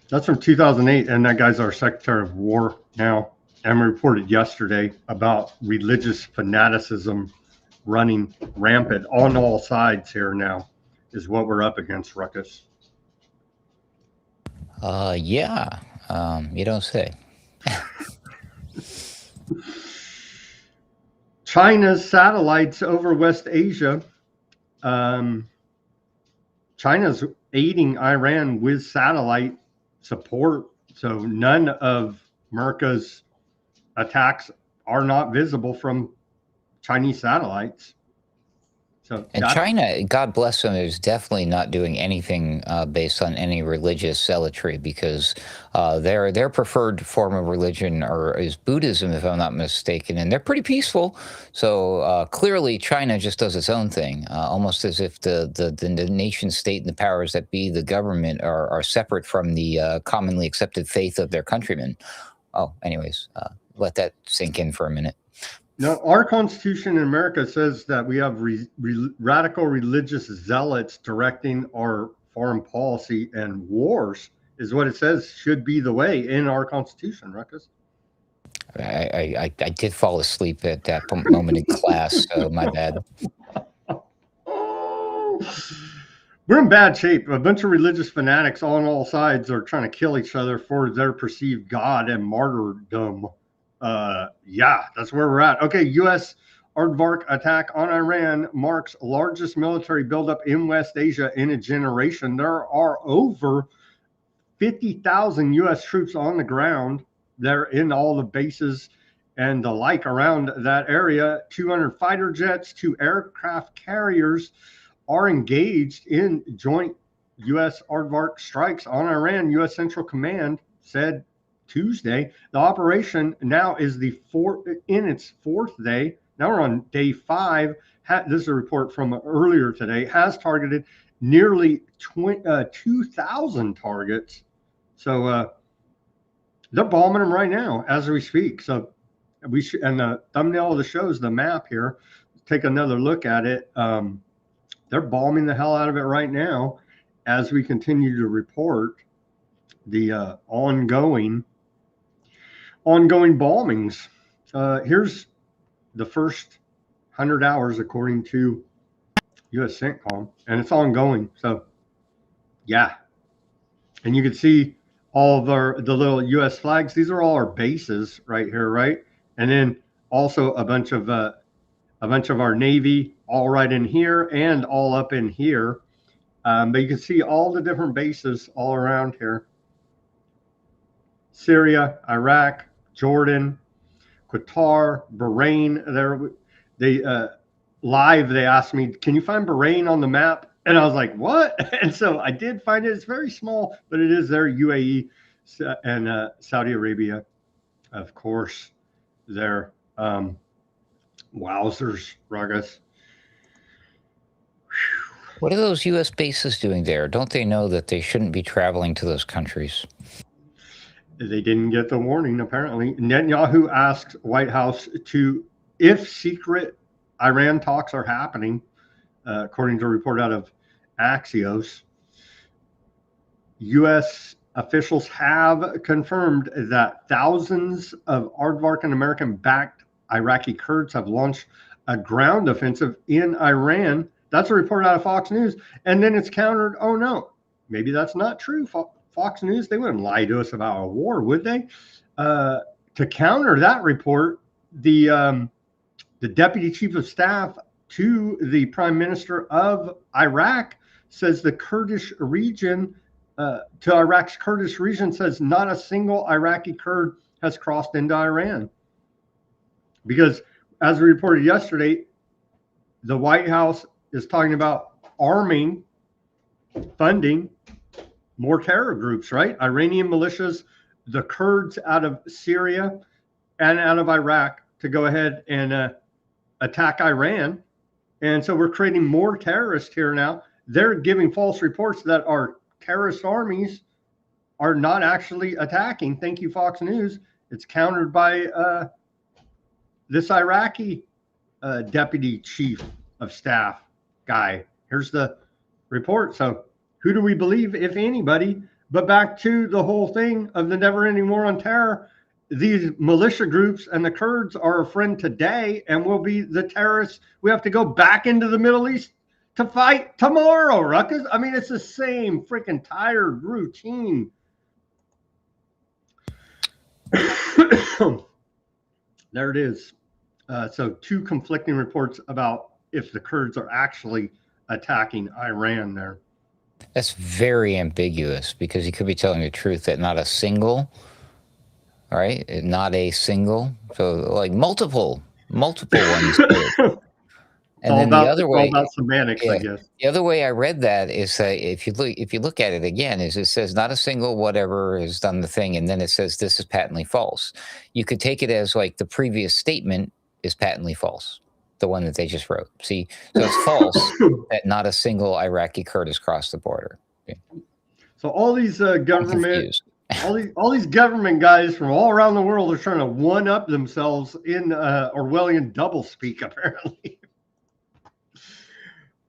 That's from 2008, and that guy's our Secretary of War now. And reported yesterday about religious fanaticism running rampant on all sides here now is what we're up against, Ruckus. Yeah, you don't say. China's satellites over West Asia. China's aiding Iran with satellite support, so none of America's attacks are not visible from Chinese satellites. So and China, God bless them, is definitely not doing anything based on any religious zealotry, because their preferred form of religion is Buddhism, if I'm not mistaken, and they're pretty peaceful. So clearly, China just does its own thing, almost as if the nation state and the powers that be, the government, are separate from the commonly accepted faith of their countrymen. Oh, anyways, let that sink in for a minute. Now, our Constitution in America says that we have radical religious zealots directing our foreign policy, and wars is what it says should be the way in our Constitution, Ruckus. I did fall asleep at that moment in class, so my bad. We're in bad shape. A bunch of religious fanatics on all sides are trying to kill each other for their perceived God and martyrdom. Yeah, that's where we're at. Okay, U.S. aardvark attack on Iran marks largest military buildup in West Asia in a generation. There are over 50,000 U.S. troops on the ground. They're in all the bases and the like around that area. 200 fighter jets, 2 aircraft carriers are engaged in joint U.S. aardvark strikes on Iran. U.S. Central Command said Tuesday. The operation now is in its 4th day. Now we're on day 5. This is a report from earlier today. Has targeted nearly 2,000 targets. So they're bombing them right now as we speak. So and the thumbnail of the show is the map here. Take another look at it. They're bombing the hell out of it right now as we continue to report the ongoing bombings. Here's the first 100 hours according to U.S. CENTCOM, and it's ongoing. So, yeah. And you can see all of the little U.S. flags. These are all our bases right here, right? And then also a bunch of our Navy all right in here and all up in here. But you can see all the different bases all around here. Syria, Iraq, Jordan, Qatar, Bahrain. They asked me, can you find Bahrain on the map? And I was like, what? And so I did find it. It's very small, but it is there. UAE and Saudi Arabia, of course, there. Wowzers, Ruckus. What are those U.S. bases doing there? Don't they know that they shouldn't be traveling to those countries? They didn't get the warning, apparently. Netanyahu asked White House if secret Iran talks are happening according to a report out of Axios. U.S. officials have confirmed that thousands of Aardvark and American-backed Iraqi Kurds have launched a ground offensive in Iran. That's a report out of Fox News. And then it's countered, oh no, maybe that's not true. Fox News, they wouldn't lie to us about a war, would they? To counter that report, the deputy chief of staff to the prime minister of Iraq says the Kurdish region, to Iraq's Kurdish region, says not a single Iraqi Kurd has crossed into Iran. Because as we reported yesterday, the White House is talking about arming, funding more terror groups, right? Iranian militias, the Kurds out of Syria and out of Iraq to go ahead and attack Iran. And so we're creating more terrorists here now. They're giving false reports that our terrorist armies are not actually attacking. Thank you, Fox News. It's countered by this Iraqi deputy chief of staff guy. Here's the report. So who do we believe, if anybody? But back to the whole thing of the never-ending war on terror. These militia groups and the Kurds are a friend today and will be the terrorists. We have to go back into the Middle East to fight tomorrow, Ruckus. I mean, it's the same freaking tired routine. There it is. So two conflicting reports about if the Kurds are actually attacking Iran there. That's very ambiguous because he could be telling the truth that not a single, right? Not a single. So like multiple ones. And then the other way, all about semantics, I guess. The other way I read that is that if you look at it again, is it says not a single whatever has done the thing, and then it says this is patently false. You could take it as like the previous statement is patently false, the one that they just wrote. See, so it's false that not a single Iraqi Kurd has crossed the border. Okay. So all these government, all these government guys from all around the world are trying to one up themselves in Orwellian doublespeak, apparently.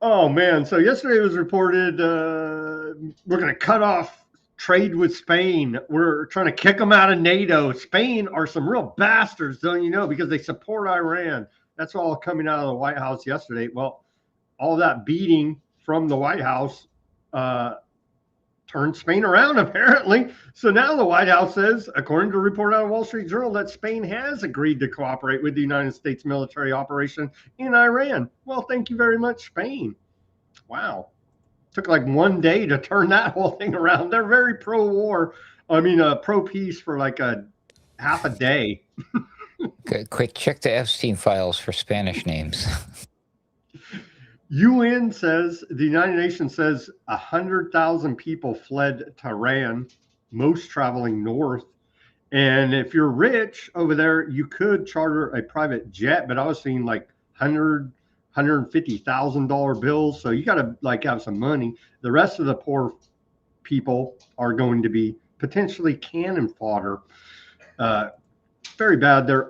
Oh man! So yesterday it was reported we're going to cut off trade with Spain. We're trying to kick them out of NATO. Spain are some real bastards, don't you know? Because they support Iran. That's all coming out of the White House yesterday. Well, all that beating from the White House turned Spain around, apparently. So now the White House says, according to a report out of Wall Street Journal, that Spain has agreed to cooperate with the United States military operation in Iran. Well, thank you very much, Spain. Wow. Took like one day to turn that whole thing around. They're very pro-war. I mean, pro-peace for like a half a day. Good. Quick, check the Epstein files for Spanish names. UN says, the United Nations says 100,000 people fled to Iran, most traveling north. And if you're rich over there, you could charter a private jet, but I was seeing like $150,000 bills. So you got to like have some money. The rest of the poor people are going to be potentially cannon fodder. Very bad there.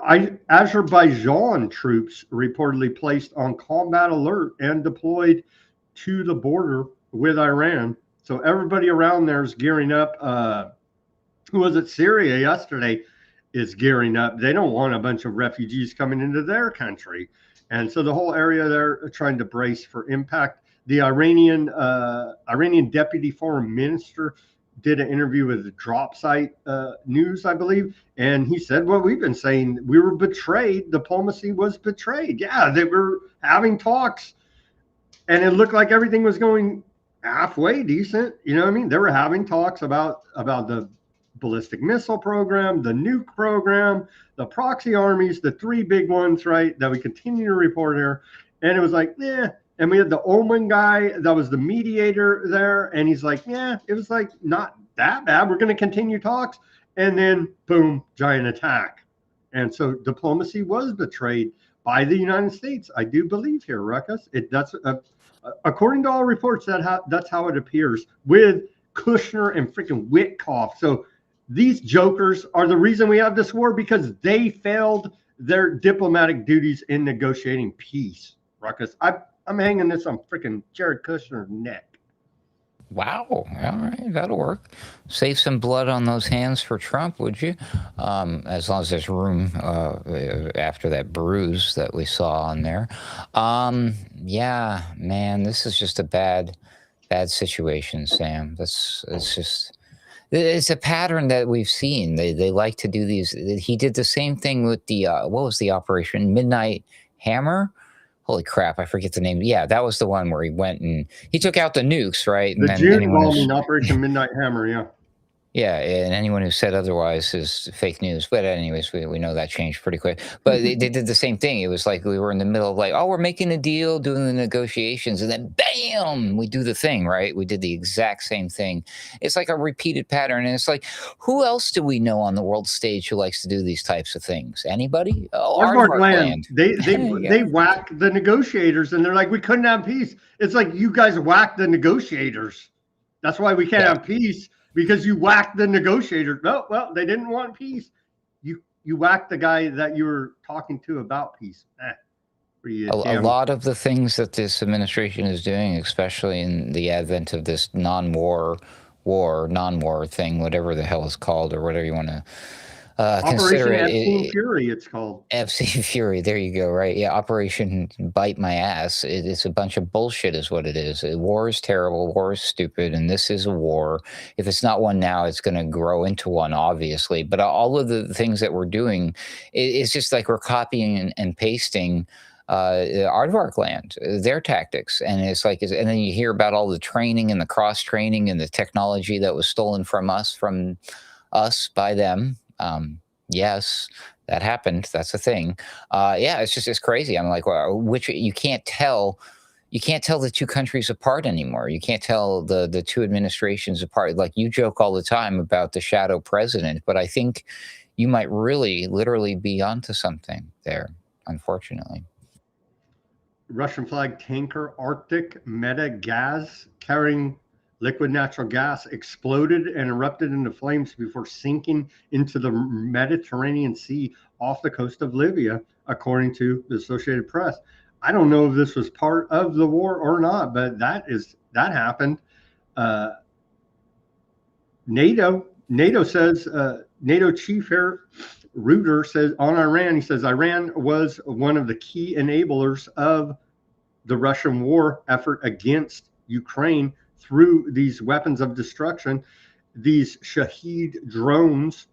Azerbaijan troops reportedly placed on combat alert and deployed to the border with Iran. So everybody around there is gearing up. Who was it? Syria yesterday is gearing up. They don't want a bunch of refugees coming into their country. And so the whole area they're trying to brace for impact. The Iranian deputy foreign minister did an interview with the Drop Site News, I believe, and he said what we've been saying. We were betrayed. Diplomacy was betrayed. Yeah, they were having talks, and it looked like everything was going halfway decent. You know what I mean? They were having talks about the ballistic missile program, the nuke program, the proxy armies, the three big ones, right, that we continue to report here. And it was like, yeah. And we had the Oman guy that was the mediator there. And he's like, yeah, it was like not that bad. We're going to continue talks. And then, boom, giant attack. And so diplomacy was betrayed by the United States. I do believe here, Ruckus. That's according to all reports, that's how it appears with Kushner and freaking Witkoff. So these jokers are the reason we have this war because they failed their diplomatic duties in negotiating peace. Ruckus, I'm hanging this on freaking Jared Kushner's neck. Wow. All right, that'll work. Save some blood on those hands for Trump, would you? As long as there's room after that bruise that we saw on there. Yeah, man, this is just a bad situation, Sam. It's a pattern that we've seen. They like to do these. He did the same thing with the what was the operation? Midnight Hammer. Holy crap, I forget the name. Yeah, that was the one where he went and he took out the nukes, right? And The then June bombing, Operation Midnight Hammer, yeah. yeah, and anyone who said otherwise is fake news. But anyways, we know that changed pretty quick. But they did the same thing. It was like we were in the middle of like, oh, we're making a deal, doing the negotiations, and then bam, we do the thing, right? We did the exact same thing. It's like a repeated pattern. And it's like, who else do we know on the world stage who likes to do these types of things? Anybody? Oh, Aardvark Land. They whack the negotiators, and they're like, we couldn't have peace. It's like you guys whack the negotiators. That's why we can't have peace. Because you whacked the negotiators. No, well, they didn't want peace. You whacked the guy that you were talking to about peace. A lot of the things that this administration is doing, especially in the advent of this non-war thing, whatever the hell it's called, or whatever you want to consider Operation it. Epstein Fury, it's called. Epstein Fury. There you go. Right. Yeah. Operation Bite My Ass. It's a bunch of bullshit is what it is. War is terrible. War is stupid. And this is a war. If it's not one now, it's going to grow into one, obviously. But all of the things that we're doing, it's just like we're copying and pasting Aardvark Land, their tactics. And it's like, and then you hear about all the training and the cross training and the technology that was stolen from us by them. Yes, that happened. That's a thing. Yeah, it's crazy. I'm like, well, which you can't tell the two countries apart anymore. You can't tell the two administrations apart. Like you joke all the time about the shadow president, but I think you might really literally be onto something there, unfortunately. Russian flag tanker Arctic Meta gas carrying liquid natural gas exploded and erupted into flames before sinking into the Mediterranean Sea off the coast of Libya, according to the Associated Press. I don't know if this was part of the war or not, but that happened. NATO says, NATO chief Reuter says on Iran, he says Iran was one of the key enablers of the Russian war effort against Ukraine through these weapons of destruction, these Shahed drones,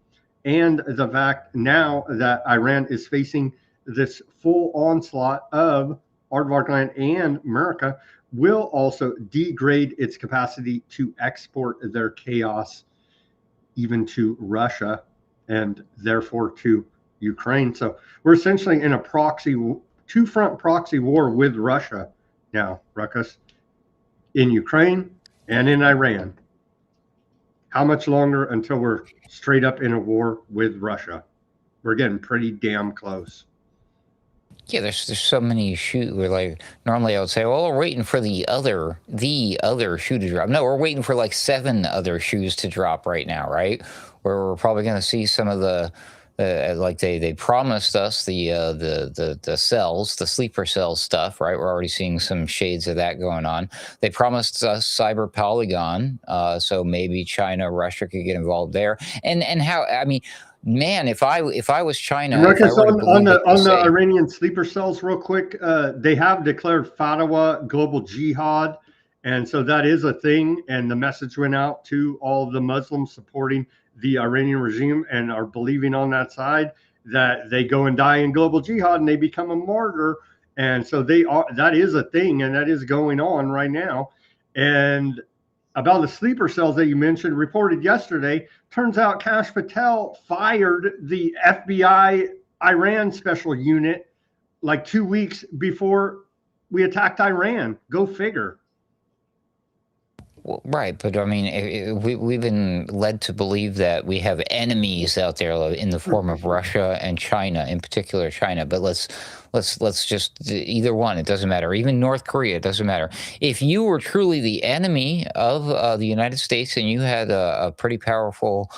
and the fact now that Iran is facing this full onslaught of Aardvark Land and America will also degrade its capacity to export their chaos even to Russia and therefore to Ukraine. So we're essentially in a two-front proxy war with Russia now, Ruckus, in Ukraine and in Iran. How much longer until we're straight up in a war with Russia? We're getting pretty damn close. Yeah, there's so many shoes. We're like, normally I would say, well, we're waiting for the other shoe to drop. No, we're waiting for like 7 other shoes to drop right now, right? Where we're probably going to see some of the like they promised us the cells, the sleeper cell stuff, right? We're already seeing some shades of that going on. They promised us cyber polygon, so maybe China, Russia could get involved there. And how? I mean, man, if I was China, Marcus, on the Iranian sleeper cells, real quick, they have declared fatwa global jihad, and so that is a thing. And the message went out to all the Muslims supporting the Iranian regime and are believing on that side that they go and die in global jihad and they become a martyr. And so that is a thing, and that is going on right now. And about the sleeper cells that you mentioned, reported yesterday, turns out Kash Patel fired the FBI Iran special unit like 2 weeks before we attacked Iran. Go figure. Well, right, but I mean, we've been led to believe that we have enemies out there in the form of Russia and China, in particular China. But let's just either one. It doesn't matter. Even North Korea, it doesn't matter. If you were truly the enemy of the United States and you had a pretty powerful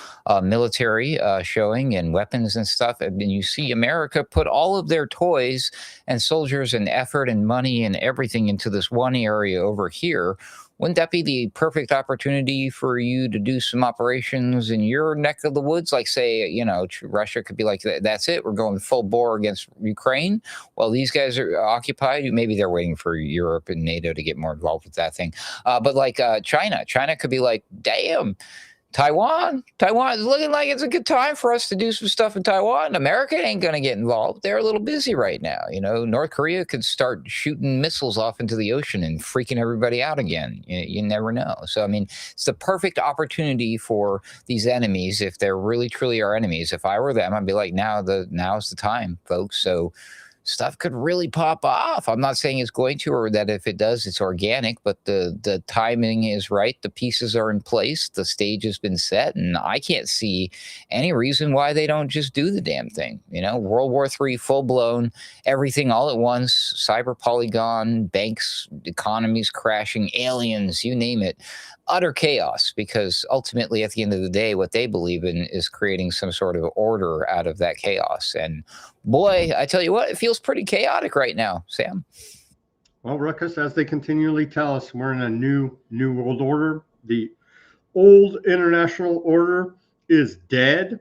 military showing and weapons and stuff, and you see America put all of their toys and soldiers and effort and money and everything into this one area over here. Wouldn't that be the perfect opportunity for you to do some operations in your neck of the woods? Like, say, you know, Russia could be like, that's it. We're going full bore against Ukraine. While these guys are occupied, maybe they're waiting for Europe and NATO to get more involved with that thing. But like China could be like, damn. Taiwan is looking like it's a good time for us to do some stuff in Taiwan. America ain't going to get involved. They're a little busy right now. You know, North Korea could start shooting missiles off into the ocean and freaking everybody out again. You never know. So, I mean, it's the perfect opportunity for these enemies. If they're really, truly our enemies, if I were them, I'd be like, now's the time, folks. So stuff could really pop off. I'm not saying it's going to, or that if it does, it's organic, but the timing is right. The pieces are in place. The stage has been set, and I can't see any reason why they don't just do the damn thing. You know, World War III, full blown, everything all at once, cyber polygon, banks, economies crashing, aliens, you name it. Utter chaos, because ultimately at the end of the day, what they believe in is creating some sort of order out of that chaos. And boy, I tell you what, it feels pretty chaotic right now, Sam. Well, Ruckus, as they continually tell us, we're in a new world order. The old international order is dead.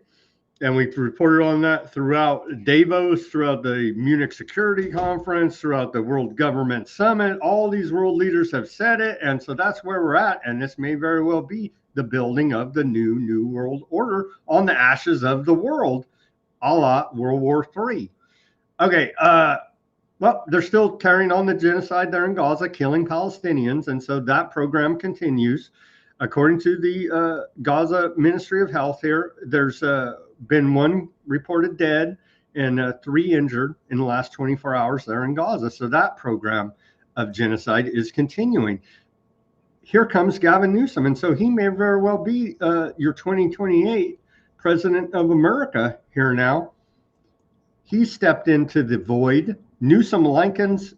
And we've reported on that throughout Davos, throughout the Munich Security Conference, throughout the World Government Summit. All these world leaders have said it. And so that's where we're at. And this may very well be the building of the new world order on the ashes of the world, a la World War III. Okay. Well, they're still carrying on the genocide there in Gaza, killing Palestinians. And so that program continues. According to the Gaza Ministry of Health here, there's been one reported dead and 3 injured in the last 24 hours there in Gaza. So that program of genocide is continuing. Here comes Gavin Newsom. And so he may very well be your 2028 president of America here now. He stepped into the void. Newsom likens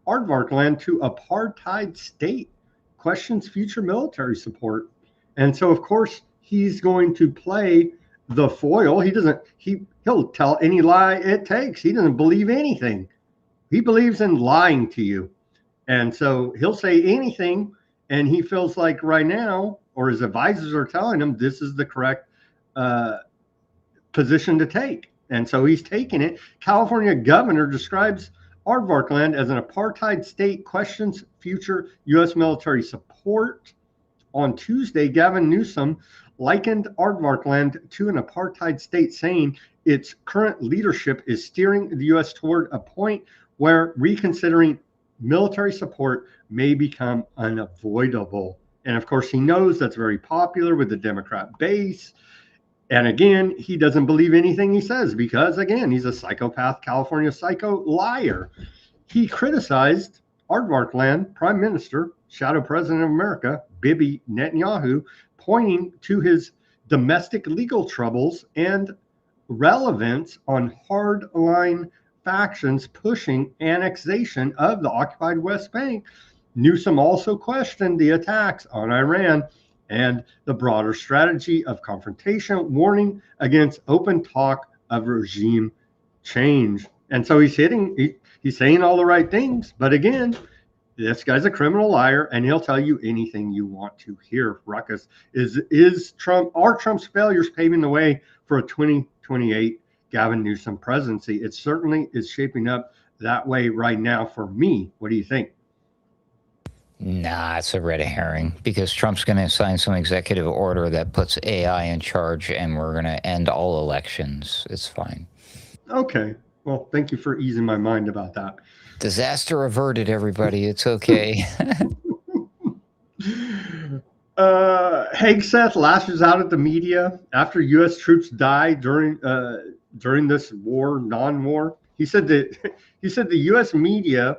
aardvark land to apartheid state, questions future military support. And so, of course, he's going to play the foil. He'll tell any lie it takes. He doesn't believe anything. He believes in lying to you. And so he'll say anything, and he feels like right now, or his advisors are telling him this is the correct position to take. And so he's taking it. California governor describes aardvark land as an apartheid state, questions future U.S. military support. On Tuesday, Gavin Newsom likened aardvark land to an apartheid state, saying its current leadership is steering the U.S. toward a point where reconsidering military support may become unavoidable. And of course, he knows that's very popular with the Democrat base. And again, he doesn't believe anything he says because, again, he's a psychopath, California psycho liar. He criticized aardvark land Prime Minister, Shadow President of America, Bibi Netanyahu, pointing to his domestic legal troubles and relevance on hardline factions pushing annexation of the occupied West Bank. Newsom also questioned the attacks on Iran and the broader strategy of confrontation, warning against open talk of regime change. And so he's saying all the right things. But again, this guy's a criminal liar, and he'll tell you anything you want to hear. Ruckus, are Trump's failures paving the way for a 2028 Gavin Newsom presidency? It certainly is shaping up that way right now for me. What do you think? Nah, it's a red herring, because Trump's going to sign some executive order that puts AI in charge, and we're going to end all elections. It's fine. Okay. Well, thank you for easing my mind about that. Disaster averted, everybody. It's okay. Hegseth lashes out at the media after U.S. troops die during this war, non-war. He said the U.S. media.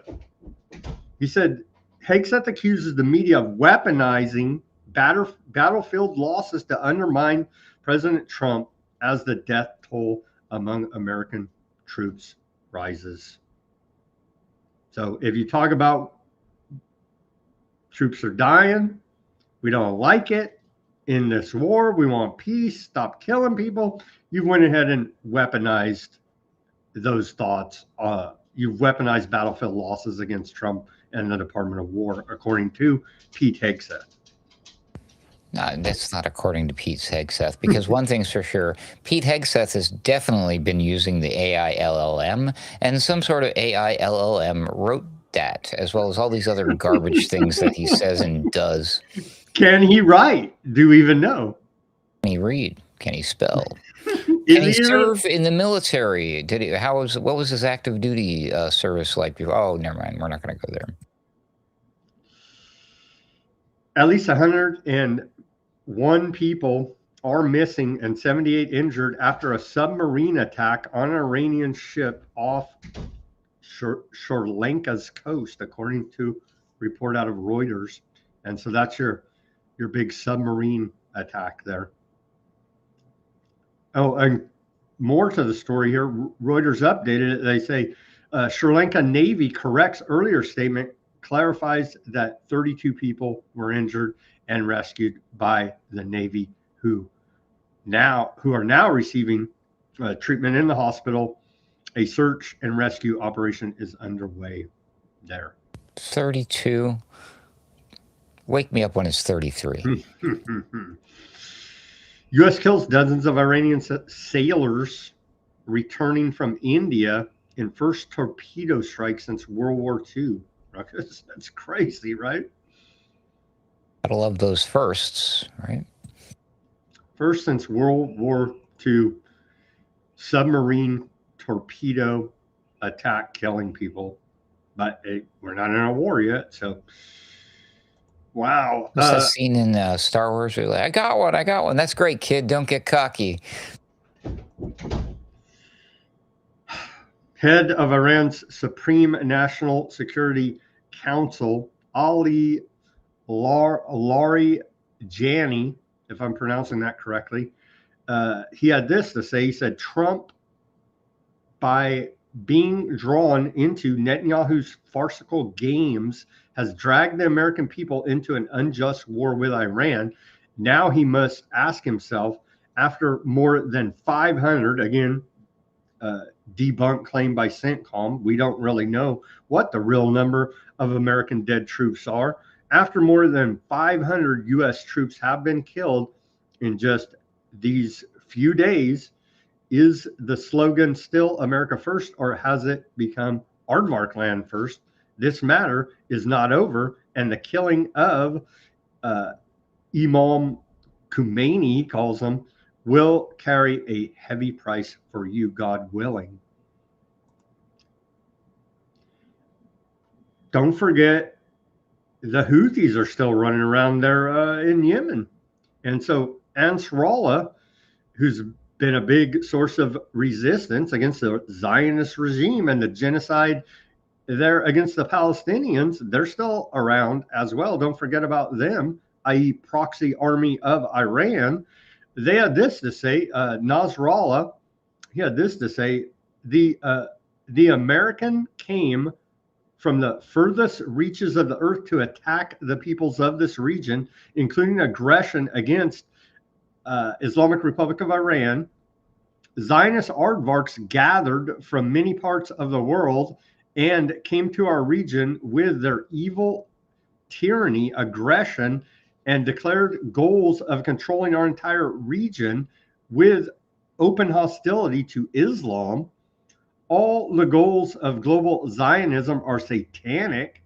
He said Hegseth accuses the media of weaponizing battlefield losses to undermine President Trump as the death toll among American troops rises. So if you talk about troops are dying, we don't like it in this war, we want peace, stop killing people, you went ahead and weaponized those thoughts. You've weaponized battlefield losses against Trump and the Department of War, according to Pete Hegseth. No, that's not according to Pete Hegseth, because one thing's for sure, Pete Hegseth has definitely been using the AI LLM, and some sort of AI LLM wrote that, as well as all these other garbage things that he says and does. Can he write? Do we even know? Can he read? Can he spell? Can he serve in the military? Did he? What was his active duty service like? Oh, never mind. We're not going to go there. At least 101 people are missing and 78 injured after a submarine attack on an Iranian ship off Sri Lanka's coast, according to report out of Reuters. And so that's your big submarine attack there. Oh, and more to the story here. Reuters updated it. They say Sri Lanka Navy corrects earlier statement, clarifies that 32 people were injured and rescued by the Navy, who are now receiving treatment in the hospital. A search and rescue operation is underway there. 32. Wake me up when it's 33. U.S. kills dozens of Iranian sailors returning from India in first torpedo strike since World War II. That's crazy, right? Gotta love those firsts, right? First since World War II, submarine torpedo attack killing people. But we're not in a war yet, so wow. What's that scene in Star Wars? Where like, I got one. That's great, kid. Don't get cocky. Head of Iran's Supreme National Security Council, Ali Larijani, if I'm pronouncing that correctly, he had this to say. He said, Trump, by being drawn into Netanyahu's farcical games, has dragged the American people into an unjust war with Iran. Now he must ask himself, after more than 500, again, debunked claim by CENTCOM, we don't really know what the real number of American dead troops are. After more than 500 U.S. troops have been killed in just these few days, is the slogan still America first, or has it become Aardvark land first? This matter is not over, and the killing of Imam Khomeini, calls him, will carry a heavy price for you, God willing. Don't forget, the Houthis are still running around there in Yemen. And so Ansarallah, who's been a big source of resistance against the Zionist regime and the genocide there against the Palestinians, they're still around as well. Don't forget about them, i.e. Proxy Army of Iran. They had this to say, Nasrallah, he had this to say, the American came from the furthest reaches of the earth to attack the peoples of this region, including aggression against Islamic Republic of Iran. Zionist aardvarks gathered from many parts of the world and came to our region with their evil tyranny, aggression, and declared goals of controlling our entire region with open hostility to Islam. All the goals of global Zionism are satanic,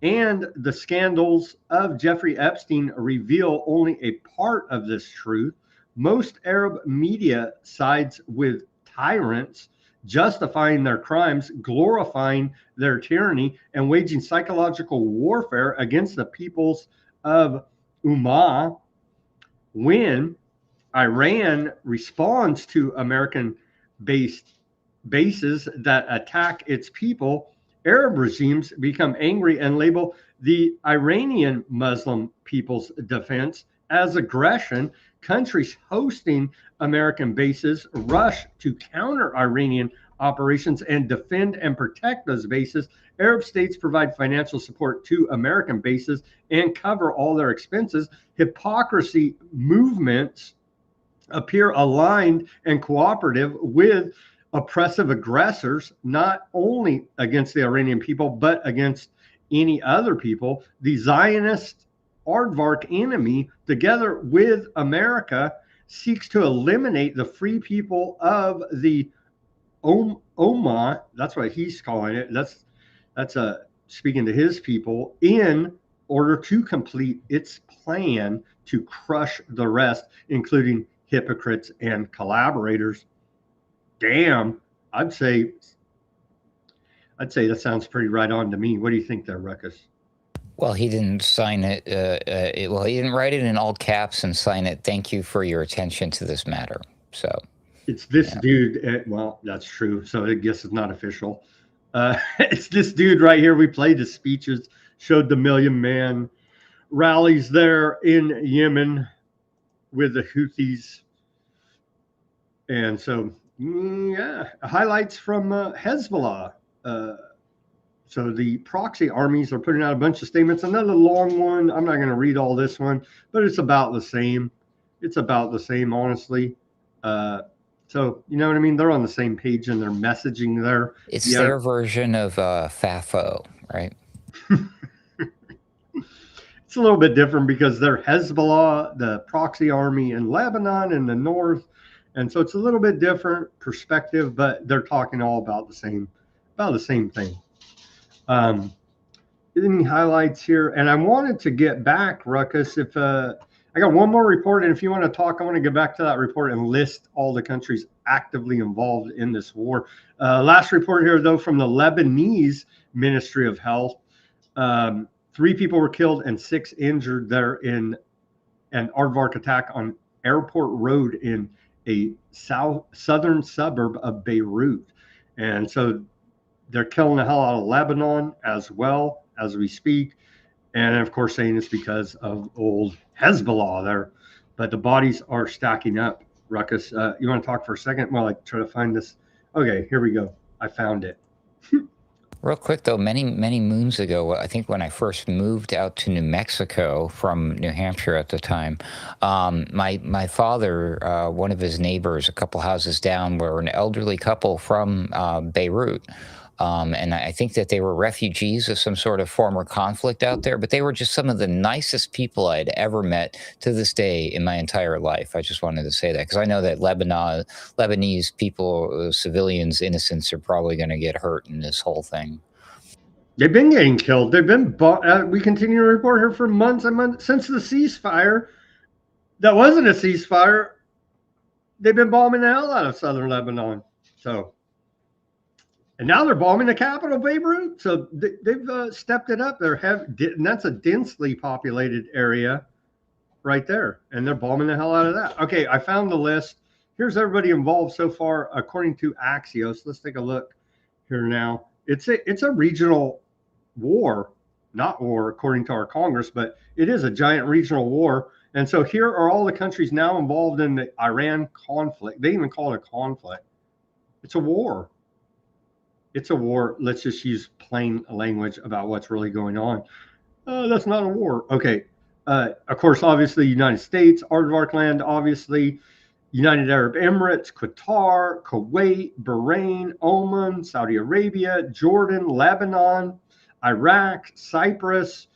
and the scandals of Jeffrey Epstein reveal only a part of this truth. Most Arab media sides with tyrants, justifying their crimes, glorifying their tyranny, and waging psychological warfare against the peoples of Ummah. When Iran responds to American-based bases that attack its people, Arab regimes become angry and label the Iranian Muslim People's Defense as aggression. Countries hosting American bases rush to counter Iranian operations and defend and protect those bases. Arab states provide financial support to American bases and cover all their expenses. Hypocrisy movements appear aligned and cooperative with oppressive aggressors, not only against the Iranian people, but against any other people. The Zionist aardvark enemy, together with America, seeks to eliminate the free people of the Oman. That's what he's calling it. That's speaking to his people, in order to complete its plan to crush the rest, including hypocrites and collaborators. Damn, I'd say that sounds pretty right on to me. What do you think there, Ruckus? Well, he didn't sign it. Well, he didn't write it in all caps and sign it. Thank you for your attention to this matter. So it's this dude. Well, that's true. So I guess it's not official. It's this dude right here. We played his speeches, showed the Million Man rallies there in Yemen with the Houthis. And so, yeah, highlights from Hezbollah. So the proxy armies are putting out a bunch of statements. Another long one. I'm not going to read all this one, but it's about the same. It's about the same, honestly. So, you know what I mean? They're on the same page in their messaging there. It's their version of FAFO, right? It's a little bit different because they're Hezbollah, the proxy army in Lebanon in the north. And so it's a little bit different perspective, but they're talking all about the same thing. Any highlights here? And I wanted to get back, Ruckus, if I got one more report, and if you want to talk, I want to get back to that report and list all the countries actively involved in this war. Last report here, though, from the Lebanese Ministry of Health. 3 people were killed and 6 injured there in an aardvark attack on Airport Road in a southern suburb of Beirut. And so they're killing the hell out of Lebanon as well as we speak. And of course, saying it's because of old Hezbollah there. But the bodies are stacking up. Ruckus, you want to talk for a second while I try to find this? Okay, here we go. I found it. Real quick, though, many moons ago, I think when I first moved out to New Mexico from New Hampshire at the time, my father, one of his neighbors, a couple houses down, were an elderly couple from Beirut. And I think that they were refugees of some sort of former conflict out there, but they were just some of the nicest people I'd ever met to this day in my entire life. I just wanted to say that because I know that Lebanese people, civilians, innocents are probably going to get hurt in this whole thing. They've been getting killed. They've been, we continue to report here for months and months since the ceasefire. That wasn't a ceasefire. They've been bombing the hell out of southern Lebanon. So. And now they're bombing the capital, Beirut. So they've stepped it up. And that's a densely populated area right there. And they're bombing the hell out of that. Okay, I found the list. Here's everybody involved so far, according to Axios. Let's take a look here now. It's a regional war, not war, according to our Congress, but it is a giant regional war. And so here are all the countries now involved in the Iran conflict. They even call it a conflict. It's a war. It's a war. Let's just use plain language about what's really going on. That's not a war. Okay. Of course, obviously, United States, aardvark land, obviously, United Arab Emirates, Qatar, Kuwait, Bahrain, Oman, Saudi Arabia, Jordan, Lebanon, Iraq, Cyprus,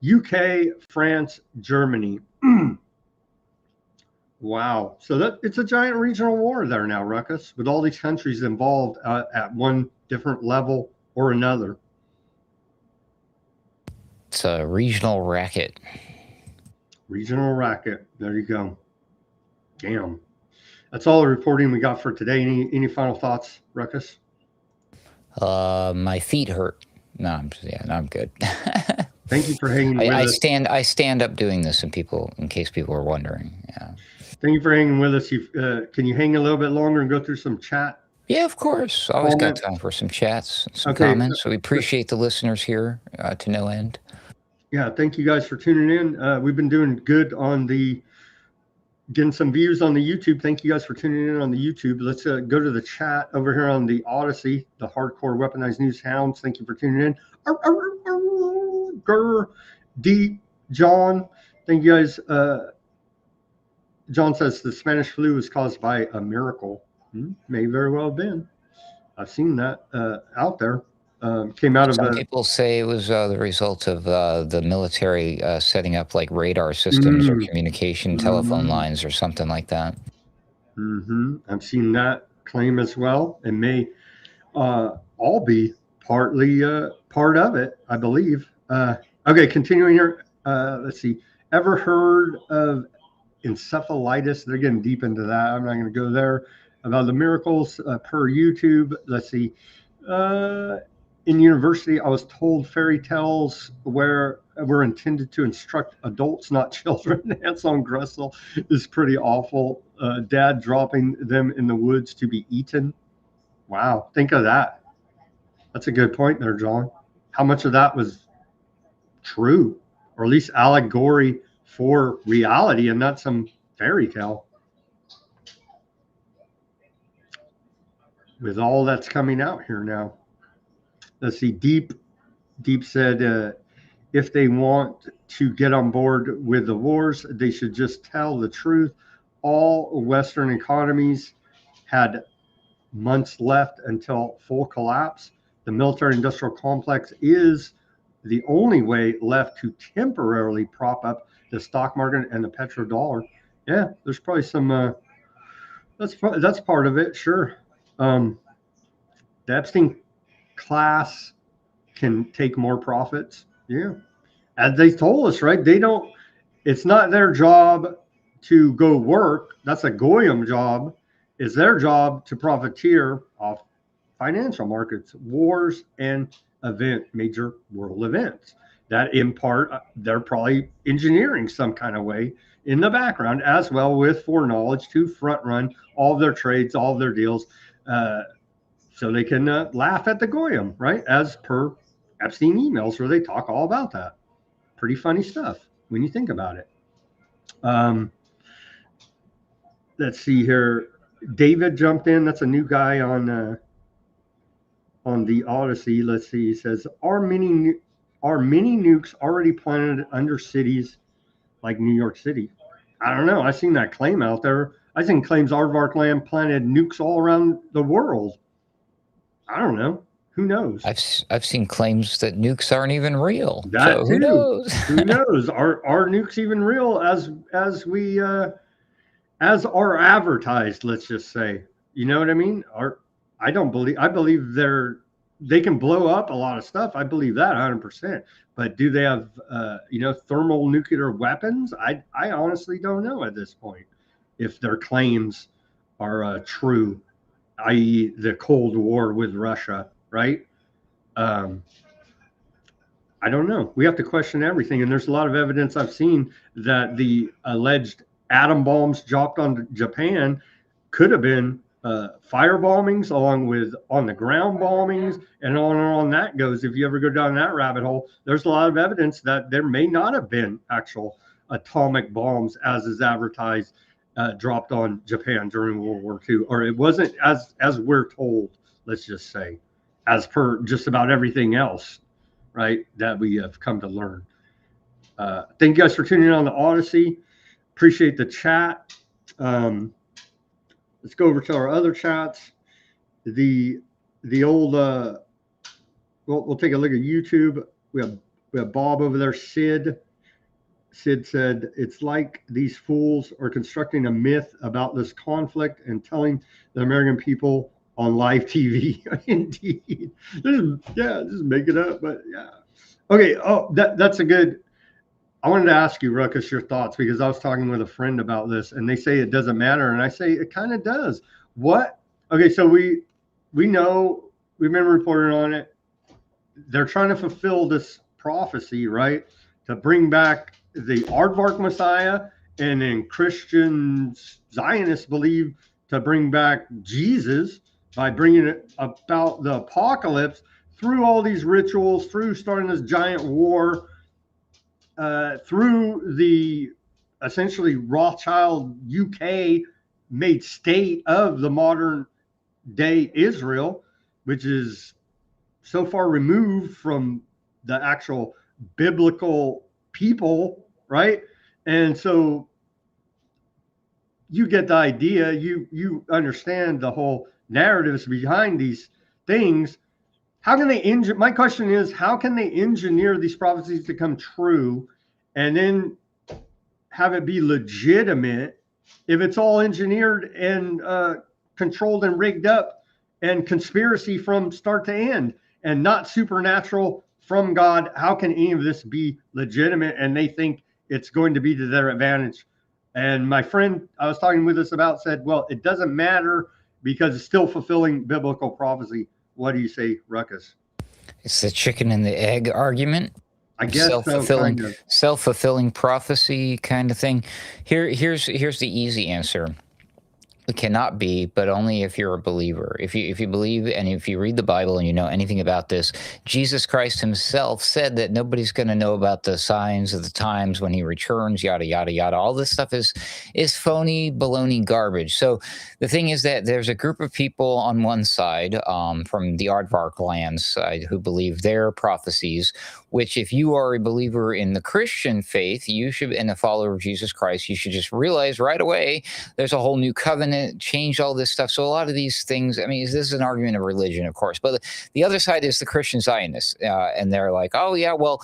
UK, France, Germany. Wow. So it's a giant regional war there now, Ruckus, with all these countries involved at one different level or another. It's a regional racket. Regional racket. There you go. Damn. That's all the reporting we got for today. Any final thoughts, Ruckus? My feet hurt. No, I'm good. Thank you for hanging with us. I stand up doing this in case people are wondering. Yeah. Thank you for hanging with us. Can you hang a little bit longer and go through some chat? Yeah, of course. Always got Comment? time for some chats, some Okay. comments. So we appreciate the listeners here to no end. Yeah, thank you guys for tuning in. We've been doing good on getting some views on the YouTube. Thank you guys for tuning in on the YouTube. Let's go to the chat over here on the Odysee, the hardcore weaponized news hounds. Thank you for tuning in. D. John, thank you guys. John says the Spanish flu was caused by a miracle. May very well have been. I've seen that out there. Came out of Some people say it was the result of the military setting up like radar systems or communication telephone lines or something like that. I've seen that claim as well. It may all be partly part of it, I believe. Okay, continuing here. Let's see. Ever heard of encephalitis? They're getting deep into that. I'm not going to go there. About the miracles per YouTube. Let's see. In university, I was told fairy tales were intended to instruct adults, not children. That's on Gressel is pretty awful. Dad dropping them in the woods to be eaten. Wow, think of that. That's a good point there, John. How much of that was true, or at least allegory for reality and not some fairy tale? With all that's coming out here now. Let's see. Deep said, if they want to get on board with the wars, they should just tell the truth. All Western economies had months left until full collapse. The military-industrial complex is the only way left to temporarily prop up the stock market and the petrodollar. Yeah, there's probably some. That's part of it, sure. The Epstein class can take more profits. Yeah. As they told us, right? It's not their job to go work. That's a goyim job. It's their job to profiteer off financial markets, wars, and major world events. That in part, they're probably engineering some kind of way in the background, as well with foreknowledge to front run all of their trades, all of their deals, so they can laugh at the goyim, right? As per Epstein emails where they talk all about that. Pretty funny stuff when you think about it. Let's see here. David jumped in. That's a new guy on the Odysee. Let's see. He says, are mini nukes already planted under cities like New York City? I don't know. I've seen that claim out there. I think claims Aardvark land planted nukes all around the world. I don't know. Who knows? I've seen claims that nukes aren't even real. That so too. Who knows? Who knows? Are nukes even real as are advertised? Let's just say. You know what I mean? I believe they can blow up a lot of stuff. I believe that 100%. But do they have thermal nuclear weapons? I honestly don't know at this point if their claims are true, i.e. the Cold War with Russia, right? I don't know. We have to question everything. And there's a lot of evidence I've seen that the alleged atom bombs dropped on Japan could have been fire bombings along with on the ground bombings, and on that goes. If you ever go down that rabbit hole, there's a lot of evidence that there may not have been actual atomic bombs as is advertised dropped on Japan during World War II, or it wasn't as we're told, let's just say, as per just about everything else, right, that we have come to learn. Thank you guys for tuning in on the Odysee. Appreciate the chat. Let's go over to our other chats. The old we'll take a look at YouTube. We have Bob over there. Sid said, it's like these fools are constructing a myth about this conflict and telling the American people on live TV. Indeed. Just make it up. But yeah. Okay. Oh, that's a good. I wanted to ask you, Ruckus, your thoughts, because I was talking with a friend about this, and they say it doesn't matter, and I say it kind of does. What? Okay, so we know, we've been reporting on it. They're trying to fulfill this prophecy, right, to bring back the Aardvark Messiah, and then Christian Zionists believe to bring back Jesus, by bringing it about the apocalypse through all these rituals, through starting this giant war, through the essentially Rothschild UK made state of the modern day Israel, which is so far removed from the actual biblical people, right? And so you get the idea, you understand the whole narratives behind these things. How can they my question is, how can they engineer these prophecies to come true and then have it be legitimate if it's all engineered and controlled and rigged up and conspiracy from start to end and not supernatural from God? How can any of this be legitimate and they think it's going to be to their advantage? And my friend I was talking with us about said, well, it doesn't matter because it's still fulfilling biblical prophecy. What do you say, Ruckus? It's the chicken and the egg argument. I guess self-fulfilling prophecy kind of thing. Here's the easy answer. It cannot be, but only if you're a believer. If you believe and if you read the Bible and you know anything about this, Jesus Christ himself said that nobody's going to know about the signs of the times when he returns, yada, yada, yada. All this stuff is phony, baloney garbage. So the thing is that there's a group of people on one side from the aardvark land side who believe their prophecies, which if you are a believer in the Christian faith, you should, and a follower of Jesus Christ, you should just realize right away there's a whole new covenant, change all this stuff. So a lot of these things, I mean, this is an argument of religion, of course, but the other side is the Christian Zionists, and they're like, oh yeah, well,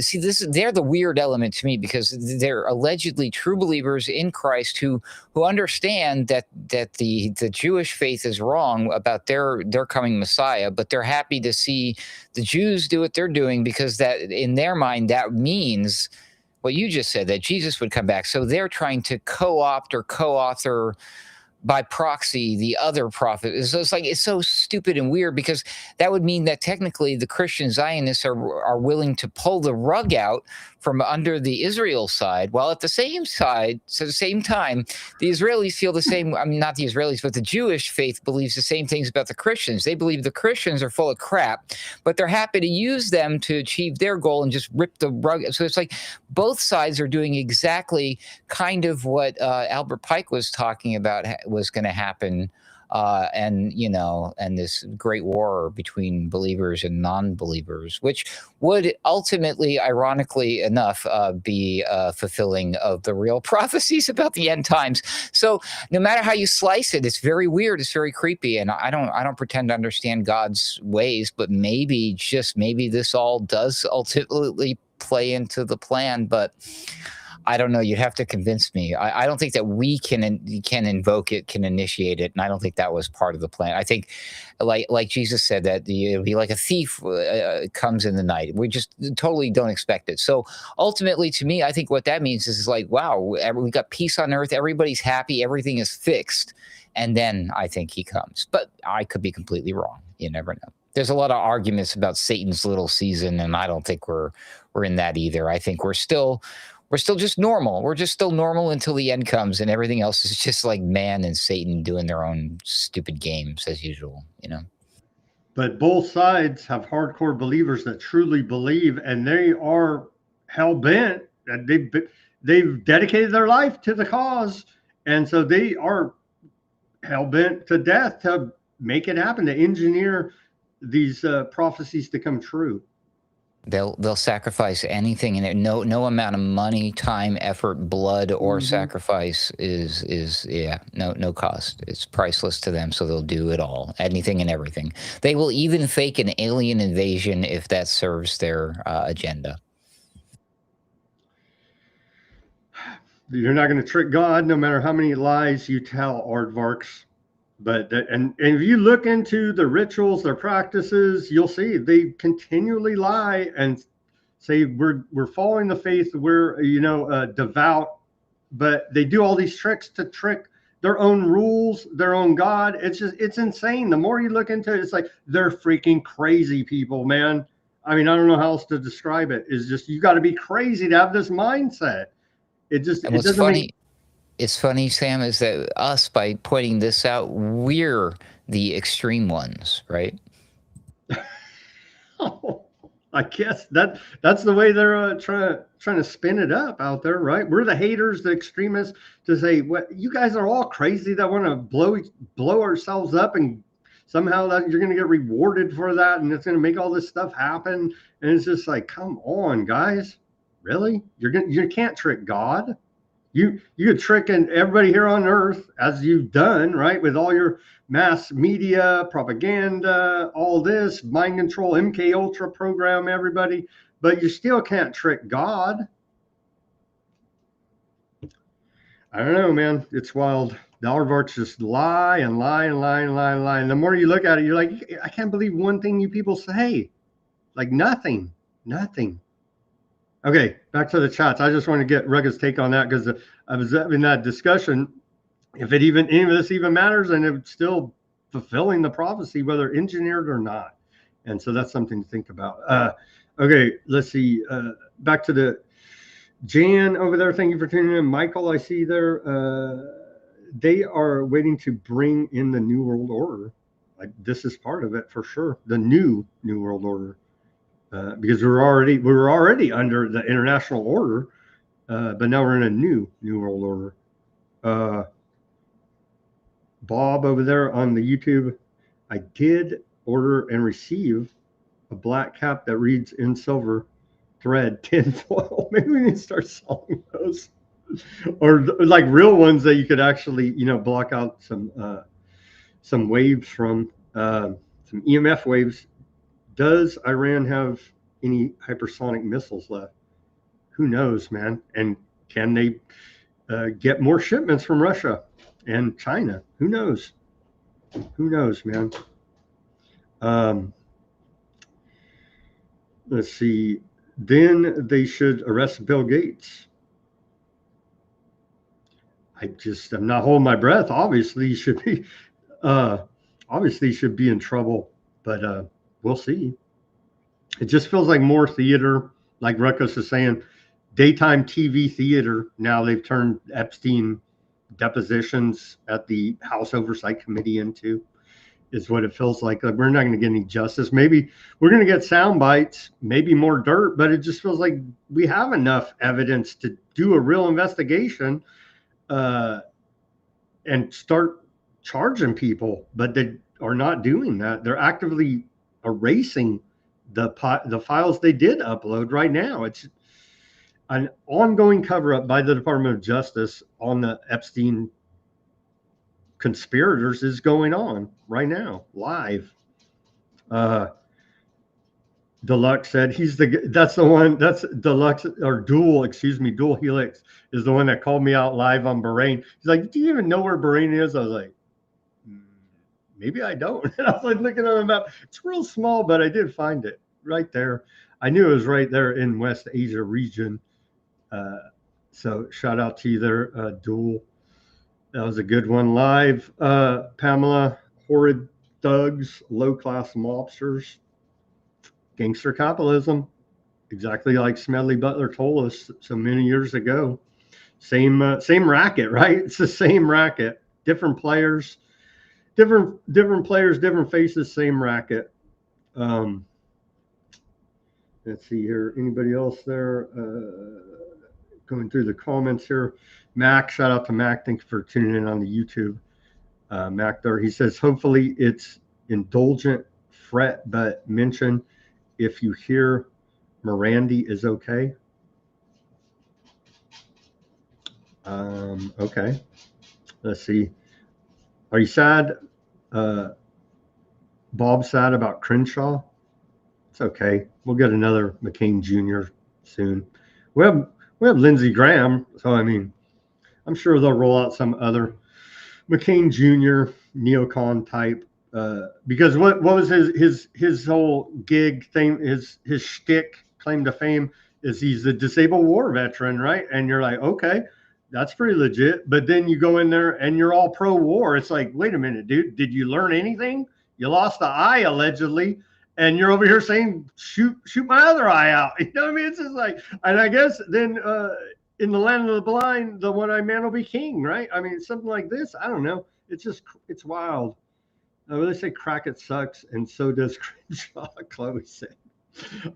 see, they're the weird element to me because they're allegedly true believers in Christ who understand that the Jewish faith is wrong about their coming Messiah, but they're happy to see the Jews do what they're doing because that in their mind that means what you just said, that Jesus would come back. So they're trying to co-opt or co-author by proxy the other prophet. So it's so stupid and weird because that would mean that technically the Christian Zionists are willing to pull the rug out from under the Israel side, while at the same time, the Israelis feel the same. I mean, not the Israelis, but the Jewish faith believes the same things about the Christians. They believe the Christians are full of crap, but they're happy to use them to achieve their goal and just rip the rug. So it's like both sides are doing exactly kind of what Albert Pike was talking about was going to happen. And this great war between believers and non-believers, which would ultimately, ironically enough, be fulfilling of the real prophecies about the end times. So no matter how you slice it, it's very weird. It's very creepy. And I don't pretend to understand God's ways, but maybe this all does ultimately play into the plan. But I don't know. You'd have to convince me. I don't think that we can invoke it, can initiate it, and I don't think that was part of the plan. I think, like Jesus said, that it'll be like a thief comes in the night. We just totally don't expect it. So ultimately, to me, I think what that means is like, wow, we got peace on earth. Everybody's happy. Everything is fixed, and then I think he comes. But I could be completely wrong. You never know. There's a lot of arguments about Satan's little season, and I don't think we're in that either. I think we're still just normal. We're just still normal until the end comes, and everything else is just like man and Satan doing their own stupid games as usual, But both sides have hardcore believers that truly believe, and they are hell bent, and they've dedicated their life to the cause, and so they are hell bent to death to make it happen, to engineer these prophecies to come true. They'll sacrifice anything, and no amount of money, time, effort, blood, or sacrifice is no cost. It's priceless to them, so they'll do it all, anything and everything. They will even fake an alien invasion if that serves their agenda. You're not going to trick God, no matter how many lies you tell, aardvarks. But and if you look into the rituals, their practices, you'll see they continually lie and say we're following the faith, we're devout, but they do all these tricks to trick their own rules, their own God. It's insane. The more you look into it, it's like they're freaking crazy people, man. I mean, I don't know how else to describe it. It's just you got to be crazy to have this mindset. It doesn't It's funny, Sam, is that us, by pointing this out, we're the extreme ones, right? I guess that's the way they're trying to spin it up out there, right? We're the haters, the extremists, to say, what, you guys are all crazy that want to blow ourselves up, and somehow that you're going to get rewarded for that, and it's going to make all this stuff happen. And it's just like, come on, guys, really? You can't trick God. You could trick everybody here on earth, as you've done, right, with all your mass media propaganda, all this mind control, MK Ultra program, everybody, but you still can't trick God. I don't know, man. It's wild. The oligarchs just lie and lie and lie and lie and lie. And the more you look at it, you're like, I can't believe one thing you people say. Like nothing. Okay, back to the chats. I just want to get Rugged's take on that, because I was having that discussion. If any of this even matters, and it's still fulfilling the prophecy, whether engineered or not. And so that's something to think about. Okay, let's see. Back to the Jan over there. Thank you for tuning in. Michael, I see there. They are waiting to bring in the New World Order. Like, this is part of it for sure. The new World Order. Because we were already under the international order, but now we're in a new world order. Bob over there on the YouTube, I did order and receive a black cap that reads in silver thread tinfoil. Maybe we need to start selling those, or like real ones that you could actually, block out some waves from, some EMF waves. Does Iran have any hypersonic missiles left? Who knows, man? And can they get more shipments from Russia and China? Who knows? Who knows, man? Let's see. Then they should arrest Bill Gates. I'm not holding my breath. Obviously, he should be. Obviously, he should be in trouble. But we'll see. It just feels like more theater, like Ruckus is saying, daytime TV theater. Now they've turned Epstein depositions at the House Oversight Committee into, is what it feels like. Like, we're not going to get any justice. Maybe we're going to get sound bites, maybe more dirt, but it just feels like we have enough evidence to do a real investigation and start charging people. But they are not doing that. They're actively erasing the files they did upload right now. It's an ongoing cover-up by the Department of Justice on the Epstein conspirators is going on right now, live. Deluxe said that's Deluxe, or Dual Helix is the one that called me out live on Bahrain. He's like, do you even know where Bahrain is? I was like, maybe I don't. And I was like looking on the map. It's real small, but I did find it right there. I knew it was right there in West Asia region. So shout out to you there, Dual. That was a good one. Live, Pamela, horrid thugs, low-class mobsters, gangster capitalism, exactly like Smedley Butler told us so many years ago. Same racket, right? It's the same racket, different players, different players, different faces, same racket. Let's see here. Anybody else there? Going through the comments here. Mac, shout out to Mac. Thanks for tuning in on the YouTube. Mac there. He says, hopefully it's indulgent fret, but mention if you hear Mirandy is okay. Okay. Let's see. Are you sad? Bob sad about Crenshaw? It's okay. We'll get another McCain Jr. soon. We have Lindsey Graham, so I mean, I'm sure they'll roll out some other McCain Jr. neocon type. Because what was his whole gig thing? His shtick claim to fame is he's a disabled war veteran, right? And you're like, okay, that's pretty legit. But then you go in there and you're all pro-war. It's like, wait a minute, dude, did you learn anything? You lost the eye allegedly, and you're over here saying shoot my other eye out. You know what I mean? It's just like, and I guess then in the land of the blind, the one-eyed man will be king, right? I mean, something like this. I don't know. It's wild. They say Crackett sucks, and so does Crenshaw. Chloe said.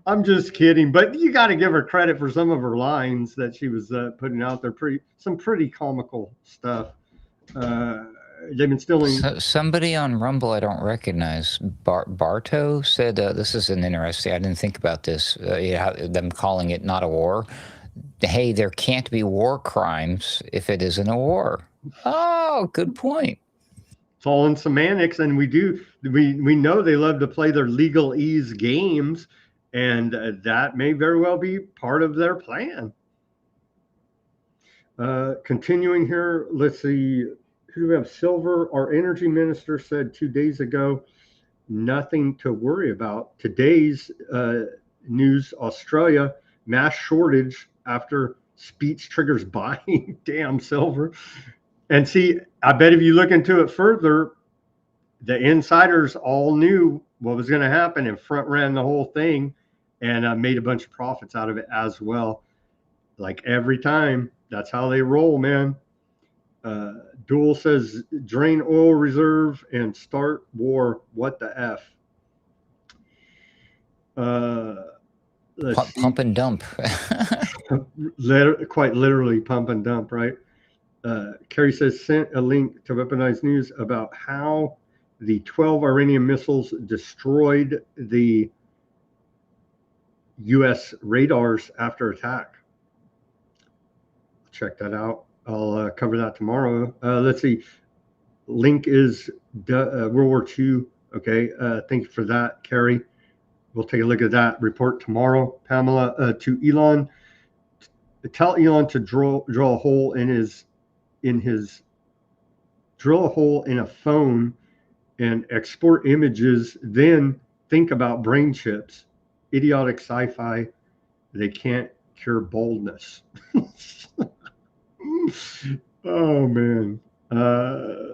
I'm just kidding, but you got to give her credit for some of her lines that she was putting out there. Some pretty comical stuff. They've been stealing. Somebody on Rumble I don't recognize, Barto, said, this is an interesting, I didn't think about this, them calling it not a war. Hey, there can't be war crimes if it isn't a war. Oh, good point. It's all in semantics, and we know they love to play their legalese games, and that may very well be part of their plan. Continuing here, let's see. Who do we have? Silver, our energy minister, said 2 days ago, nothing to worry about. Today's news, Australia, mass shortage after speech triggers buying. Damn, Silver. And see, I bet if you look into it further, the insiders all knew what was going to happen and front ran the whole thing and made a bunch of profits out of it as well. Like every time, that's how they roll, man. Duel says drain oil reserve and start war. What the F? Pump and dump. Quite literally pump and dump, right? Kerry says sent a link to Weaponized News about how the 12 Iranian missiles destroyed the U.S. radars after attack. Check that out. I'll cover that tomorrow. Let's see. Link is World War II. Okay. Thank you for that, Kerry. We'll take a look at that report tomorrow. Pamela, to Elon. Tell Elon to drill a hole in his drill a hole in a phone and export images. Then think about brain chips. Idiotic sci-fi. They can't cure baldness. Oh man.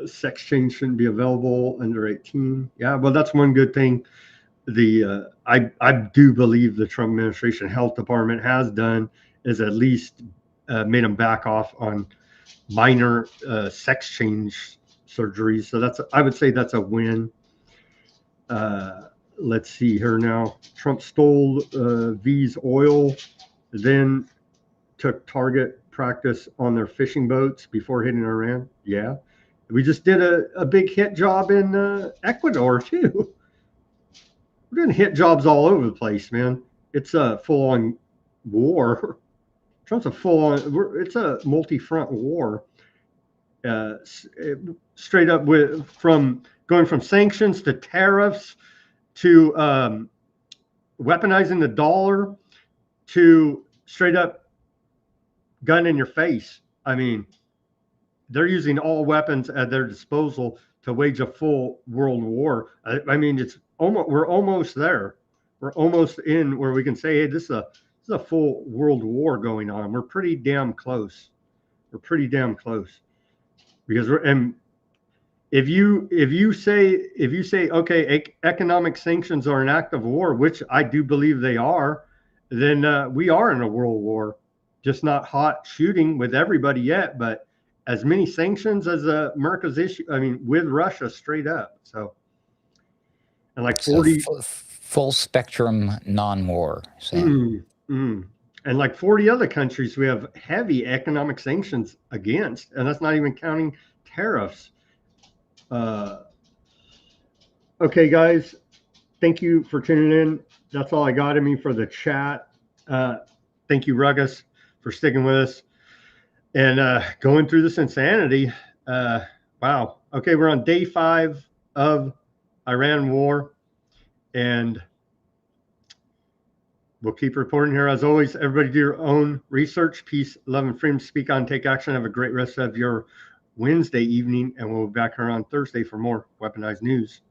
Sex change shouldn't be available under 18. Yeah, well, that's one good thing. I do believe the Trump administration health department has done is at least made them back off on minor sex change surgeries. So I would say that's a win. Let's see here now. Trump stole V's oil, then took target practice on their fishing boats before hitting Iran. Yeah. We just did a big hit job in Ecuador too. We're doing hit jobs all over the place, man. It's a full-on war. Trump's it's a multi-front war. Straight up going from sanctions to tariffs to weaponizing the dollar to straight up gun in your face. I mean, they're using all weapons at their disposal to wage a full world war. I mean, we're almost there. We're almost in where we can say, hey, this is a full world war going on. We're pretty damn close. Because if you say okay, economic sanctions are an act of war, which I do believe they are, then we are in a world war. Just not hot shooting with everybody yet, but as many sanctions as America's issue. I mean, with Russia straight up. So, and like 40 full spectrum non-war. And like 40 other countries we have heavy economic sanctions against, and that's not even counting tariffs. Okay, guys, thank you for tuning in. That's all I got in me for the chat. Thank you, Ruggles, for sticking with us and going through this insanity. Wow. Okay, we're on day 5 of Iran war, and we'll keep reporting here. As always, everybody do your own research. Peace, love, and freedom. Speak on, take action. Have a great rest of your Wednesday evening, and we'll be back here on Thursday for more Weaponized News.